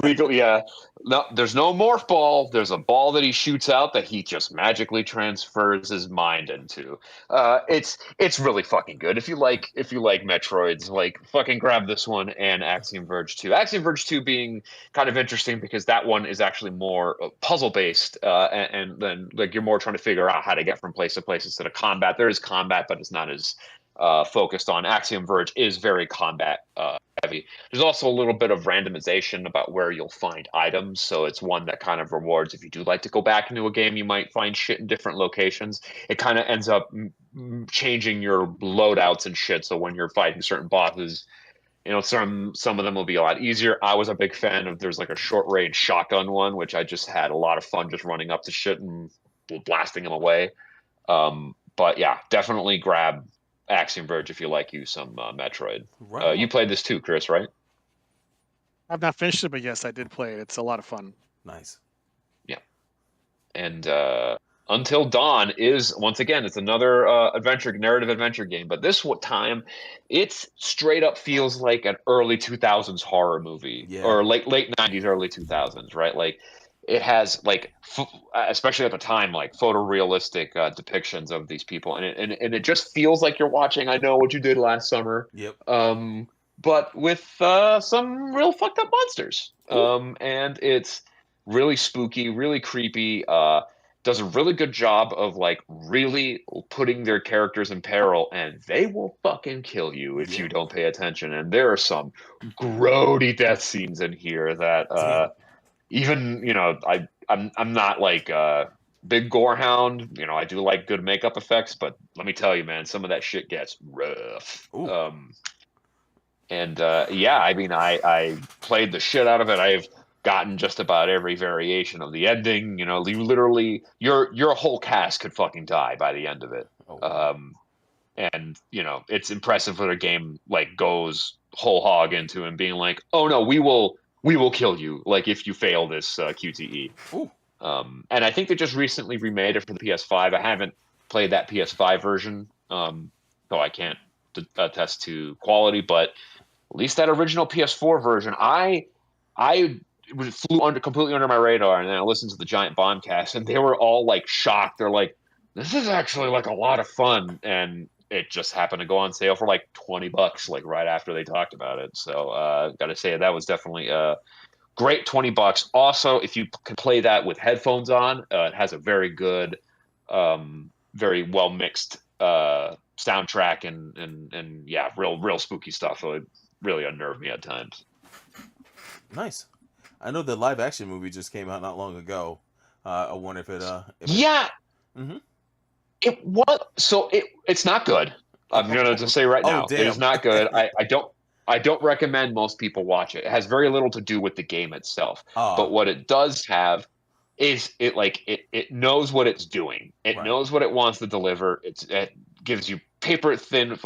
Legal, yeah. No, there's no morph ball. There's a ball that he shoots out that he just magically transfers his mind into. It's really fucking good. If you like Metroids, like fucking grab this one and Axiom Verge 2. Axiom Verge 2 being kind of interesting because that one is actually more puzzle based, and then like you're more trying to figure out how to get from place to place instead of combat. There is combat, but it's not as focused on. Axiom Verge is very combat heavy. There's also a little bit of randomization about where you'll find items, so it's one that kind of rewards if you do like to go back into a game, you might find shit in different locations. It kind of ends up changing your loadouts and shit, so when you're fighting certain bosses, some of them will be a lot easier. I was a big fan of, there's like a short range shotgun one, which I just had a lot of fun just running up to shit and blasting them away. But yeah, definitely grab Axiom Verge if you like some Metroid. Right. You played this too, Chris, right? I've not finished it, but yes, I did play it. It's a lot of fun. Nice. Yeah. And Until Dawn is, once again, it's another narrative adventure game, but this time it's straight up feels like an early 2000s horror movie, or late 90s, early 2000s, right? Like it has like, especially at the time, like photorealistic depictions of these people, and it just feels like you're watching I Know What You Did Last Summer. Yep. But with some real fucked up monsters. And it's really spooky, really creepy. Does a really good job of like really putting their characters in peril, and they will fucking kill you if you don't pay attention. And there are some grody death scenes in here that even, you know, I'm not like big gore hound. You know, I do like good makeup effects, but let me tell you, man, some of that shit gets rough. Yeah, I mean, I played the shit out of it. I've gotten just about every variation of the ending. You know, you literally your whole cast could fucking die by the end of it. And you know, it's impressive when a game like goes whole hog into and being like, oh no, we will kill you, like if you fail this QTE. And I think they just recently remade it for the PS5. I haven't played that PS5 version, so I can't attest to quality, but at least that original PS4 version, I flew completely under my radar, and then I listened to the Giant Bombcast, and they were all like shocked. They're like, "This is actually like a lot of fun," and it just happened to go on sale for like $20, like right after they talked about it. So, gotta say that was definitely a great $20. Also, if you can play that with headphones on, it has a very good, very well mixed soundtrack, and yeah, real spooky stuff. So it really unnerved me at times. Nice. I know the live action movie just came out not long ago. I wonder if it. It was it's not good. I'm gonna just say right now, it is not good. I don't recommend most people watch it. It has very little to do with the game itself. But what it does have is it knows what it's doing. It knows what it wants to deliver. It gives you paper thin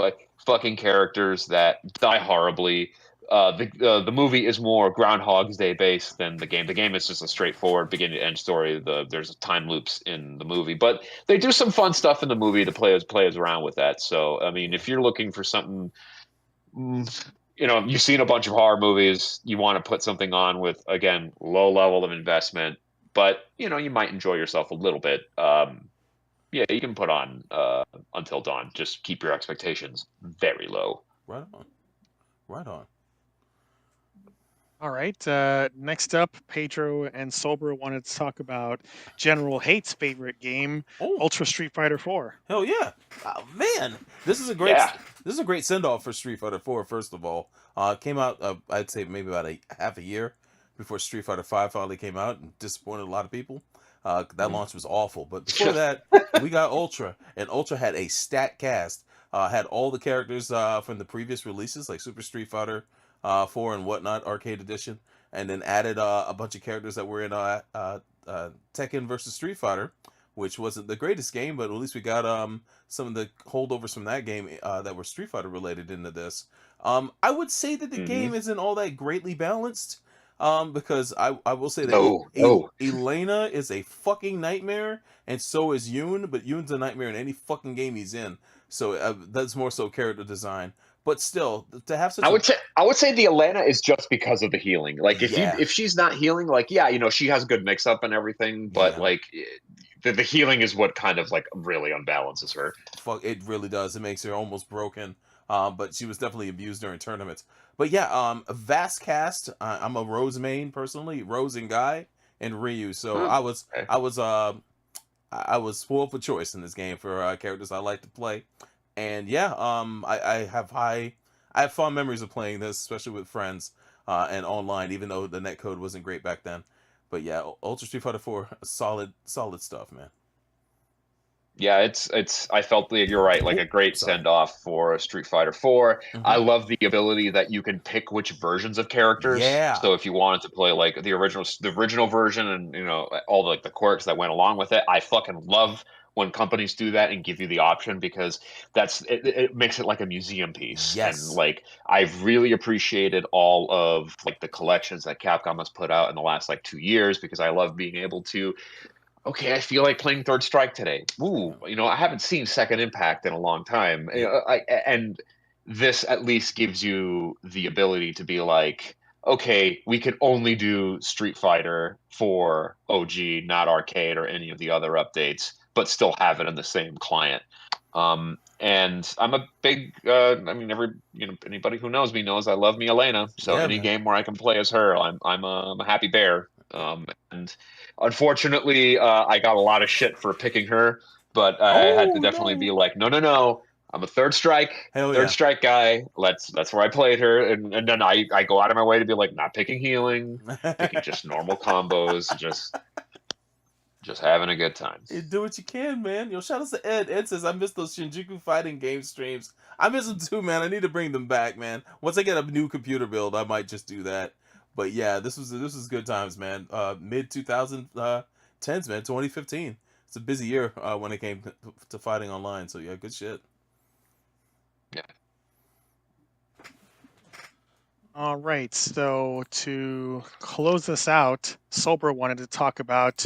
fucking characters that die horribly. The movie is more Groundhog's Day based than the game. The game is just a straightforward beginning to end story. There's time loops in the movie, but they do some fun stuff in the movie to play around with that. So I mean, if you're looking for something, you know, you've seen a bunch of horror movies, you want to put something on with, again, low level of investment, but you know, you might enjoy yourself a little bit. Yeah, you can put on Until Dawn. Just keep your expectations very low. Right on. Right on. All right. Next up, Pedro and Sober wanted to talk about General Hate's favorite game, Ultra Street Fighter 4. Hell yeah! Oh, man, this is a great send off for Street Fighter 4. First of all, came out I'd say maybe about half a year before Street Fighter 5 finally came out and disappointed a lot of people. That launch was awful, but before that, we got Ultra, and Ultra had a stat cast. Had all the characters from the previous releases, like Super Street Fighter 4 and whatnot, Arcade Edition, and then added a bunch of characters that were in Tekken versus Street Fighter, which wasn't the greatest game, but at least we got some of the holdovers from that game that were Street Fighter related into this. I would say that the game isn't all that greatly balanced, because I will say that Elena is a fucking nightmare, and so is Yoon, but Yoon's a nightmare in any fucking game he's in. So that's more so character design. But still, to have such I would say the Elena is just because of the healing. Like if she's not healing, like you know, she has good mix up and everything, but like the healing is what kind of like really unbalances her. Fuck, it really does. It makes her almost broken. But she was definitely abused during tournaments. But yeah, a vast cast. I'm a Rose main personally, Rose and Guy and Ryu. So I was spoiled for choice in this game for characters I like to play. And yeah, I have fond memories of playing this, especially with friends and online, even though the netcode wasn't great back then. But yeah, Ultra Street Fighter 4, solid stuff, man. Yeah, it's. I felt like you're right, like a great send off for Street Fighter 4. I love the ability that you can pick which versions of characters. Yeah. So if you wanted to play like the original version, and you know all the quirks that went along with it, I fucking love when companies do that and give you the option, because it makes it like a museum piece. Yes. And like I've really appreciated all of like the collections that Capcom has put out in the last like 2 years, because I love being able to okay, I feel like playing Third Strike today. Ooh, I haven't seen Second Impact in a long time. And this at least gives you the ability to be like, okay, we can only do Street Fighter for OG, not arcade or any of the other updates, but still have it in the same client. And I'm a big, anybody who knows me knows I love me Elena. So any game where I can play as her, I'm a happy bear. And unfortunately, I got a lot of shit for picking her, but I had to definitely be like, no. I'm a Third Strike guy. That's where I played her, and then I go out of my way to be like, not picking healing, picking just normal combos, just having a good time. You do what you can, man. Yo, shout out to Ed. Ed says, I miss those Shinjuku fighting game streams. I miss them too, man. I need to bring them back, man. Once I get a new computer build, I might just do that. But yeah, this was good times, man. Mid 2010s, man. 2015. It's a busy year when it came to fighting online. So yeah, good shit. Yeah. All right. So to close this out, Sobra wanted to talk about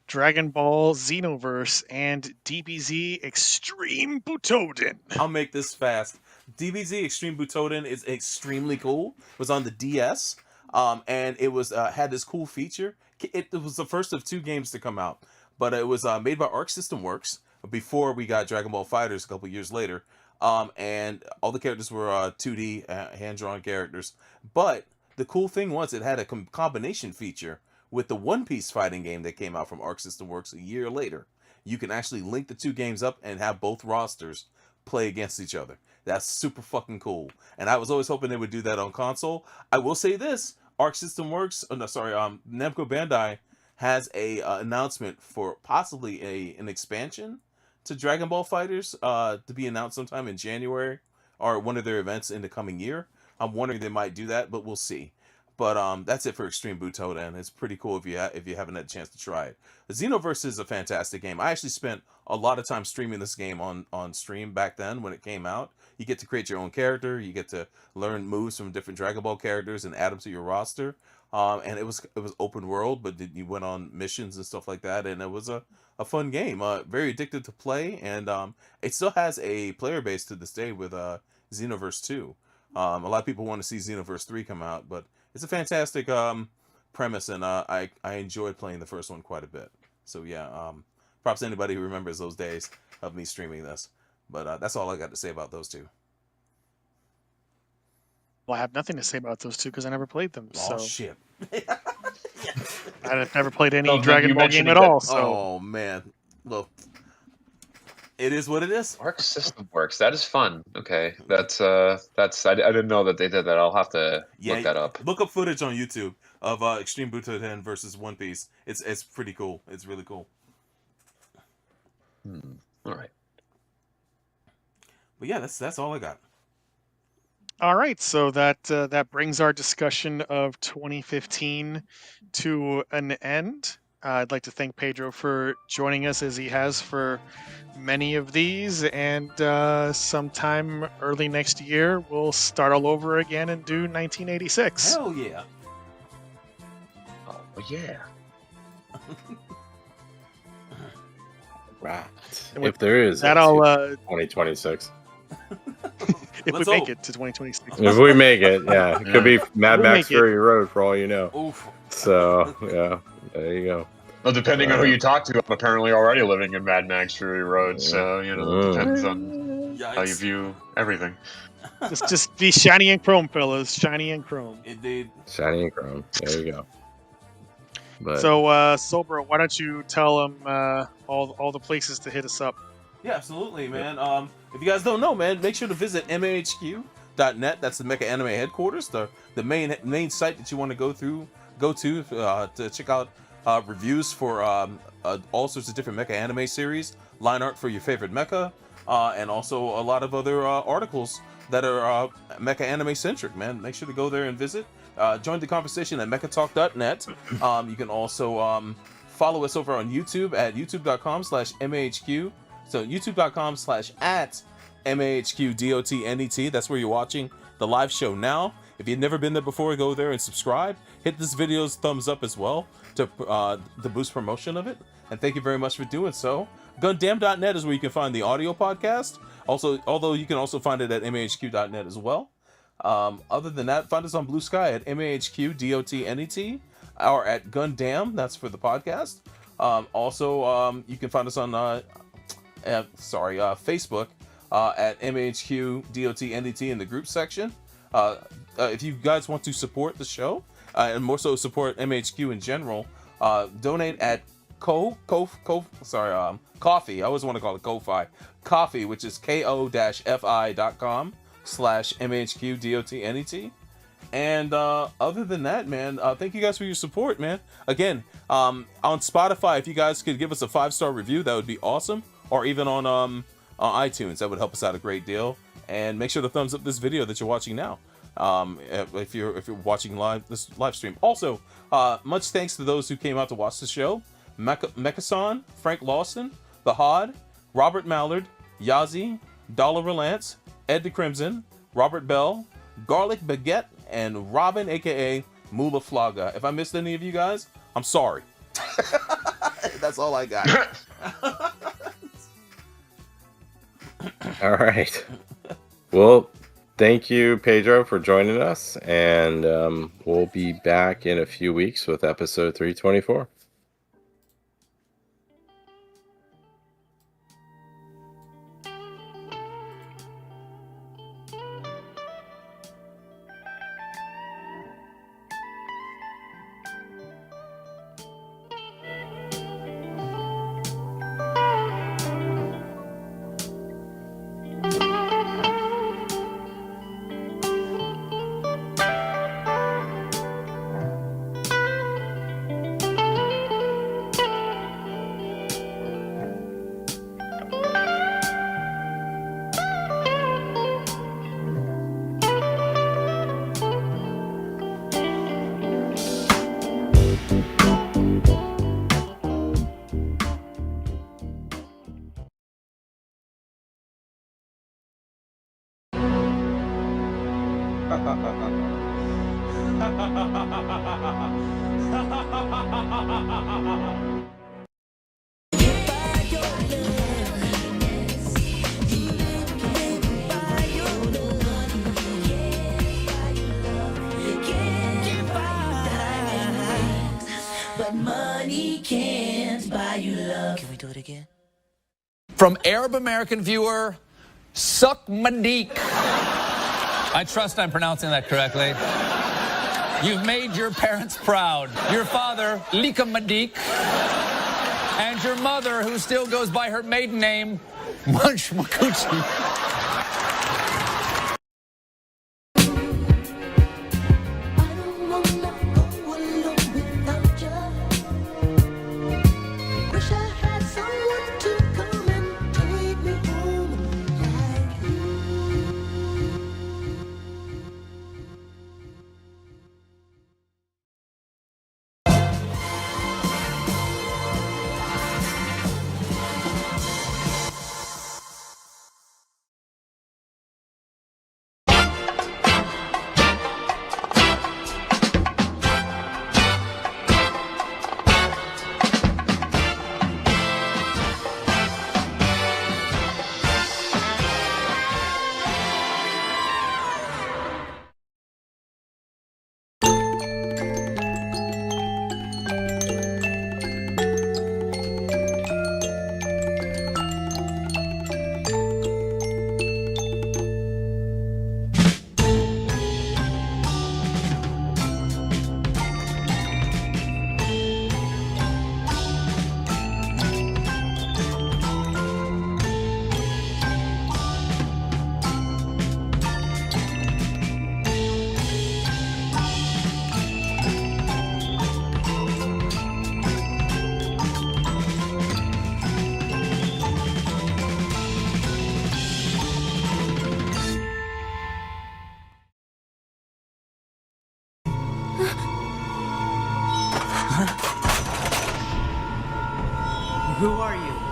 Dragon Ball Xenoverse and DBZ Extreme Butoden. I'll make this fast. DBZ Extreme Butoden is extremely cool. It was on the DS, and it was had this cool feature. It was the first of 2 games to come out, but it was made by Arc System Works before we got Dragon Ball FighterZ a couple years later. And all the characters were 2D hand-drawn characters. But the cool thing was it had a combination feature with the One Piece fighting game that came out from Arc System Works a year later. You can actually link the 2 games up and have both rosters play against each other. That's super fucking cool. And I was always hoping they would do that on console. I will say this, Arc System Works, Namco Bandai has a announcement for possibly an expansion to Dragon Ball FighterZ to be announced sometime in January or one of their events in the coming year. I'm wondering they might do that, but we'll see. But that's it for Extreme Butoden. It's pretty cool if you haven't had a chance to try it. The Xenoverse is a fantastic game. I actually spent a lot of time streaming this game on stream back then when it came out. You get to create your own character. You get to learn moves from different Dragon Ball characters and add them to your roster. And it was open world, but you went on missions and stuff like that, and it was a fun game. Very addictive to play, and it still has a player base to this day with Xenoverse 2. A lot of people want to see Xenoverse 3 come out, but it's a fantastic premise, and I enjoyed playing the first one quite a bit. So yeah, props to anybody who remembers those days of me streaming this. But that's all I got to say about those 2. Well, I have nothing to say about those 2 because I never played them. Oh, shit. I've never played any Dragon Ball game at all. So. Oh, man. Look. It is what it is. Arc System Works. That is fun. Okay. That's I didn't know that they did that. I'll have to look that up. Look up footage on YouTube of Extreme Butoden versus One Piece. It's pretty cool. It's really cool. All right. But yeah, that's all I got. All right, so that brings our discussion of 2015 to an end. I'd like to thank Pedro for joining us as he has for many of these, and sometime early next year we'll start all over again and do 1986. Hell yeah! Oh yeah! Right. If there is that, I'll 2026, if we make it to 2026. if we make it, yeah, it could be Mad Max Fury Road for all you know. Oof. So yeah, there you go. Well, depending on who you talk to, I'm apparently already living in Mad Max Fury Road, so it depends on how you view everything. Just be shiny and chrome, fellas. Shiny and chrome. Indeed. Shiny and chrome. There you go. But, so, Sobra, why don't you tell them all the places to hit us up? Yeah, absolutely, man. If you guys don't know, man, make sure to visit MAHQ.net. That's the Mecha Anime headquarters, the main site that you want to go to check out reviews for all sorts of different Mecha anime series, line art for your favorite mecha, and also a lot of other articles that are Mecha anime centric, man. Make sure to go there and visit. Join the conversation at MechaTalk.net. You can also follow us over on YouTube at youtube.com/MAHQ. So youtube.com/@MAHQDotNet. That's where you're watching the live show now. If you've never been there before, go there and subscribe. Hit this video's thumbs up as well to boost promotion of it. And thank you very much for doing so. Gundamn.net is where you can find the audio podcast. Also, although you can also find it at MAHQ.net as well. Other than that, find us on BlueSky at MAHQDotNet or at Gundamn. That's for the podcast. You can find us on Facebook at MAHQDotNet in the group section. If you guys want to support the show and more so support MAHQ in general, donate at Coffee. I always want to call it Ko-Fi. Coffee, which is ko-fi.com/MAHQDotNet. And other than that, man, thank you guys for your support, man. Again, on Spotify, if you guys could give us a 5-star review, that would be awesome. Or even on iTunes, that would help us out a great deal. And make sure to thumbs up this video that you're watching now. If you're watching this live stream. Also, much thanks to those who came out to watch the show. Mecha-san, Frank Lawson, The Hod, Robert Mallard, Yazi, Dollar Relance, Ed the Crimson, Robert Bell, Garlic Baguette, and Robin, aka Mula Flaga. If I missed any of you guys, I'm sorry. That's all I got. All right. Well, thank you, Pedro, for joining us, and we'll be back in a few weeks with episode 324. From Arab American viewer, Suck Madik. I trust I'm pronouncing that correctly. You've made your parents proud. Your father, Lika Madik, and your mother, who still goes by her maiden name, Munch Makuchi. Who are you?